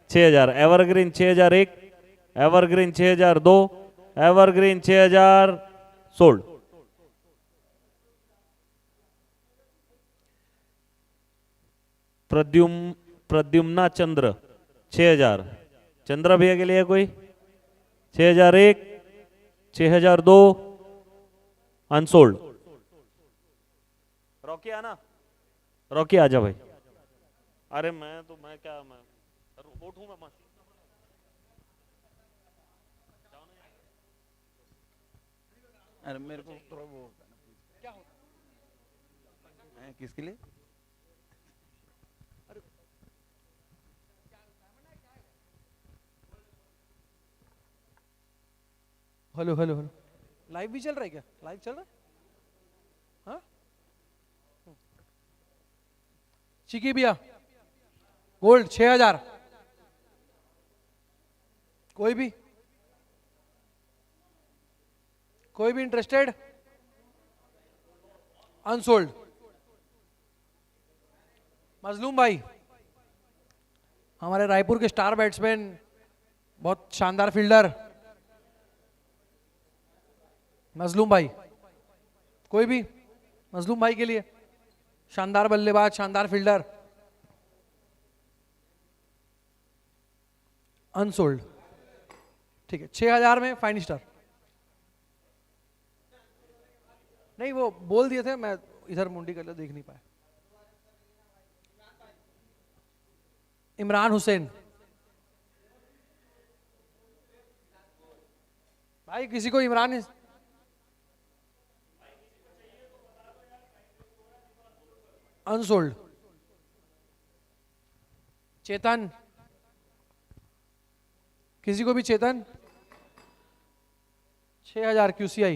6000, evergreen 6001, evergreen 6002, evergreen 6000 sold. Pradyumna Chandra 6000, Chandra भैया के लिए कोई? 6001, 6002 अनसोल्ड। रॉकी आना, रॉकी आजा भाई। अरे मैं क्या मैं रोबोट हूं मैं? अरे मेरे को थोड़ा वो क्या होता है किसके लिए? हेलो हेलो हेलो, लाइव भी चल रहा है क्या? लाइव चल रहा है? हाँ, चिकी भैया गोल्ड 6000, कोई भी इंटरेस्टेड? अनसोल्ड। मजलूम भाई, हमारे रायपुर के स्टार बैट्समैन, बहुत शानदार फील्डर, मजलूम भाई, कोई भी? मजलूम भाई के लिए शानदार बल्लेबाज, शानदार फील्डर, अनसोल्ड। ठीक है, 6000 में फाइव स्टार। नहीं, वो बोल दिए थे, मैं इधर मुंडी कर लिया, देख नहीं पाया। इमरान हुसैन भाई, किसी को इमरान अनसोल्ड। चेतन, किसी को भी? चेतन 6000 QCI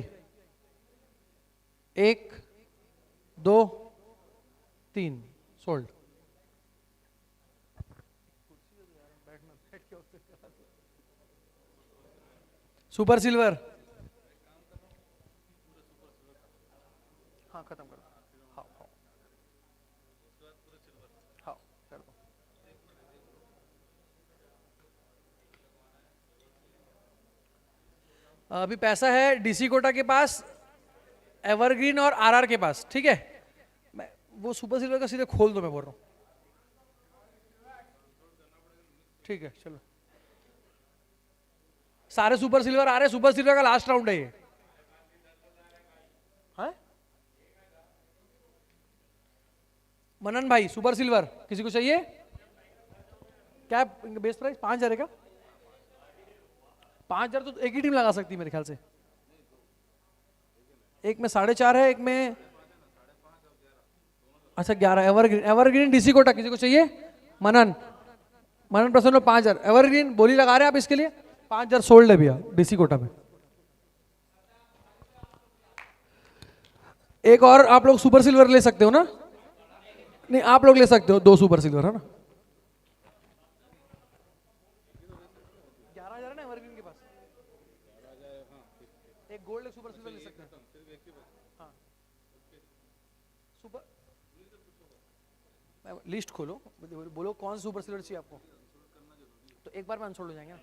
1 2 3 सोल्ड। सुपर सिल्वर, हाँ खत्म करो। हाँ हाँ हाँ कर दो। अभी पैसा है डीसी कोटा के पास, एवरग्रीन और आरआर के पास, ठीक है? मैं वो सुपर सिल्वर का सीधे खोल दो, मैं बोल रहा हूँ। ठीक है चलो, सारे सुपर सिल्वर आ रहे हैं, सुपर सिल्वर का लास्ट राउंड है ये। हाँ? मनन भाई सुपर सिल्वर किसी को चाहिए? क्या बेस प्राइस 5000 है क्या? 5000 तो एक ही टीम लगा सकती है मेरे ख्याल से। एक में 4.5 है, एक में अच्छा 11। एवरग्रीन, एवरग्रीन डीसी कोटा किसी को चाहिए? मनन प्रसन्न 5000 एवरग्रीन बोली लगा रहे हैं आप इसके लिए? 5,000 सोल्ड है भैया डीसी कोटा में। एक और आप लोग सुपर सिल्वर ले सकते हो ना? नहीं आप लोग ले सकते हो 2 सुपर सिल्वर है ना? 11,000 ना एवरग्रीन के पास। एक गोल्ड एक सुपर सिल्वर ले सकते हैं। हाँ सुपर लिस्ट खोलो, बोलो कौन सा सुपर सिल्वर चाहिए आपको, तो एक बार में अनसोल्ड हो जाएंगे ना।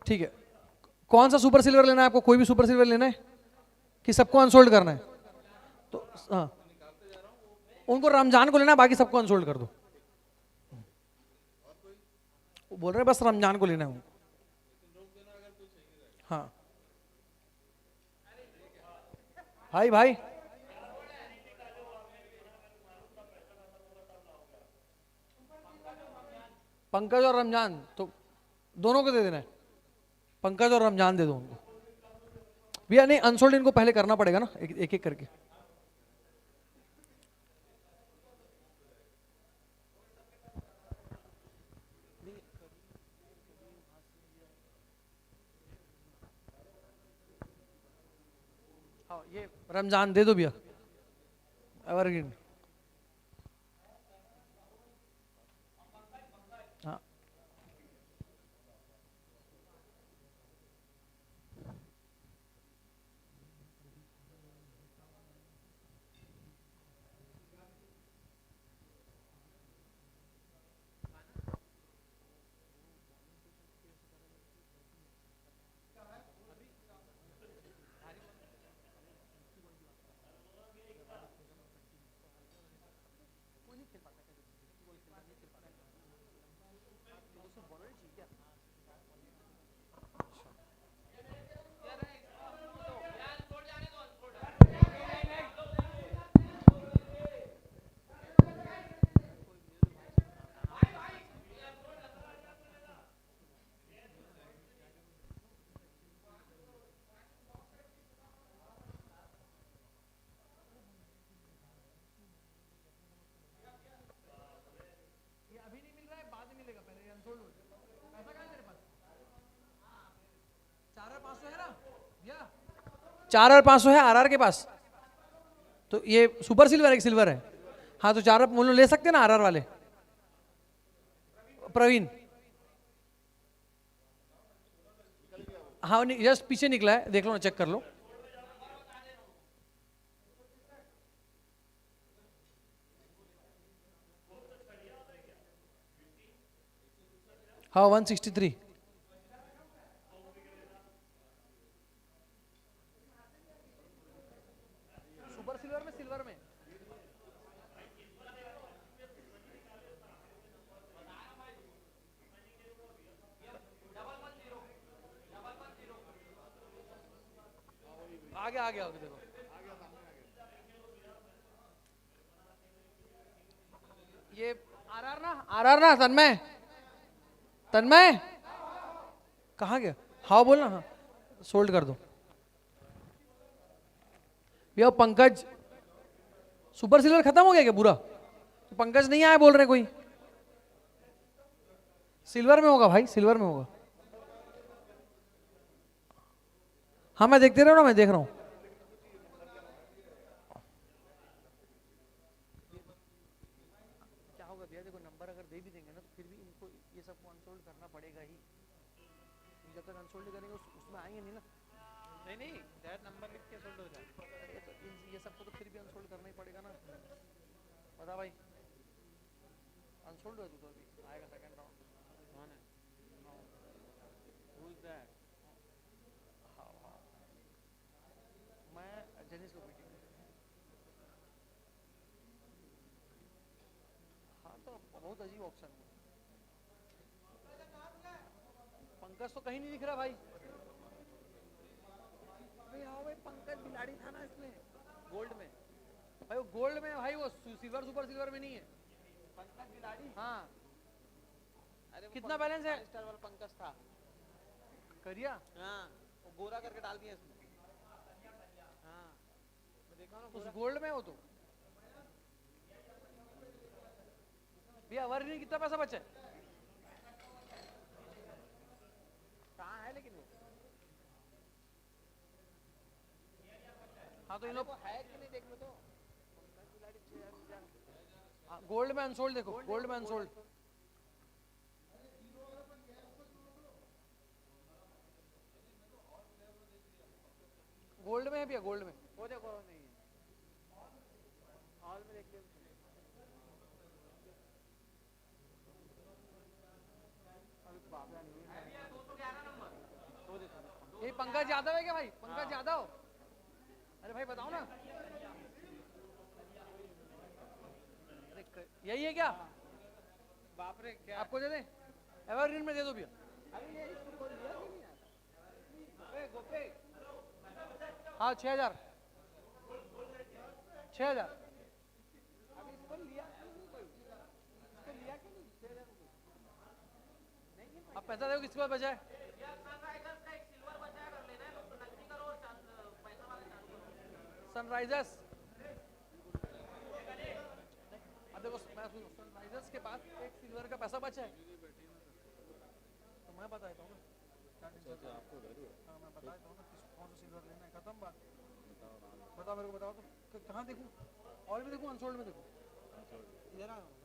ठीक है, कौन सा सुपर सिल्वर लेना है आपको? कोई भी सुपर सिल्वर लेना है कि सबको अनसोल्ड करना है? तो हाँ उनको रमजान को लेना है, बाकी सबको अनसोल्ड कर दो। वो बोल रहे हैं बस रमजान को लेना है उनको। हाँ भाई भाई पंकज और रमजान तो दोनों को दे देना है। पंकज और रमजान दे दो उनको भैया। नहीं अनसोल्ड इनको पहले करना पड़ेगा ना, एक एक करके। हाँ ये रमजान दे दो भैया एवरग्रीन। हाँ चार और 500 है आरआर के पास, तो ये सुपर सिल्वर एक सिल्वर है। हाँ तो 4 मूल्य ले सकते हैं ना आरआर वाले। प्रवीण हाँ जस्ट पीछे निकला है, देख लो ना, चेक कर लो। हाँ 163 सुपर सिल्वर में, सिल्वर में आगे आगे आगे देखो। ये आरआर ना तन्मय, तन्मय कहाँ गया? हाँ बोलना। हाँ सोल्ड कर दो भैया। पंकज सुपर सिल्वर खत्म हो गया क्या पूरा? तो पंकज नहीं आया बोल रहे कोई। सिल्वर में होगा भाई, सिल्वर में होगा। हाँ मैं देखते रहो ना, मैं देख रहा हूँ। क्या होगा भैया, देखो नंबर अगर दे भी देंगे ना तो फिर भी इनको ये सबको अनसोल्ड करना पड़ेगा ही। जब तक अनसोल्ड करेंगे उसमें आएंगे नहीं ना। नहीं दैट नंबर लिख के सोल्ड हो जाए। तो ये सबको तो फिर भी अनसोल्ड करना ही पड़ेगा ना। बता भाई अनसोल्ड हो तो अभी आएगा सेकंड राउंड। कौन है? Who is that? मैं जेनिस को मीटिंग। हाँ तो बहुत अजीब ऑप्शन है। पंकज तो कहीं नहीं दिख रहा भाई। हाँ भाई पंकज बिलाड़ी था ना इसमें गोल्ड में। भाई वो गोल्ड में भाई, वो सिल्वर सुपर सिल्वर में नहीं है। पंकज बिलाड़ी हाँ। अरे कितना बैलेंस है? स्टार वाला पंकज था करिया। हाँ वो गोरा करके डाल दिया इसमें। हाँ देखा ना उस गोल्ड में हो तो भैया। एवरग्रीन कितना पैसा बचा है? हाँ तो इन लोग गोल्ड में अनसोल्ड देखो, गोल्ड में अनसोल्ड। गोल्ड में है भैया, गोल्ड में वो देखो नहीं हॉल में देख लो। ये पंकज यादव है क्या भाई? पंकज यादव, अरे भाई बताओ ना, अरे यही है क्या? बाप रे क्या आपको दे दें? एवरग्रीन में दे दो भैया। हाँ 6,000 6,000। आप पैसा देखो किसके पास बचा है। सनराइजर्स, अब देखो सनराइजर्स के पास एक सिल्वर का पैसा बचा है, तो मैं बता देता हूँ ना, आपको मैं बता देता हूँ ना कौन सा सिल्वर लेना है, खत्म बात। बताओ मेरे को, बताओ तो कहाँ देखूँ? और भी देखूँ, अनसोल्ड में देखूँ? इधर आ भाई।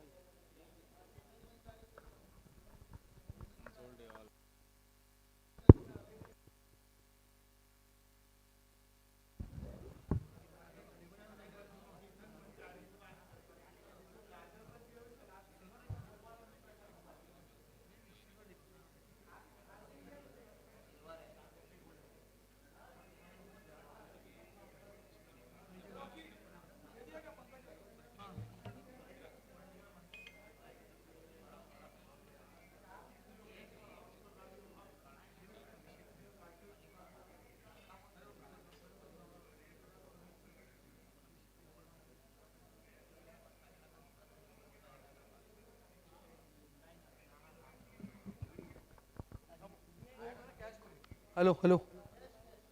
हेलो हेलो,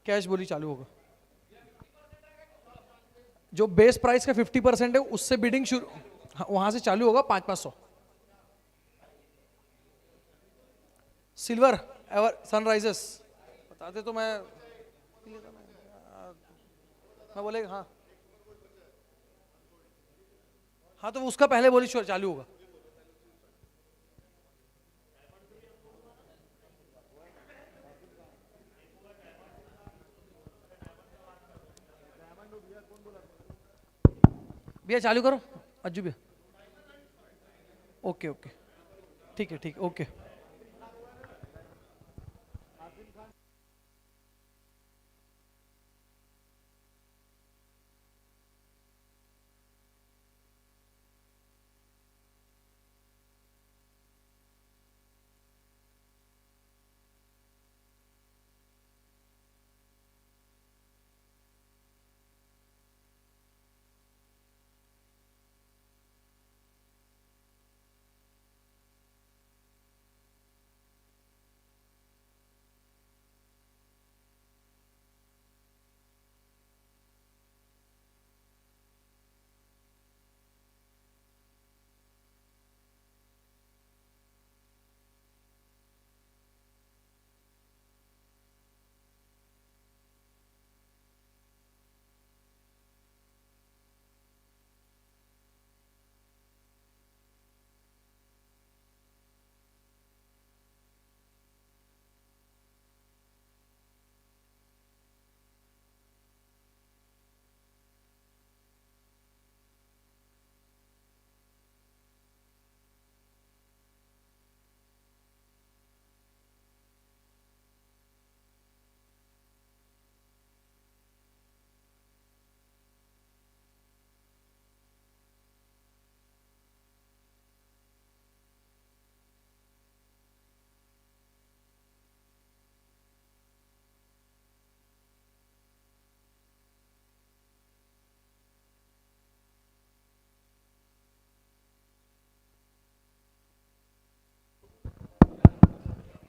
कैश बोली चालू होगा। जो बेस प्राइस का 50% है उससे बिडिंग शुरू, हाँ, वहां से चालू होगा 500-500। सिल्वर एवर सनराइजर्स बताते तो मैं बोले हाँ हाँ, तो उसका पहले बोली चालू होगा। भैया चालू करो, अज्जू भैया। ओके ओके, ठीक है ठीक, ओके।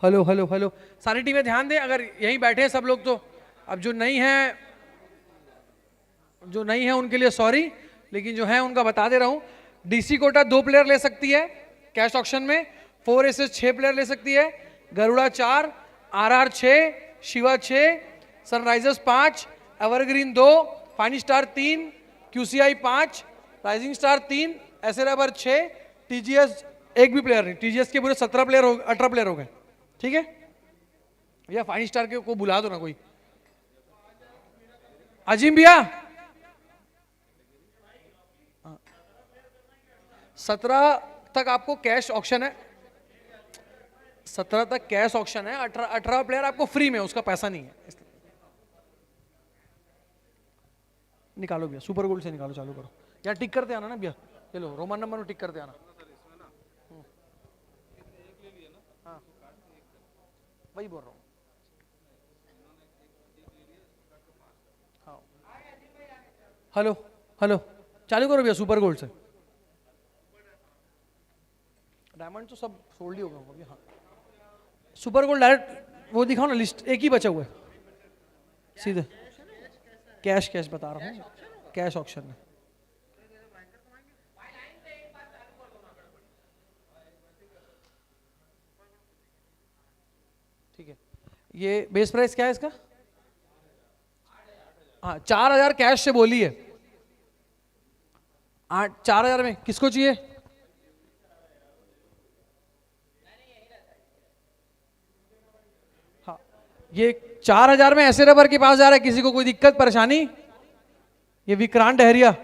हेलो हेलो हेलो, सारी टीमें ध्यान दें, अगर यहीं बैठे हैं सब लोग तो अब जो नहीं है उनके लिए सॉरी, लेकिन जो है उनका बता दे रहा हूं। डीसी कोटा 2 प्लेयर ले सकती है कैश ऑक्शन में, 4 एसेस 6 प्लेयर ले सकती है, Garuda 4, RR 6, Shiva 6, Sunrisers 5, evergreen 2, final star 3, QCI 5, rising star 3, ऐसे रबर 6, TGS एक भी प्लेयर नहीं, TGS के पूरे 17 प्लेयर हो 18 प्लेयर हो गए, ठीक है भैया। फाइनल स्टार के को बुला दो ना कोई। अजीम भैया 17 तक आपको कैश ऑक्शन है, 17 तक कैश ऑक्शन है, 18 प्लेयर आपको फ्री में, उसका पैसा नहीं है। निकालो भैया, सुपर गोल्ड से निकालो, चालू करो यार, टिक करते आना ना भैया, चलो रोमन नंबर में टिक करते आना। हाँ वही बोल रहा हूँ। हाँ हेलो हेलो, चालू करो भैया सुपर गोल्ड से। डायमंड तो सब सोल्ड ही होगा अभी। हाँ सुपर गोल्ड डायरेक्ट वो दिखाओ ना, लिस्ट एक ही बचा हुआ है सीधे। कैश कैश बता रहा हूँ, कैश ऑक्शन में। ठीक है, ये बेस प्राइस क्या है इसका? हाँ 4000 कैश से बोली है। 4000 में किसको चाहिए? हाँ ये 4000 में ऐसे रबर के पास जा रहा है, किसी को कोई दिक्कत परेशानी? ये विक्रांत डहरिया।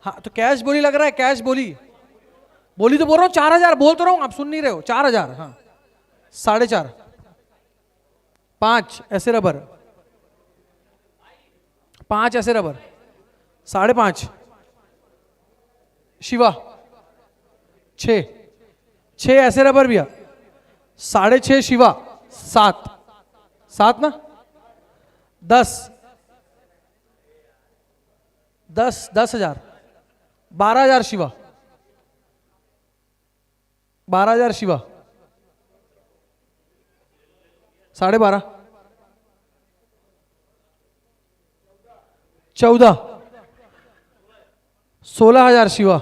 हाँ तो कैश बोली लग रहा है, कैश बोली, बोली तो बोल रहा हूँ 4000, बोल तो रहा हूँ, आप सुन नहीं रहे हो। 4000, हाँ 4.5, 5 ऐसे रबर, 5 ऐसे रबर, 5.5 शिवा, 6 ऐसे रबर भैया, 6.5 शिवा, 7 ना, 10,000, 12,000 शिवा, 12,000 शिवा, 12.5, 14, 16,000 शिवा,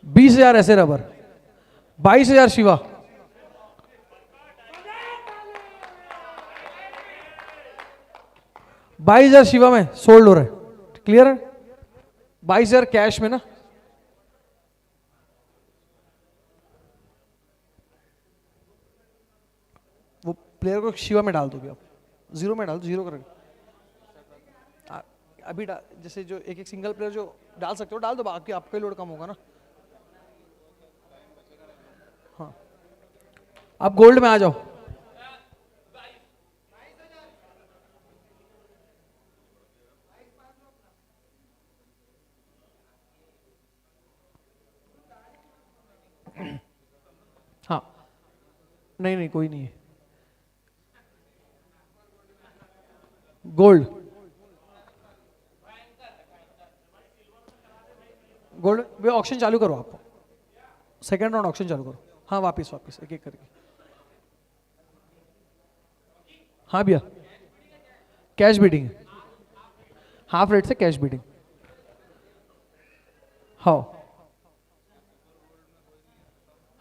20,000 ऐसे रबर, 22,000 शिवा, 22,000 शिवा में सोल्ड हो रहा है, क्लियर है? 22,000 कैश में ना। वो प्लेयर को शिवा में डाल दोगे आप, 0 में डाल दो, 0 करेंगे अभी जैसे जो एक सिंगल प्लेयर जो डाल सकते हो डाल दो, बाकी आपका लोड कम होगा ना। हाँ आप गोल्ड में आ जाओ। हाँ नहीं कोई नहीं है। गोल्ड वे ऑक्शन चालू करो आप, सेकेंड राउंड ऑक्शन चालू करो। हाँ वापिस एक एक करके। हाँ भैया कैश बीटिंग, हाफ रेट से कैश बीटिंग।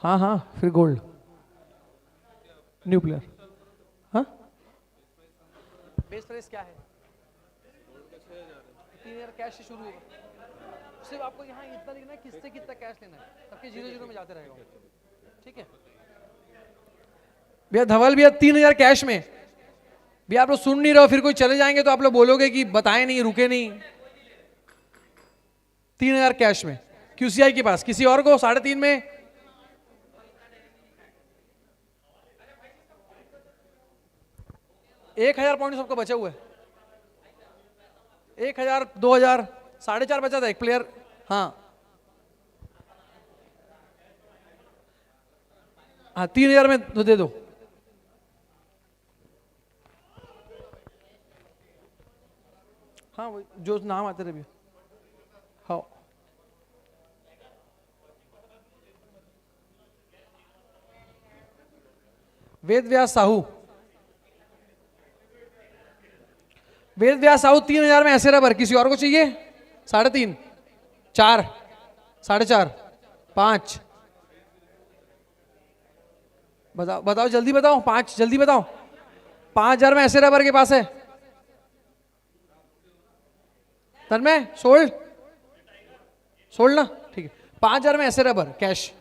हाँ फिर गोल्ड न्यू प्लेयर। हाँ बेस प्राइस क्या है? 3,000 कैश से शुरू होगा, सिर्फ आपको यहाँ इतना लिखना है किससे कितना कैश लेना है, सबके 0-0 में जाते रहेगा, ठीक है भैया। धवल भैया 3,000 कैश में भैया, आप लोग सुन नहीं रहे हो, फिर कोई चले जाएंगे तो आप लोग बोलोगे कि बताए नहीं, रुके नहीं। 3,000 कैश में QCI के पास, किसी और को 3.5 में। एक 1,000 पॉइंट सबको बचे हुए, 1,000, 2,000, 4.5 बचा था एक प्लेयर। हाँ 3,000 में तो दे दो। हाँ वो जो नाम आते रहे भैया। हाँ वेद व्यास साहू, वेद व्यास साहू 3,000 में ऐसे रबर, किसी और को चाहिए? 3.5, 4, 4.5, 5 बताओ जल्दी बताओ, 5 जल्दी बताओ। 5,000 में ऐसे रबर के पास है। तन्मय सोल्ड, सोल्ड ना, ठीक है। 5,000 में ऐसे रबर कैश।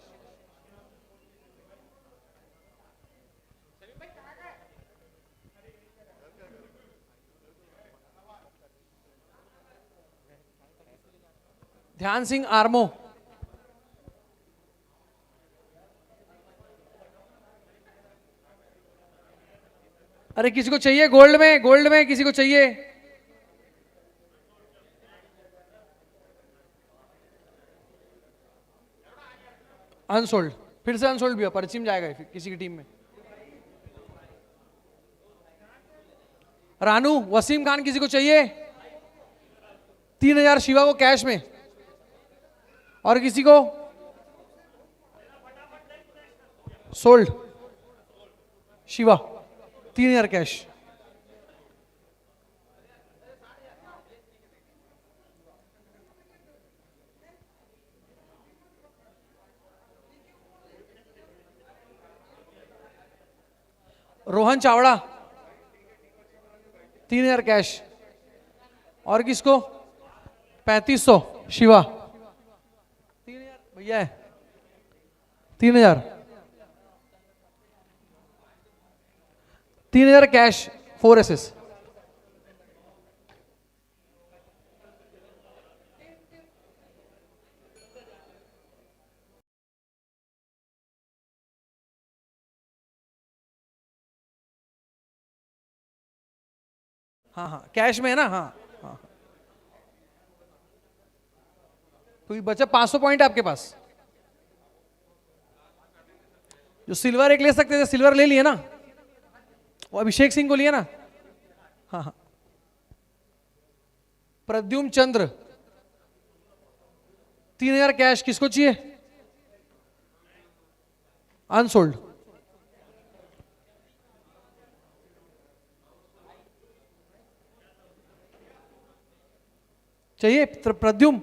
ध्यान सिंह आर्मो, अरे किसी को चाहिए गोल्ड में, गोल्ड में किसी को चाहिए? अनसोल्ड, फिर से अनसोल्ड भी है, परिचय में जाएगा फिर किसी की टीम में। रानू वसीम खान किसी को चाहिए? 3,000 शिवा को कैश में। और किसी को? Sold Shiva 3,000 cash. Rohan Chavda 3,000 cash. और किसको? 3,500 शिवा। 3,000 भैया है, 3,000। 3,000 कैश, 4 एसेस। हाँ हाँ कैश में है ना, हाँ हाँ। तो ये बचा 500 पॉइंट आपके पास। जो सिल्वर एक ले सकते थे, सिल्वर ले लिए ना, वो अभिषेक सिंह को लिए ना। हाँ हाँ। प्रद्युम्न चंद्र 3,000 कैश, किसको चाहिए? अनसोल्ड। चाहिए प्रद्युम्न?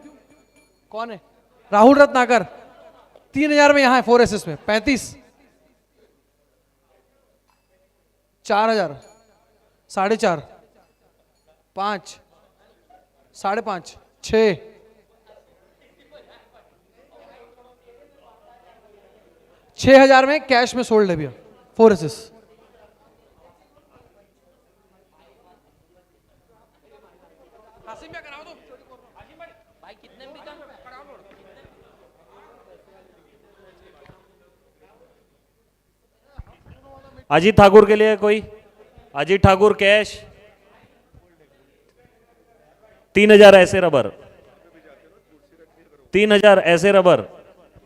कौन है? राहुल रत्नाकर 3,000 में, यहां है 4 एसेस में। 35, 4,000, 4.5, 5, 5.5, 6, 6,000 में कैश में सोल्ड है भैया 4 एसेस। अजीत ठाकुर के लिए कोई? अजीत ठाकुर कैश 3,000 ऐसे रबर, 3,000 ऐसे रबर।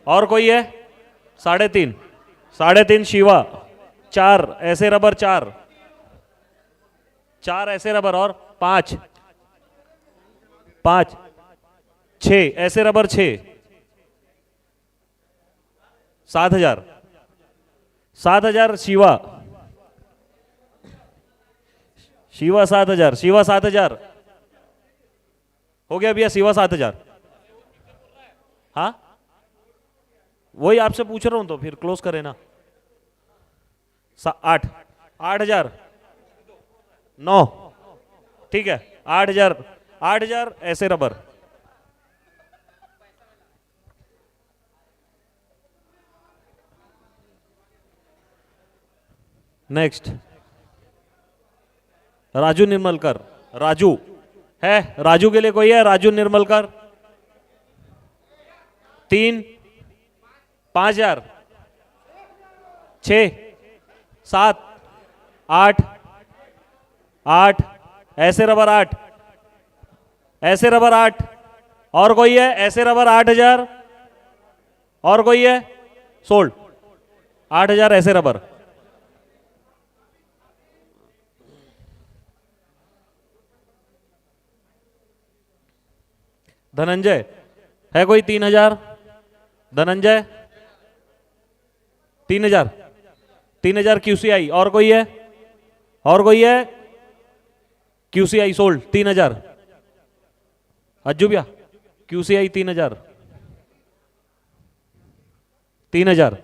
और कोई है? 3.5, 3.5 शिवा। 4 ऐसे रबर, 4 ऐसे रबर। और 5, 6 ऐसे रबर, 6। 7,000, 7,000 शिवा। 7,000, शिवा 7,000 हो गया भैया। शिवा 7,000। हाँ वही आपसे पूछ रहा हूं, तो फिर क्लोज करें ना। 8,000, 9, ठीक है। 8,000, 8,000 ऐसे रबर। नेक्स्ट राजू निर्मलकर। राजू है? राजू के लिए कोई है? राजू निर्मलकर 3, 5,000, 6, 7, 8, 8 ऐसे रबर, 8 ऐसे रबर, 8। और कोई है? ऐसे रबर 8,000। और कोई है? सोल्ड 8,000 ऐसे रबर। धनंजय है कोई? 3,000 धनंजय 3,000, 3,000 QCI। और कोई है? और कोई है? QCI sold 3,000। अज्जू भैया QCI 3,000, 3,000।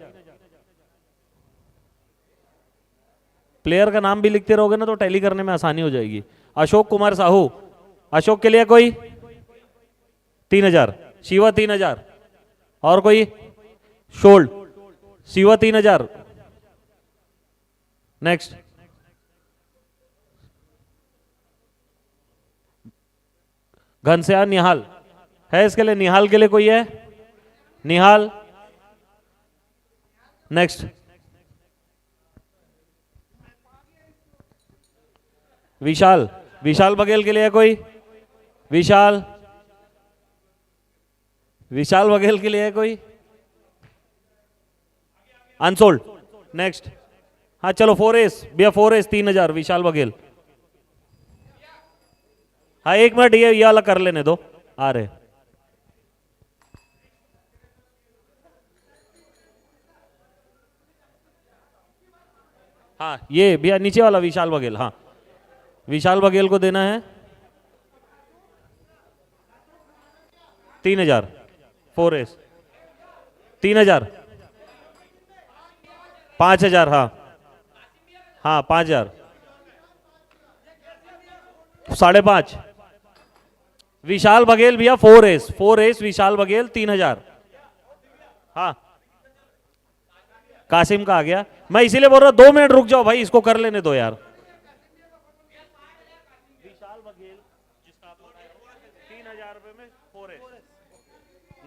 प्लेयर का नाम भी लिखते रहोगे ना तो टैली करने में आसानी हो जाएगी। अशोक कुमार साहू, अशोक के लिए कोई 3000, शिवा 3000, और कोई शोल्ड, शिवा 3000। नेक्स्ट घनश्याम निहाल है इसके लिए, निहाल के लिए कोई है? निहाल। नेक्स्ट विशाल, विशाल बघेल के लिए है कोई? विशाल, विशाल बघेल के लिए है कोई? अनसोल्ड। नेक्स्ट, हाँ चलो 4S भैया, 4S 3000 विशाल बघेल। हाँ 1 मिनट, ये वाला कर लेने दो, आ रहे। हाँ ये भैया नीचे वाला विशाल बघेल, हाँ विशाल बघेल को देना है 3000, 4S 3000, 5000, हाँ हाँ 5000, 5.5 विशाल बघेल भैया, 4S, 4S विशाल बघेल 3000। हाँ कासिम का आ गया, मैं इसीलिए बोल रहा 2 मिनट रुक जाओ भाई, इसको कर लेने दो यार। विशाल बघेल जिसका आप 3000 रुपए में 4S।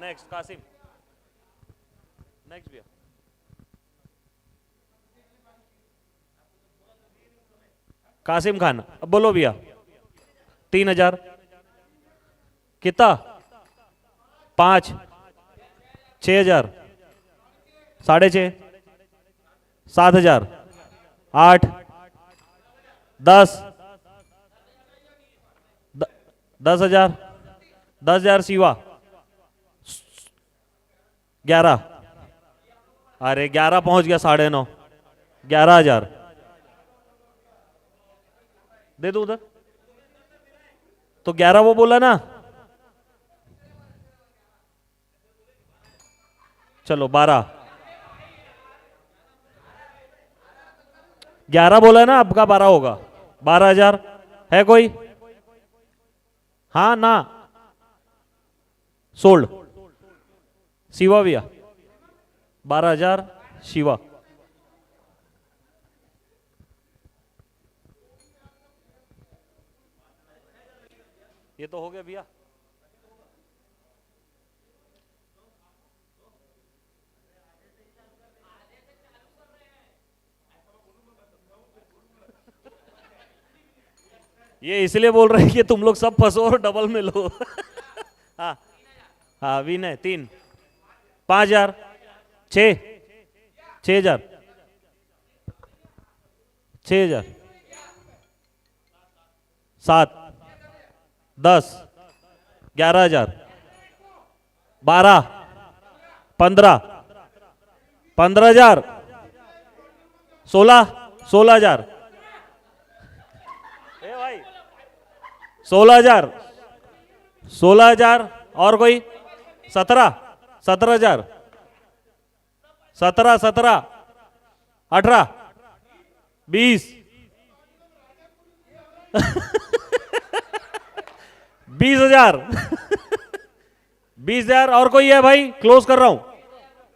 नेक्स्ट कासिम, नेक्स्ट भैया। कासिम खान, अब बोलो भैया 3000 कितना? 5, 6000, 6.5, 7000, 8, 10, 10,000, 10,000 शिवा, 11, अरे 11 पहुंच गया, 9.5, 11,000 दे दो उधर, तो 11 वो बोला ना, चलो 12, 11 बोला ना, आपका 12 होगा, 12,000 है कोई? हाँ ना, सोल्ड शिवा भैया 12,000 शिवा। ये तो हो गया भैया। ये इसलिए बोल रहे हैं कि तुम लोग सब फंसो और डबल में लो। हाँ हाँ विनय 3, 5,000, 6, 6,000, 6,000, 7, 10, 11,000, 12, 15, 15,000, 16, 16,000, 16,000, 16,000, और कोई? 17, 17,000, 17, 17, 18, 20, 20,000, 20,000, और कोई है भाई? क्लोज कर रहा हूं,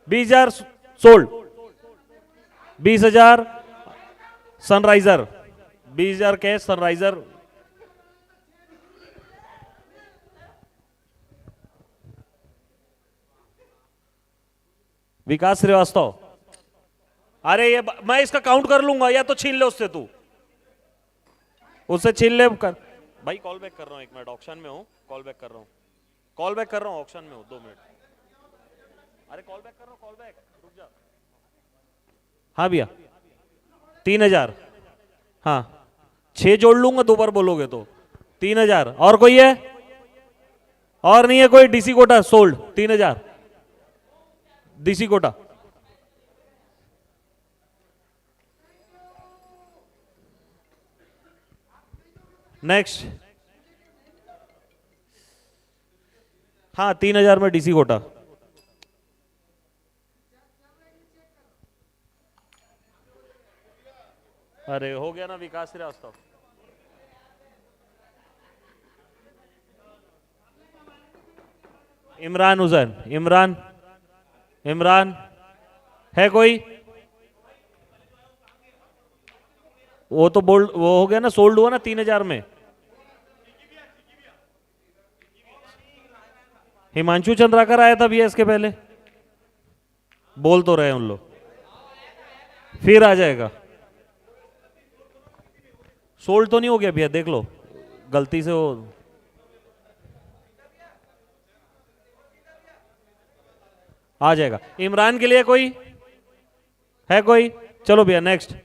20,000 सोल्ड, 20,000 सनराइजर, 20,000 कैश सनराइजर। विकास श्रीवास्तव, अरे ये मैं इसका काउंट कर लूंगा, या तो छीन ले उससे, तू उससे छीन ले कर भाई। कॉल बैक कर रहा हूं, 1 मिनट, ऑक्शन में हूं, कॉल बैक कर रहा हूं, कॉल बैक कर रहा हूं, ऑक्शन में हूं, 2 मिनट। अरे कॉल बैक कर रहा हूं, कॉल बैक, रुक जा। हाँ भैया 3,000, हाँ 6 जोड़ लूंगा, 2 बार बोलोगे तो 3,000, और कोई है? और नहीं है कोई? DC Kota sold 3,000, DC Kota. Next, हाँ 3,000 में डीसी कोटा। अरे हो गया ना विकास श्रीवास्तव। इमरान हुसैन, इमरान, इमरान है कोई? वो तो बोल्ड वो हो गया ना, सोल्ड हुआ ना 3000 में। हिमांशु चंद्राकर आया था भैया इसके पहले, बोल तो रहे उन लोग, फिर आ जाएगा। सोल्ड तो नहीं हो गया भैया, देख लो गलती से वो। आ जाएगा। इमरान के लिए कोई है? कोई? चलो भैया नेक्स्ट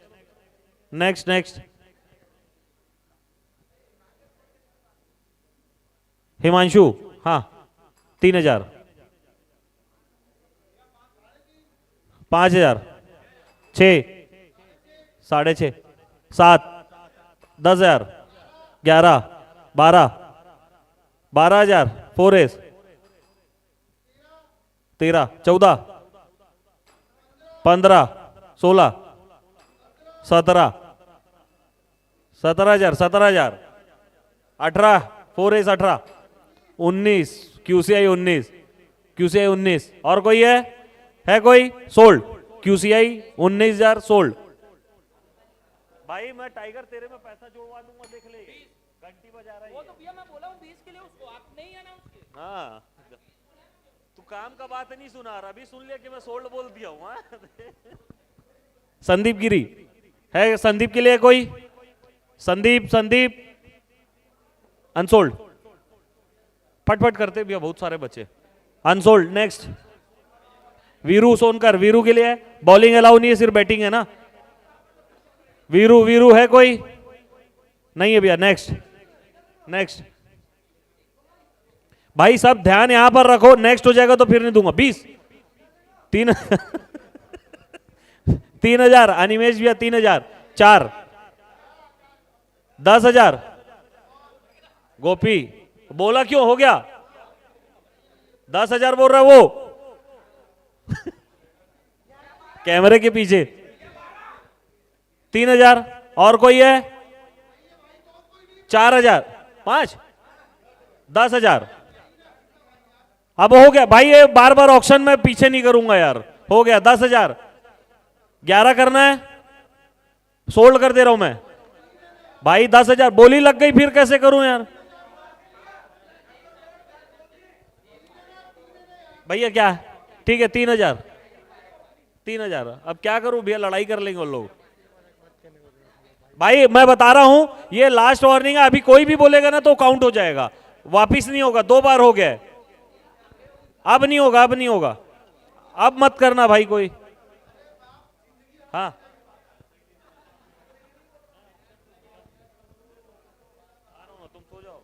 नेक्स्ट नेक्स्ट। हिमांशु, हाँ 3000, 5000, 6, 6.5, 7, 10,000, 11, 12, 12,000, 4S, 13, 14, 15, 16, 17, 17,000, 17,000, 18, 4S 18, 19, QCI 19, QCI 19। और कोई है कोई? सोल्ड। QCI 19,000 sold. भाई मैं टाइगर तेरे में पैसा जोड़वा दूंगा, देख ले घंटी बजा रही है। वो तो भैया मैं बोला हूं 20 के लिए उसको, आप नहीं अनाउंस किए। हाँ तू काम का बात नहीं सुना रहा, अभी सुन लिया कि मैं सोल्ड बोल दिया हूं। हाँ? संदीप गिरी है? संदीप के लिए कोई? संदीप, संदीप अनसोल्ड। फटफट करते भैया, बहुत सारे बच्चे अनसोल्ड। नेक्स्ट वीरू सोनकर, वीरू के लिए बॉलिंग अलाउ नहीं है, सिर्फ बैटिंग है ना। वीरू, वीरू है कोई? नहीं है भैया। Next next. भाई सब ध्यान यहां पर रखो, नेक्स्ट हो जाएगा तो फिर नहीं दूंगा। 20, 3 3,000 अनिमेश भैया, 3,000, 4, 10,000 गोपी। बोला क्यों? हो गया 10,000 बोल रहा है वो कैमरे के पीछे। 3,000। और कोई है? 4,000, 5, 10,000। अब हो गया भाई, ये बार बार ऑक्शन में पीछे नहीं करूंगा यार। हो गया 10,000। 11 करना है, सोल्ड कर दे रहा हूं मैं भाई। 10,000 बोली लग गई, फिर कैसे करूं यार भैया? क्या ठीक है 3,000, 3,000। अब क्या करूं भैया, लड़ाई कर लेंगे वो लोग। भाई मैं बता रहा हूं, ये लास्ट वार्निंग है, अभी कोई भी बोलेगा ना तो काउंट हो जाएगा, वापिस नहीं होगा। 2 बार हो गया, अब नहीं होगा, अब नहीं होगा। अब मत करना भाई कोई। हाँ तुम सो जाओ।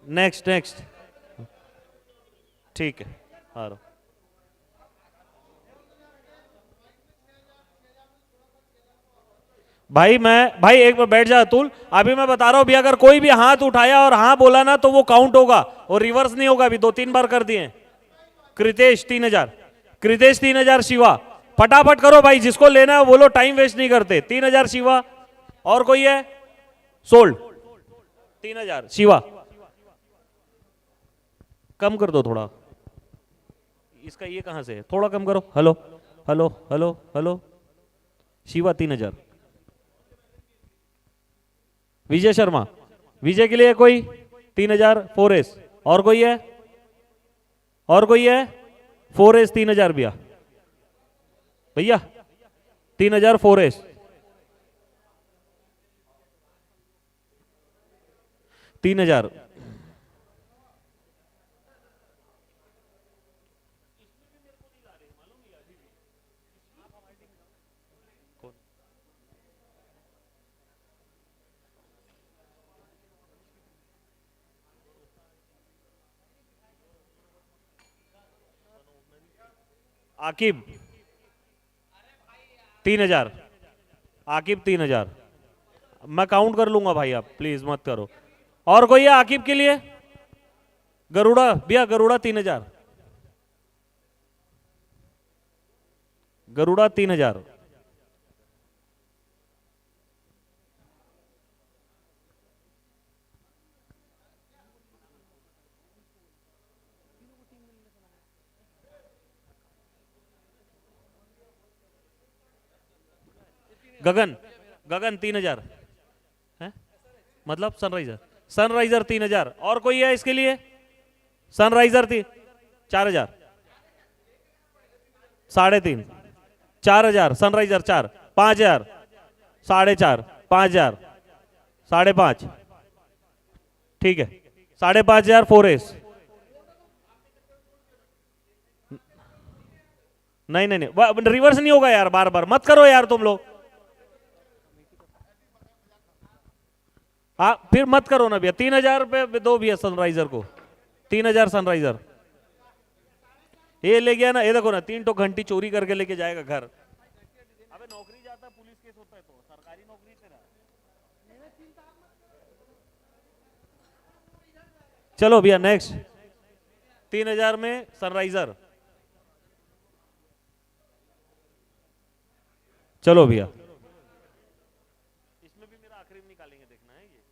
Next next. ठीक है आ रहा। भाई एक बार बैठ जा अतुल। अभी मैं बता रहा हूं भी, अगर कोई भी हाथ उठाया और हाँ बोला ना तो वो काउंट होगा और रिवर्स नहीं होगा। अभी 2-3 बार कर दिए। कृतेश 3,000, कृतेश 3,000। शिवा फटाफट करो भाई, जिसको लेना है बोलो, टाइम वेस्ट नहीं करते। 3,000 शिवा। और कोई है? सोल्ड। 3,000 शिवा। कम कर दो थोड़ा, इसका ये कहां से है, थोड़ा कम करो। Hello hello hello hello. Shiva 3,000। Vijay Sharma, विजय के लिए कोई? 3,000 4S। और कोई है? और कोई है? 4S 3,000 भैया, भैया 3,000 4S। 3,000। आकिब 3,000। आकिब 3,000। मैं काउंट कर लूंगा भाई, आप प्लीज मत करो। और कोई है आकिब के लिए? गरुड़ा भैया, गरुड़ा 3,000। गरुड़ा 3000, गगन गगन 3000 है, मतलब सनराइजर, सनराइजर 3000। और कोई है इसके लिए? सनराइजर 4000, 3.5, 4000, सनराइजर 4, 5000, 4.5, 5000, 5.5, ठीक है, 5.5 4S। नहीं नहीं नहीं, रिवर्स नहीं होगा यार, बार बार मत करो यार तुम लोग। फिर मत करो ना भैया, 3000 रुपये दो भैया सनराइजर को, 3000 सनराइजर। ये ले गया ना, ये देखो ना, 3 तो घंटी चोरी करके लेके जाएगा घर। अबे नौकरी जाता, पुलिस केस होता है तो सरकारी नौकरी तेरा। चलो भैया नेक्स्ट, 3000 में सनराइजर। चलो भैया, इसमें भी मेरा आखिरी में निकालेंगे, देखना है ये।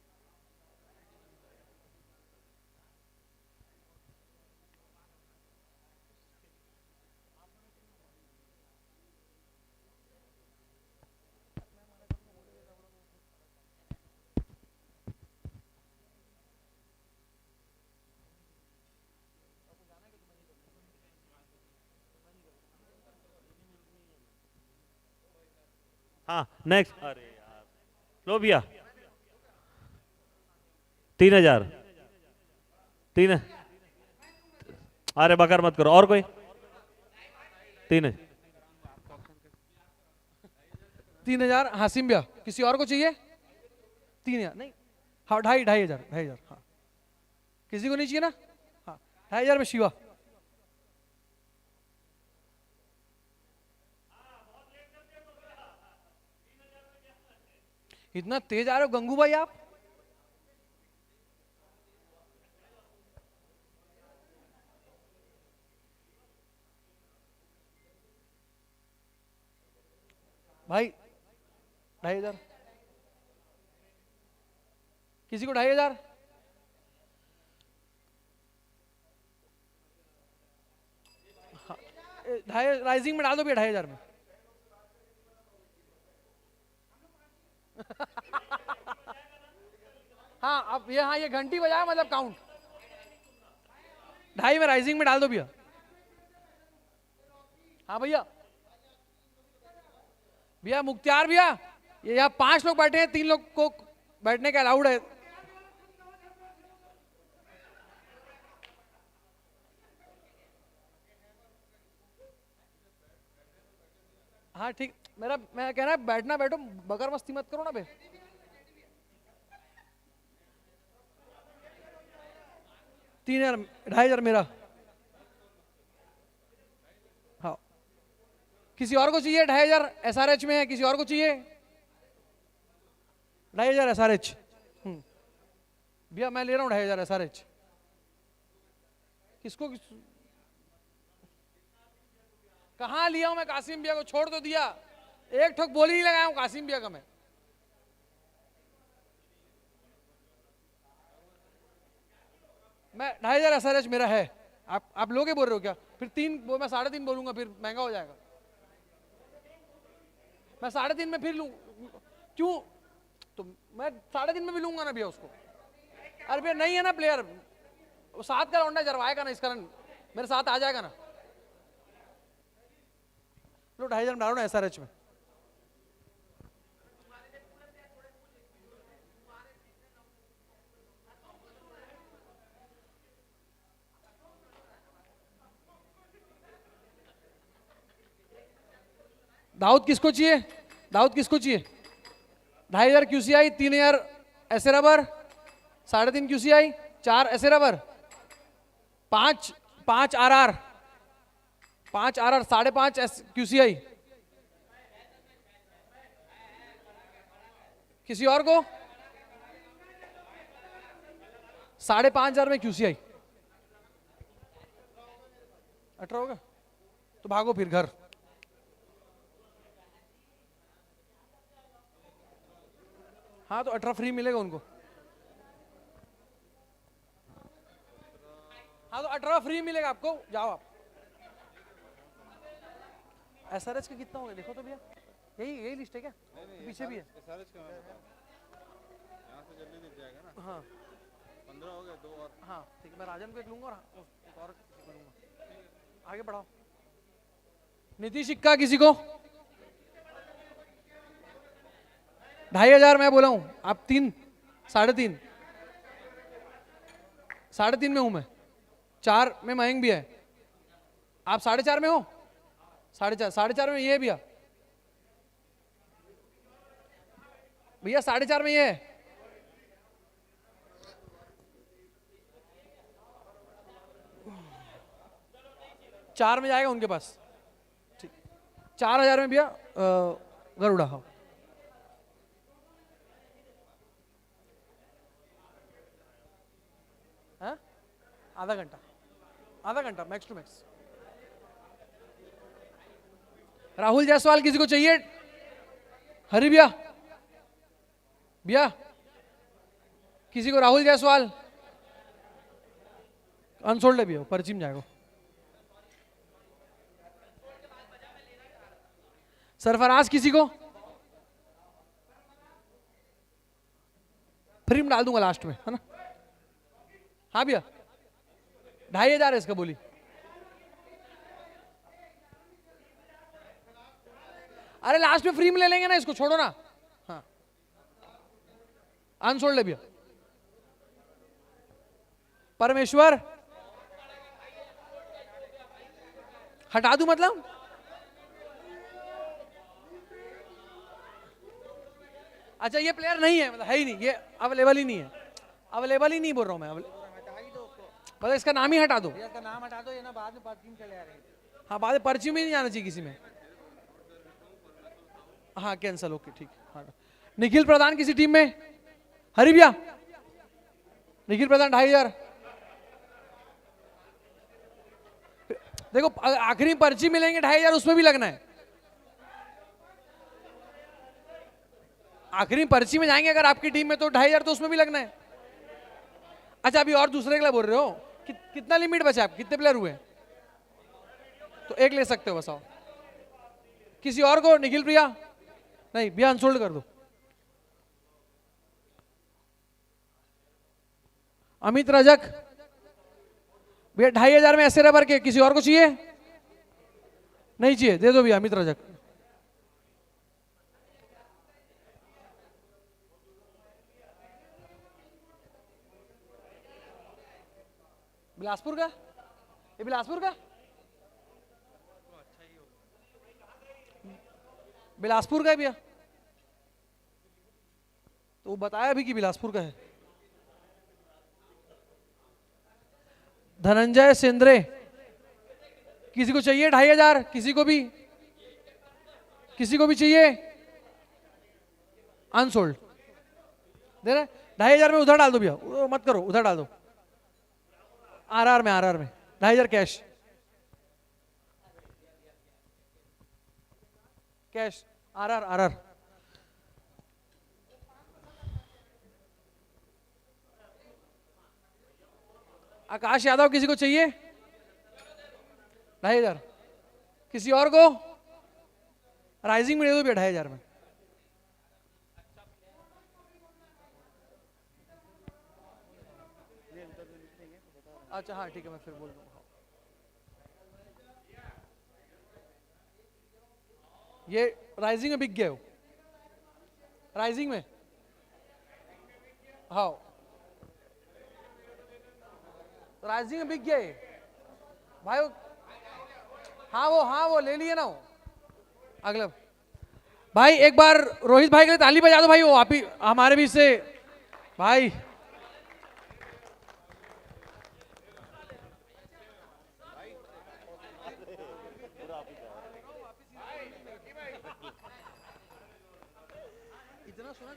हाँ नेक्स्ट, अरे यार लो भैया, 3000, 3, अरे बकर मत करो, और कोई? 3000 हासिम भैया, किसी और को चाहिए? 3000 नहीं, हाँ 2,500, हाँ किसी को नहीं चाहिए ना? हाँ 2,500 में शिवा। इतना तेज आ रहे हो गंगू भाई आप? भाई 2,500, किसी को 2,500? हाँ, 2,500 राइजिंग में डाल दो भैया, 2,500 में। हाँ अब ये, हाँ ये घंटी बजाया मतलब काउंट। 2.5 में राइजिंग में डाल दो भैया। हाँ भैया, भैया मुख्तियार भैया, ये यहाँ 5 लोग बैठे हैं, 3 लोग को बैठने का अलाउड है। हाँ ठीक, मैं कह रहा है बैठना बैठो, बगर मस्ती मत करो ना बे। तीन 2,500 मेरा। हाँ किसी और को चाहिए? 2,500 SRH में है, किसी और को चाहिए? 2,500 SRH। भैया मैं ले रहा हूँ 2,500 SRH। किसको कहाँ लिया हूं मैं? कासिम भैया को छोड़ तो दिया, एक ठोक बोली नहीं लगाया हूं कासिम भैया का मैं 2,500 SRH मेरा है। आप लोगे बोल रहे हो क्या? फिर 3 मैं 3.5 बोलूंगा, फिर महंगा हो जाएगा। मैं 3.5 में फिर लूँ क्यों? तो मैं 3.5 में भी लूंगा ना भैया उसको। अरे भैया नहीं है ना प्लेयर, वो 7 का लौंडा जरवाएगा ना, इस कारण मेरे साथ आ जाएगा ना। लो 2,500 डालो ना SRH में। दाऊद किसको चाहिए? दाऊद किसको चाहिए? 2,500 QCI, 3,000 ऐसे रबर, 3.5 QCI, 4 ऐसे रबर, 5 RR, 5.5 QCI। किसी और को? 5,500 में QCI। 18 होगा तो भागो फिर घर। हाँ तो 18 फ्री मिलेगा उनको। हाँ तो 18 फ्री मिलेगा आपको, जाओ आप। एसआरएच का कितना हो गया देखो तो भैया, यही लिस्ट है क्या? पीछे भी है। एसआरएच का यहाँ से जल्दी दिख जाएगा ना। हाँ 15 हो गए, 2 और। हाँ ठीक है, मैं राजन को एक लूंगा और एक और किसी को लूंगा। आगे बढ़ाओ। नीतीश इक्का किसी को? 2,500 मैं बोला हूं, आप 3, 3.5, 3.5 में हूं मैं, 4 में मयंक भी है। आप 4.5 में हो? 4.5 में ये है भैया, भैया 4.5 में ये है। चार में जाएगा उनके पास। ठीक, 4,000 में भैया गरुड़ा। हाँ हाँ? आधा घंटा max to max. Rahul Jaiswal किसी को चाहिए? हरी भैया, भैया किसी को राहुल जायसवाल? अनसोल्ड है भैया, पर्ची में जाएगा। सरफराज किसी को? फ्री में डाल दूंगा लास्ट में, है ना? हाँ भैया 2,500 है इसका बोली। अरे लास्ट में फ्री में ले लेंगे ना इसको, छोड़ो ना। हाँ अनसोल्ड है भैया। परमेश्वर हटा दूं मतलब? अच्छा ये प्लेयर नहीं है, मतलब है ही नहीं, ये अवेलेबल ही नहीं है। अवेलेबल ही नहीं बोल रहा हूं मैं, मतलब इसका नाम ही हटा दो। इसका नाम हटा दो, ये ना बाद में पर्ची में चले आ रहे हैं। हाँ बाद में पर्ची में नहीं जाना चाहिए किसी में। हाँ कैंसल, ओके ठीक। हाँ निखिल प्रधान किसी टीम में? हरी भैया निखिल प्रधान 2,500। देखो आखिरी पर्ची मिलेंगे 2,500, उसमें भी लगना है। आखिरी पर्ची में जाएंगे अगर आपकी टीम में तो 2,500 तो उसमें भी लगना है। अच्छा अभी और दूसरे के लिए बोल रहे हो? कितना लिमिट बचा? आप कितने प्लेयर हुए? तो एक ले सकते हो बस। आओ किसी और को? निखिल प्रिया नहीं भैया, अनसोल्ड कर दो। अमित रजक भैया 2,500 में ऐसे रबर के। किसी और को चाहिए? नहीं चाहिए, दे दो भैया अमित रजक। बिलासपुर का? ये बिलासपुर का? बिलासपुर का है भैया, तो वो बताया भी कि बिलासपुर का है। धनंजय सेंद्रे किसी को चाहिए? 2,500 किसी को भी? किसी को भी चाहिए? अनसोल्ड दे रहे 2,500 में। उधर डाल दो भैया, मत करो, उधर डाल दो। आरआर में 2,500 cash. Cash RR. Akash Yadav किसी को चाहिए? 2,500 किसी और को? राइजिंग में दे दो भैया 2,500 में। अच्छा हाँ ठीक है, मैं फिर बोल दूंगा। ये राइजिंग में बिक गए हो? राइजिंग में? हाँ राइजिंग में बिक गए भाई। हाँ वो ले लिए ना वो अगला। भाई एक बार रोहित भाई के लिए ताली बजा दो भाई, वो आप ही हमारे बीच से भाई। इतना सुना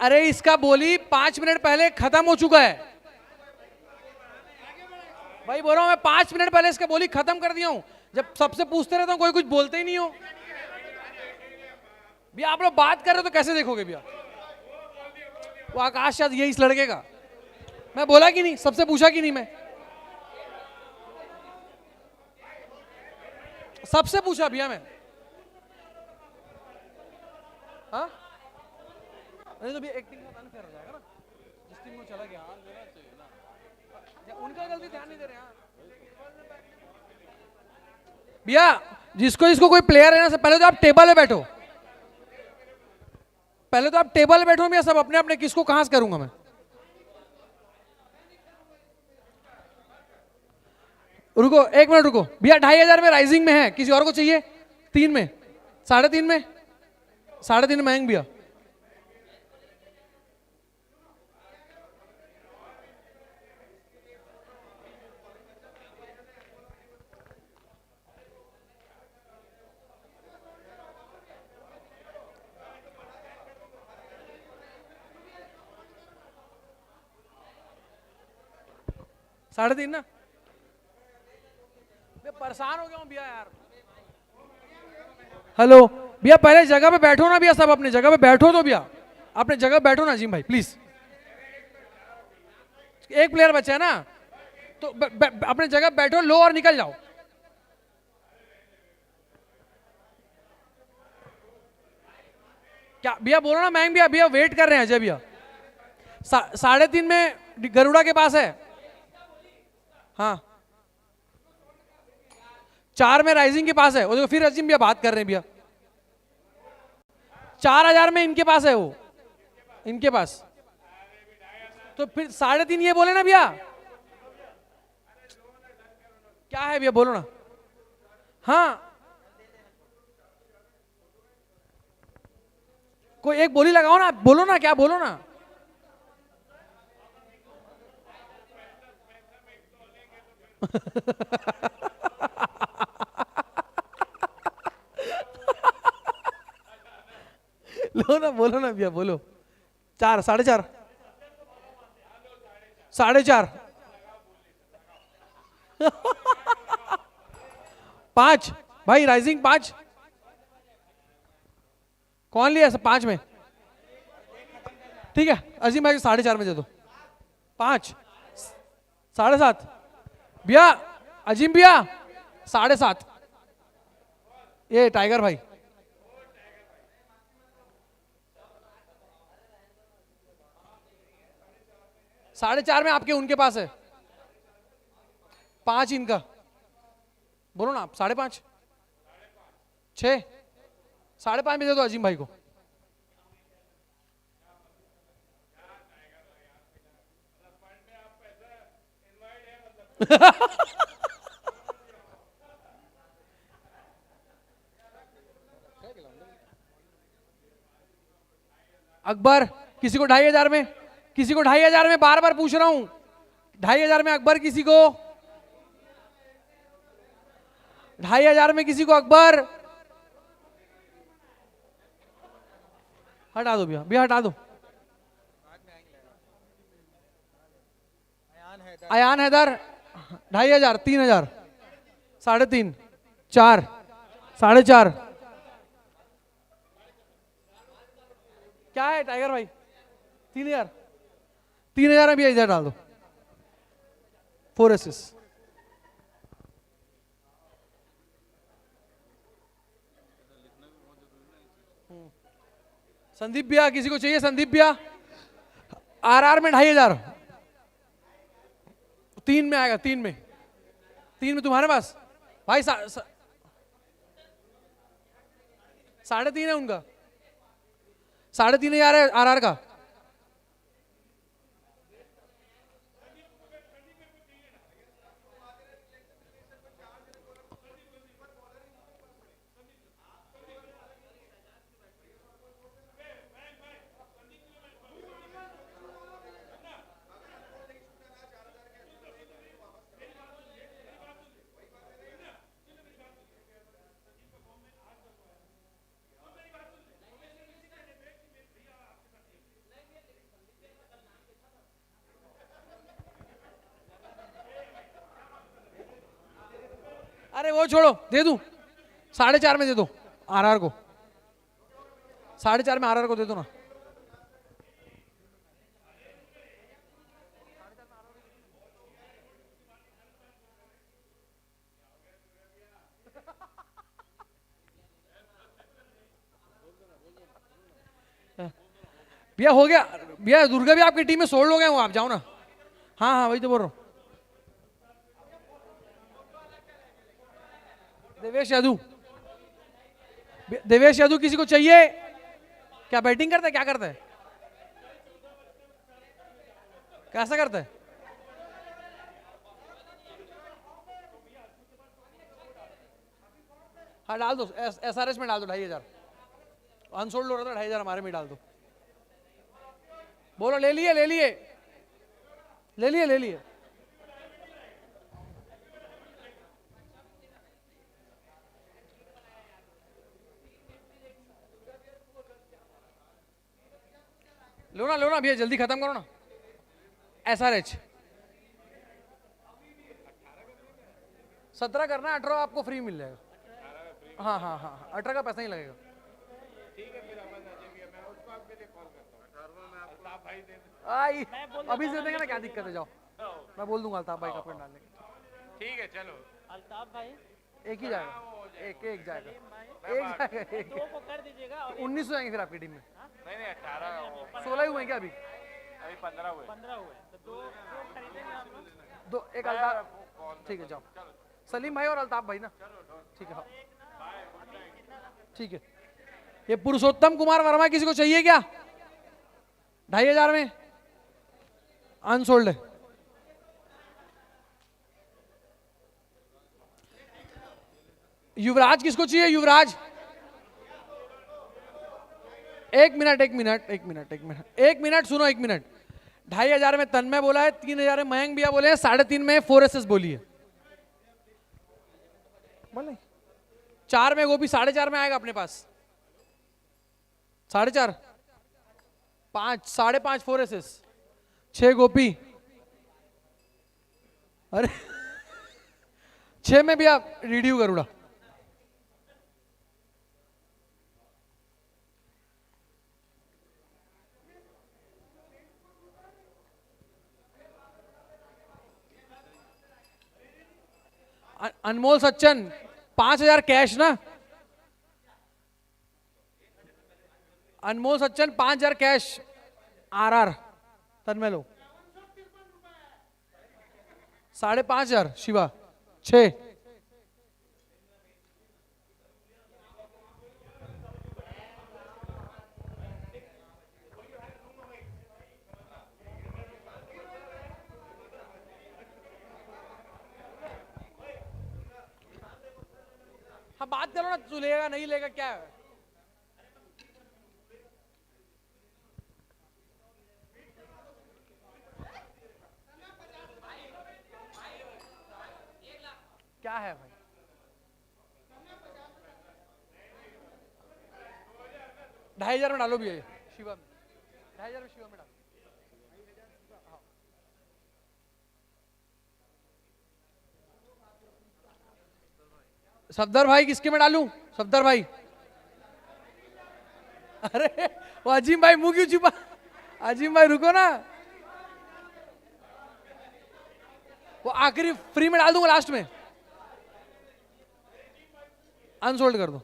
अरे इसका बोली 5 मिनट पहले खत्म हो चुका है भाई, बोल रहा हूं मैं 5 मिनट पहले इसका बोली खत्म कर दिया हूं। जब सबसे पूछते रहता हूं कोई कुछ बोलते ही नहीं हो भैया। आप लोग बात कर रहे हो तो कैसे देखोगे भैया? वो आकाश शायद ये इस लड़के का, मैं बोला कि नहीं, सबसे पूछा कि नहीं, मैं सबसे पूछा भैया मैं। हाँ नहीं तो भैया एक्टिंग का अनफेयर हो जाएगा ना, जिस टीम में चला गया उनका गलती ध्यान नहीं दे रहे हैं भैया। जिसको जिसको कोई प्लेयर है ना, पहले तो आप टेबल पे बैठो, पहले तो आप टेबल पे बैठो भैया, सब अपने अपने, किसको कहां से करूंगा मैं। रुको 1 मिनट रुको भैया, 2500 में राइजिंग में है, किसी और को चाहिए? 3 में, 3.5 में, 3.5 महंग भैया। साढ़े 3 ना, मैं परेशान हो गया हूं भैया यार। हेलो भैया, पहले जगह पे बैठो ना भैया, सब अपनी जगह पे बैठो तो भैया, अपने जगह पे बैठो ना अजीम भाई प्लीज। एक प्लेयर बचा है ना, तो अपने जगह पे बैठो, लो और निकल जाओ। क्या भैया बोलो ना मैंग भैया, भैया वेट कर रहे हैं अजय भैया। 3.5 में गरुड़ा के पास है। हाँ 4 में राइजिंग के पास है, वो देखो फिर अजीम भैया बात कर रहे हैं भैया। 4000 में इनके पास है, वो इनके पास, तो फिर 3.5 ये बोले ना भैया। क्या है भैया बोलो ना। हाँ कोई एक बोली लगाओ ना, बोलो ना, क्या बोलो ना। लो ना, बोलो ना भैया, बोलो। 4, 4.5, 4.5, 5 भाई, राइजिंग 5। कौन लिया 5 में? ठीक है अजीम भाई 4.5 में दे दो। 5, 7.5 भैया, अजीम भैया 7.5। ये टाइगर भाई, साढ़े 4 में आपके उनके पास है, 5 इनका, बोलो ना आप। 5.5, 6, 5.5 में दे दो अजीम भाई को। अकबर किसी को 2500 में, किसी को 2500 में, बार बार पूछ रहा हूं 2500 में अकबर, किसी को 2500 में, किसी को अकबर। हटा दो भैया, भैया हटा दो। अयान हैदर 2500, 3000, 3.5, 4, 4.5। क्या है टाइगर भाई? 3000, 3000 में भी इधर डाल दो। 4 एसेस। संदीप भैया, किसी को चाहिए? संदीप भैया आरआर में 2500, 3 में आएगा, 3 में, 3 में तुम्हारे पास भाई। 3.5 है उनका, 3.5 है आरआर का। अरे वो छोड़ो, दे दूं 4.5 में दे दो आरआर को, 4.5 में आरआर को दे दो ना। भैया हो गया भैया, दुर्गा भी आपकी टीम में सोल्ड हो गए हो आप, जाओ ना। हाँ हाँ वही तो बोल रहा हूँ। देवेश यादव, देवेश यादव किसी को चाहिए क्या? बैटिंग करता है क्या करता है, कैसा करता है? हाँ डाल दो, एसआरएच में डाल दो 2,500, अनसोल्ड हो रहा था 2,500 हमारे में डाल दो। बोलो ले लिए ले लिए ले लिए ले लिए। लो ना भैया, जल्दी खत्म करो ना। एसआरएच 17 करना, 18 आपको फ्री मिल जाएगा। हाँ हाँ हाँ 18 का पैसा ही लगेगा। आई अभी से देंगे ना, क्या दिक्कत है, जाओ मैं बोल दूंगा अल्ताफ भाई का पिन डालने का। ठीक है चलो। अल्ताफ भाई एक ही जाएगा, एक जाएगा, एक जाएगा, एक 2 को कर दीजिएगा और 19 हो जाएंगे फिर आपकी टीम में। नहीं 18 16 ही हुए क्या अभी? अभी 15 हुए। 15 हुए तो 2 खरीदेंगे आप लोग। दो, एक अल्ताफ, ठीक है जाओ, सलीम भाई और अल्ताफ भाई ना, ठीक है हाँ ठीक है। ये पुरुषोत्तम कुमार वर्मा किसी को चाहिए क्या? 2,500 में अनसोल्ड है। युवराज किसको चाहिए? युवराज, एक मिनट सुनो, 1 मिनट। 2,500 में तन्मय बोला है, 3,000 में मयंक भैया बोले हैं, 3.5 में 4SS बोली है। बोले 4 में गोपी, 4.5 में आएगा अपने पास, 4.5, 5, 5.5 4SS, 6 गोपी, अरे 6 में भी आप रिड्यू करूड़ा। अनमोल सच्चन 5,000 कैश ना, अनमोल सच्चन 5,000 कैश आरआर तन्मय लो। 5,500 शिवा 6, हाँ बात करो ना, तू लेगा नहीं लेगा क्या है? क्या है भाई? 2,500 में डालो भी है शिवा में, 2,500 में शिवा में डालो। सफदर भाई किसके में डालूं? सफदर भाई, अरे वो अजीम भाई मुंह क्यों छुपा? अजीम भाई रुको ना, वो आखिरी फ्री में डाल दूंगा, लास्ट में अनसोल्ड कर दो।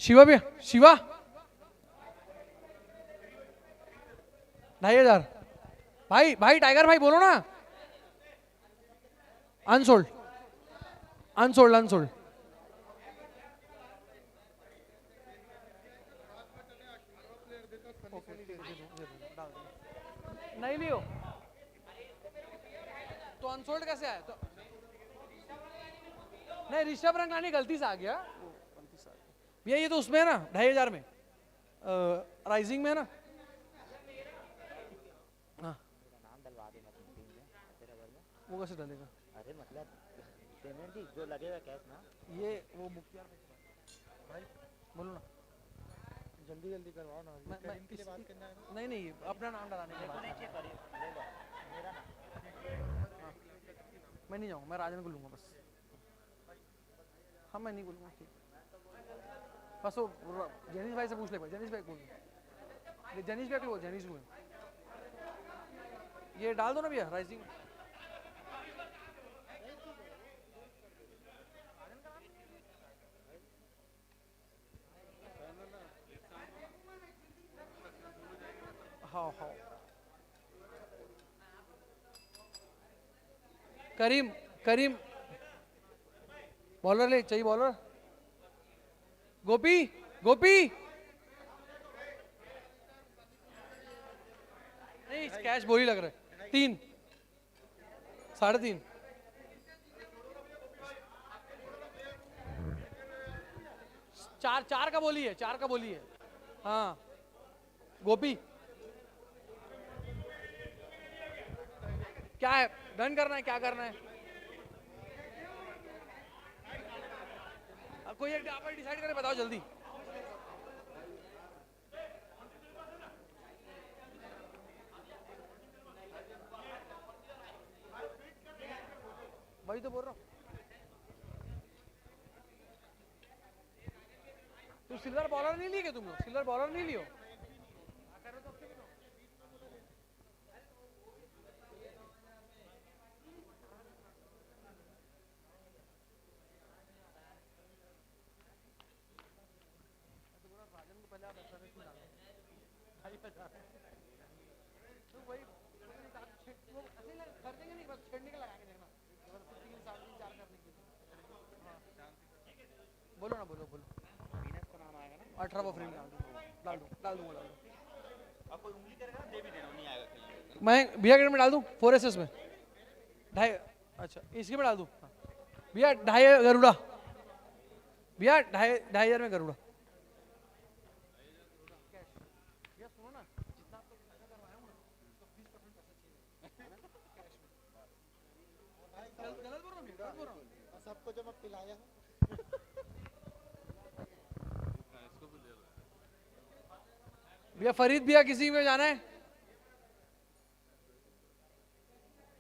शिवा भी, शिवा 2,500 भाई, भाई टाइगर भाई बोलो ना। अनसोल्ड अनसोल्ड अनसोल्ड, नहीं लियो तो अनसोल्ड कैसे आया? तो नहीं, ऋषभ रंगानी गलती से आ गया भैया, ये तो उसमें है ना 2,500 में, राइजिंग में है ना। हाँ वो कैसे डालेगा? अरे मतलब पेमेंट ही जो लगेगा कैश ना, ये वो मुख्तियार बोलो ना, जल्दी जल्दी करवाओ ना, ये करीम के लिए बात करना है ना। नहीं नहीं अपना नाम डराने के बाद मैं नहीं जाऊँगा, मैं राजन को लूँगा बस। हाँ मैं नहीं बोलूँगा, ठीक बस वो जेनिस भाई से पूछ ले भाई, जेनिस भाई बोल, जेनिस भाई को बोल, जेनिस को ये डाल दो ना भैया राइसिंग। हाँ हाँ करीम करीम बॉलर ले, चाहिए बॉलर। गोपी गोपी नहीं कैच बोली लग रहा है। 3 3.5 4 का बोली है, 4 का बोली है। हाँ गोपी क्या है, डन करना है, क्या करना है? कोई एक आप डिसाइड करें, बताओ जल्दी। वही तो बोल रहा हूँ, तुम सिल्वर बॉलर नहीं लिए क्या? तुम लोग सिल्वर बॉलर नहीं लियो? बोलो ना, बोलो बोलो। 18 फ्रेम डाल दूँ, डाल दूंगा, डाल दूँ। आप कोई उंगली करेगा ना, दे भी देना, नहीं आएगा खेलने। मैं भैया ग्रेड में डाल दूँ 4 एस में 2.5। अच्छा इसके में डाल दूँ भैया 2.5 गरुड़ा भैया, 2.5 में गरुड़ा। भैया सुनो ना, जितना आपको पैसा करवाया हूँ ना, तो 20% पैसा चाहिए। गलत बोल रहा हूँ, गलत बोल रहा हूँ। सबको जब मैं पिलाया भैया फरीद भैया किसी में जाना है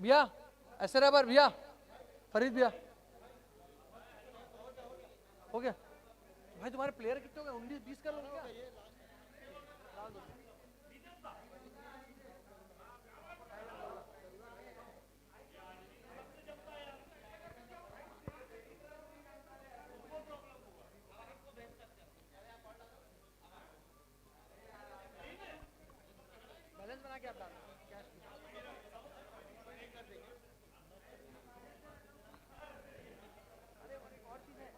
भैया? ऐसे रबर भैया, फरीद भैया हो गया भाई। तुम्हारे प्लेयर कितने हो गए? 19-20 कर लोगे क्या? बैलेंस बना के आप डालो कैश में। अरे और चीज है,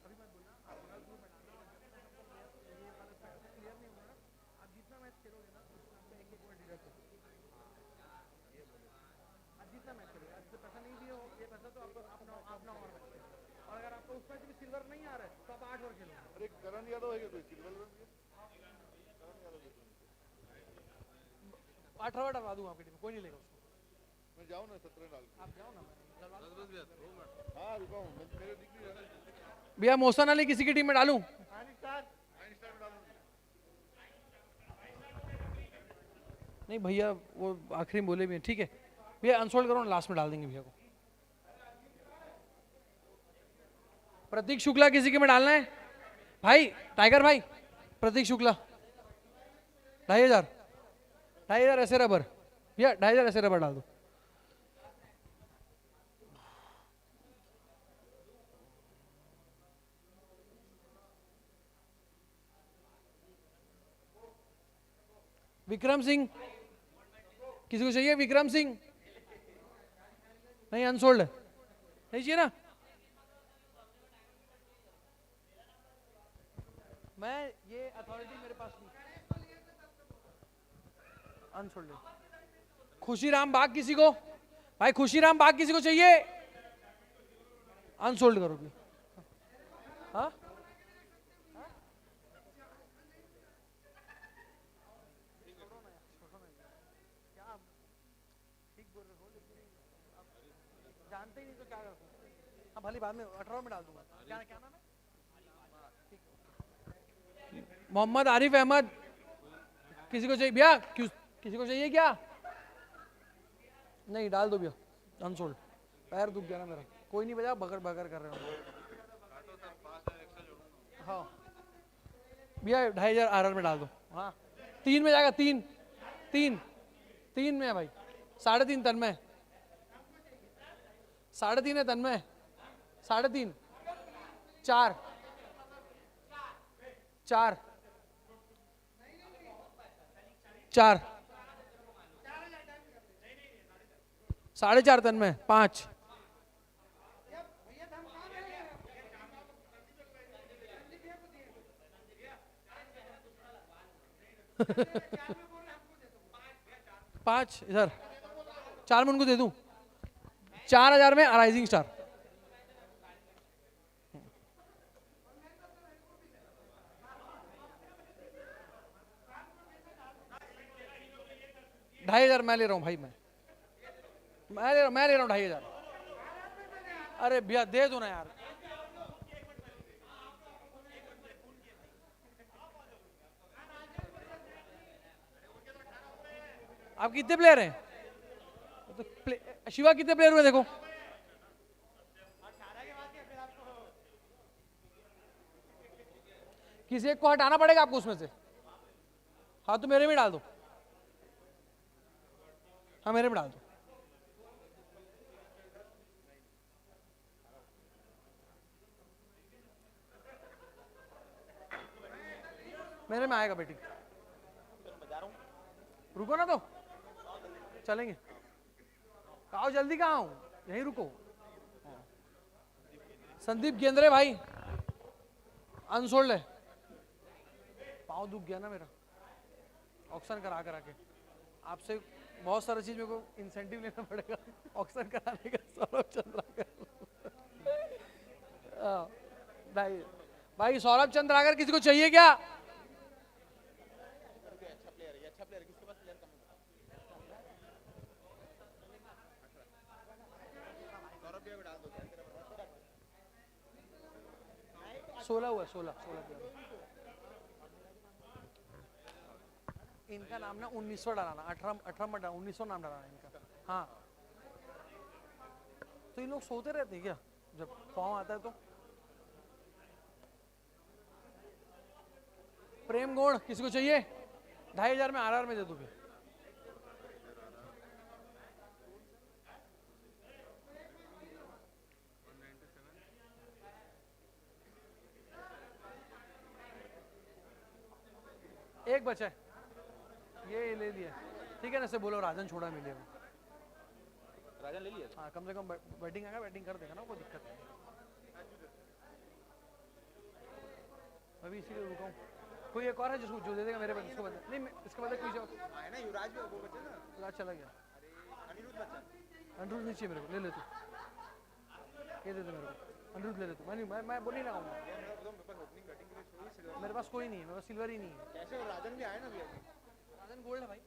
अभी मत बोलना, ये वाला क्लियर नहीं होगा ना। आप जितना मैच खेलोगे ना, उसमें आपका एक पॉइंट डिडक्ट होगा। आप जितना मैच खेलोगे, आज तो पैसा नहीं दिए हो, ये पैसा तो आपको अपना और रखते हैं। और अगर आपको उसमें से भी सिल्वर नहीं आ रहा है, तो आप 8 और खेलोगे। अरे करण यादव है क्या कोई सिल्वर? 18 डलवा दूंगा आपकी टीम में, कोई नहीं लेगा उसको। मैं जाऊँ ना 17 डाल आप जाओ ना, डलवा दूंगा। हाँ रुका हूँ, मेरे दिख नहीं रहा। भैया मोहसन अली किसी की टीम में डालूं? नहीं भैया वो आखिरी में बोले भी हैं, ठीक है भैया अनसोल्ड करो ना, लास्ट में डाल देंगे भैया को। प्रतीक शुक्ला किसी के में डालना है भाई? टाइगर भाई, प्रतीक शुक्ला 2,500 ऐसे रबर भैया, 2,500 ऐसे रबर डाल दो। विक्रम सिंह किसी को चाहिए? विक्रम सिंह नहीं, अनसोल्ड है, नहीं चाहिए ना? मैं ये अथॉरिटी मेरे पास नहीं। अनसोल्ड है। खुशीराम बाग किसी को? भाई खुशीराम बाग किसी को चाहिए? अनसोल्ड करो भी। हाँ जानते ही नहीं तो क्या कर सकते। हाँ भले बाद में 18 में डाल दूंगा। क्या क्या नाम है? मोहम्मद आरिफ अहमद, किसी को चाहिए भैया? किसी को चाहिए क्या? नहीं डाल दो भैया, अनसोल्ड। पैर दुख गया ना मेरा, कोई नहीं भैया, बगर बगर कर रहे हो। हाँ भैया 2500 आरआर में डाल दो। हाँ 3 में जाएगा, 3 में है भाई, 3.5 तन्मय, 3.5 है तन्मय, 3.5, 4 4 4 4.5 तन्मय, 5 5 इधर, 4 में उनको दे दूं, 4000 में राइजिंग स्टार। $2500 मैं ले रहा हूं भाई, मैं ले रहा हूं 2500। अरे भैया दे दो ना यार। आप कितने प्लेयर हैं? तो शिवा कितने प्लेयर हुए देखो? किसी एक को हटाना पड़ेगा आपको उसमें से। हाँ तो मेरे में डाल दो, हाँ मेरे में डाल दो। मेरे में आएगा बेटी, रुको ना तो चलेंगे। आओ जल्दी, कहाँ हूँ, यहीं रुको। संदीप गेंद्रे भाई अनसोल्ड है, पाँव दुख गया ना मेरा ऑक्शन करा के। आपसे बहुत सारी चीज मेरे को इंसेंटिव लेना पड़ेगा ऑक्शन कराने का। सौरभ चंद्राकर भाई सौरभ चंद्राकर किसी को चाहिए क्या? सोलह हुआ, 16 इनका नाम ना 1900 डालाना, 18 मत डालना, 1900 नाम डालाना इनका। हाँ तो ये लोग सोते रहते हैं क्या जब फॉर्म आता है? तो प्रेम गोड़ किसी को चाहिए? 2500 में आरआर में दे दोगे? एक बचा है, ये ले लिया, ठीक है ना? से बोलो राजन छोड़ा मिले, राजन ले लिया। हाँ कम से कम बैटिंग आएगा, बैटिंग कर देगा ना, कोई दिक्कत नहीं। अभी इसीलिए रुका हूँ। कोई एक और है जिसको जो दे देगा मेरे पास, इसको बता नहीं, इसके बाद कोई आए ना युवराज भी, वो बचे ना, राज चला गया। अनिरुद्ध बचा। अनिरुद्ध नहीं चाहिए मेरे को, ले ले तू, ये दे दे मेरे को, अनिरुद्ध ले ले तू। मैं बोल नहीं लगाऊंगा, मेरे पास कोई नहीं है, मेरे पास सिल्वर ही नहीं है। कैसे राजन भी आए ना अभी? राजन गोल्ड है भाई।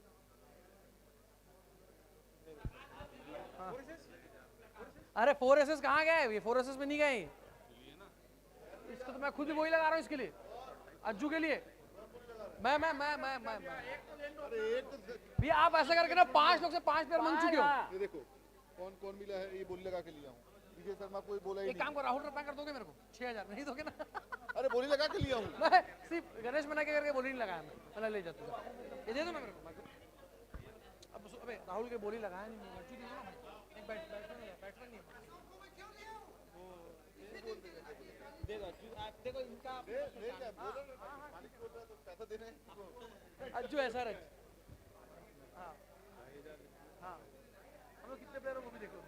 हाँ। अरे 4 एसेस कहाँ गए? ये 4 एसेस में नहीं गए। इसको तो मैं खुद ही वही लगा रहा हूँ इसके लिए, अज्जू के लिए। मैं भैया आप ऐसा करके ना 5 लोग से 5 प्लेयर मांग चुके हो। ये देखो कौन कौन मिला है, ये बोली लगा के लिया हूँ। विजय शर्मा कोई बोला ही एक काम करो, राहुल रत्ना कर दोगे मेरे को? 6000 नहीं दोगे ना? अरे बोली लगा के लिया हूँ। मैं सिर्फ गणेश मना के करके बोली नहीं लगाया, मैं ले जाता हूँ। ये दे दो ना मेरे को। अब अबे राहुल के बोली लगाया नहीं, अज्जू दे दो ना। एक बैट्समैन नहीं है, बैट्समैन नहीं है। देखो इनका अज्जू ऐसा रख। हाँ हाँ हम लोग कितने प्लेयर को भी देखो।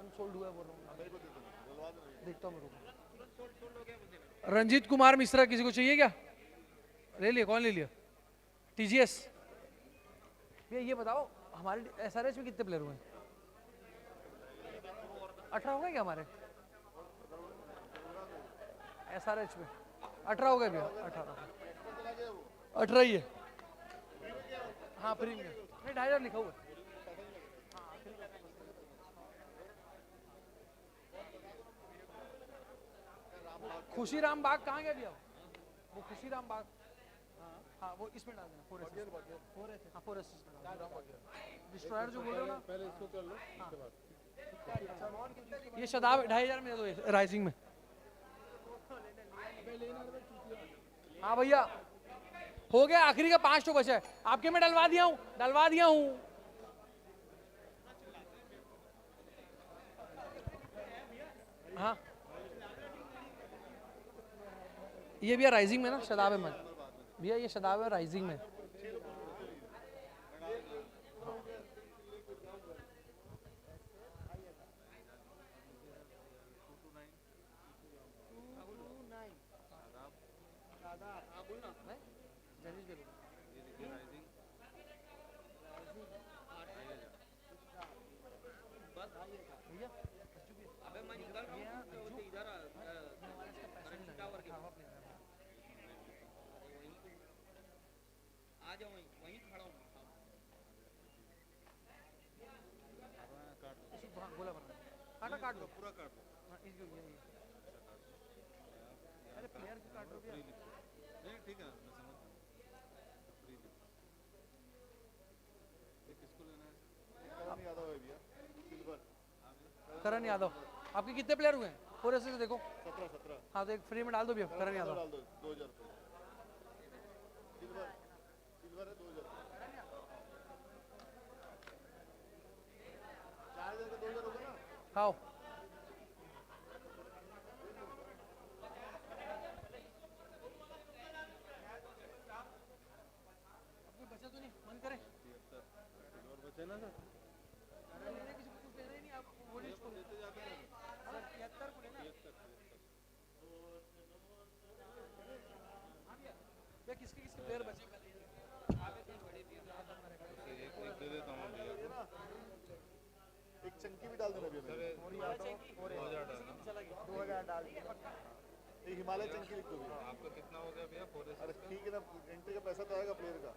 अनसोल्ड हुआ बोल रहा हूँ, देखता हूँ मेरे को। रंजीत कुमार मिश्रा किसी को चाहिए क्या? ले लिया, कौन ले लिया? TGS। भैया ये बताओ हमारे SRH में कितने प्लेयर हुए? 18 हो गए क्या हमारे SRH में? 18 हो गए भैया, 18 ही है। हाँ प्रीमियम नहीं, 2,500 लिखा हुआ है। खुशीराम बाग कहाँ गया भैया? वो खुशीराम बाग, हाँ वो इसमें डाल देना, 4 हाँ 4 डिस्ट्रॉयर जो बोल रहे हो ना, पहले इसको कर लो उसके बाद ये शदाब 2,500 में दे दो राइजिंग में। हाँ भैया हो गया, आखिरी का 5 तो बचा है आपके में, डलवा दिया हूँ, डलवा दिया हूँ। हाँ ये भैया राइजिंग में ना, शदाब है भैया, ये शदाब है राइजिंग में। काटा काट दो पूरा, काट दो। अरे प्लेयर की काट दो भैया। नहीं ठीक है, मैं समझ किसको लेना है? करण यादव है भैया, सिल्वर। करण यादव, आपके कितने प्लेयर हुए हैं? 4 से देखो 17 हाँ, तो एक फ्री में डाल दो भैया, करण यादव। डाल दो 2,000 रुपये। सिल्वर सिल्वर है 2,000। 4,000 का 2,000 होगा ना? खाओ बचा तो नहीं, मन करे सिल्वर बचे ना सर? किसके किसके प्लेयर बचे? एक दे देता हूँ भैया को। एक चंकी भी डाल देना भैया मेरे। 2,000 डाल दिया। एक हिमालय चंकी लिख दो भैया। आपका कितना हो गया भैया? अरे ठीक है ना, एंट्री का पैसा तो आएगा प्लेयर का।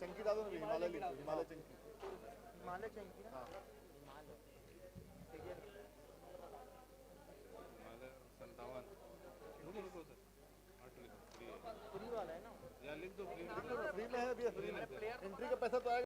चंकी डाल दो ना भैया, हिमालय लिख दो, हिमालय चंकी। हिमालय चंकी ना? हाँ हिमालय 57। रुको सर, 8 लिखो, फ्री है। फ्री वाला है ना? या लिख दो फ्री में है भैया, फ्री में एंट्री का पैसा तो आएगा।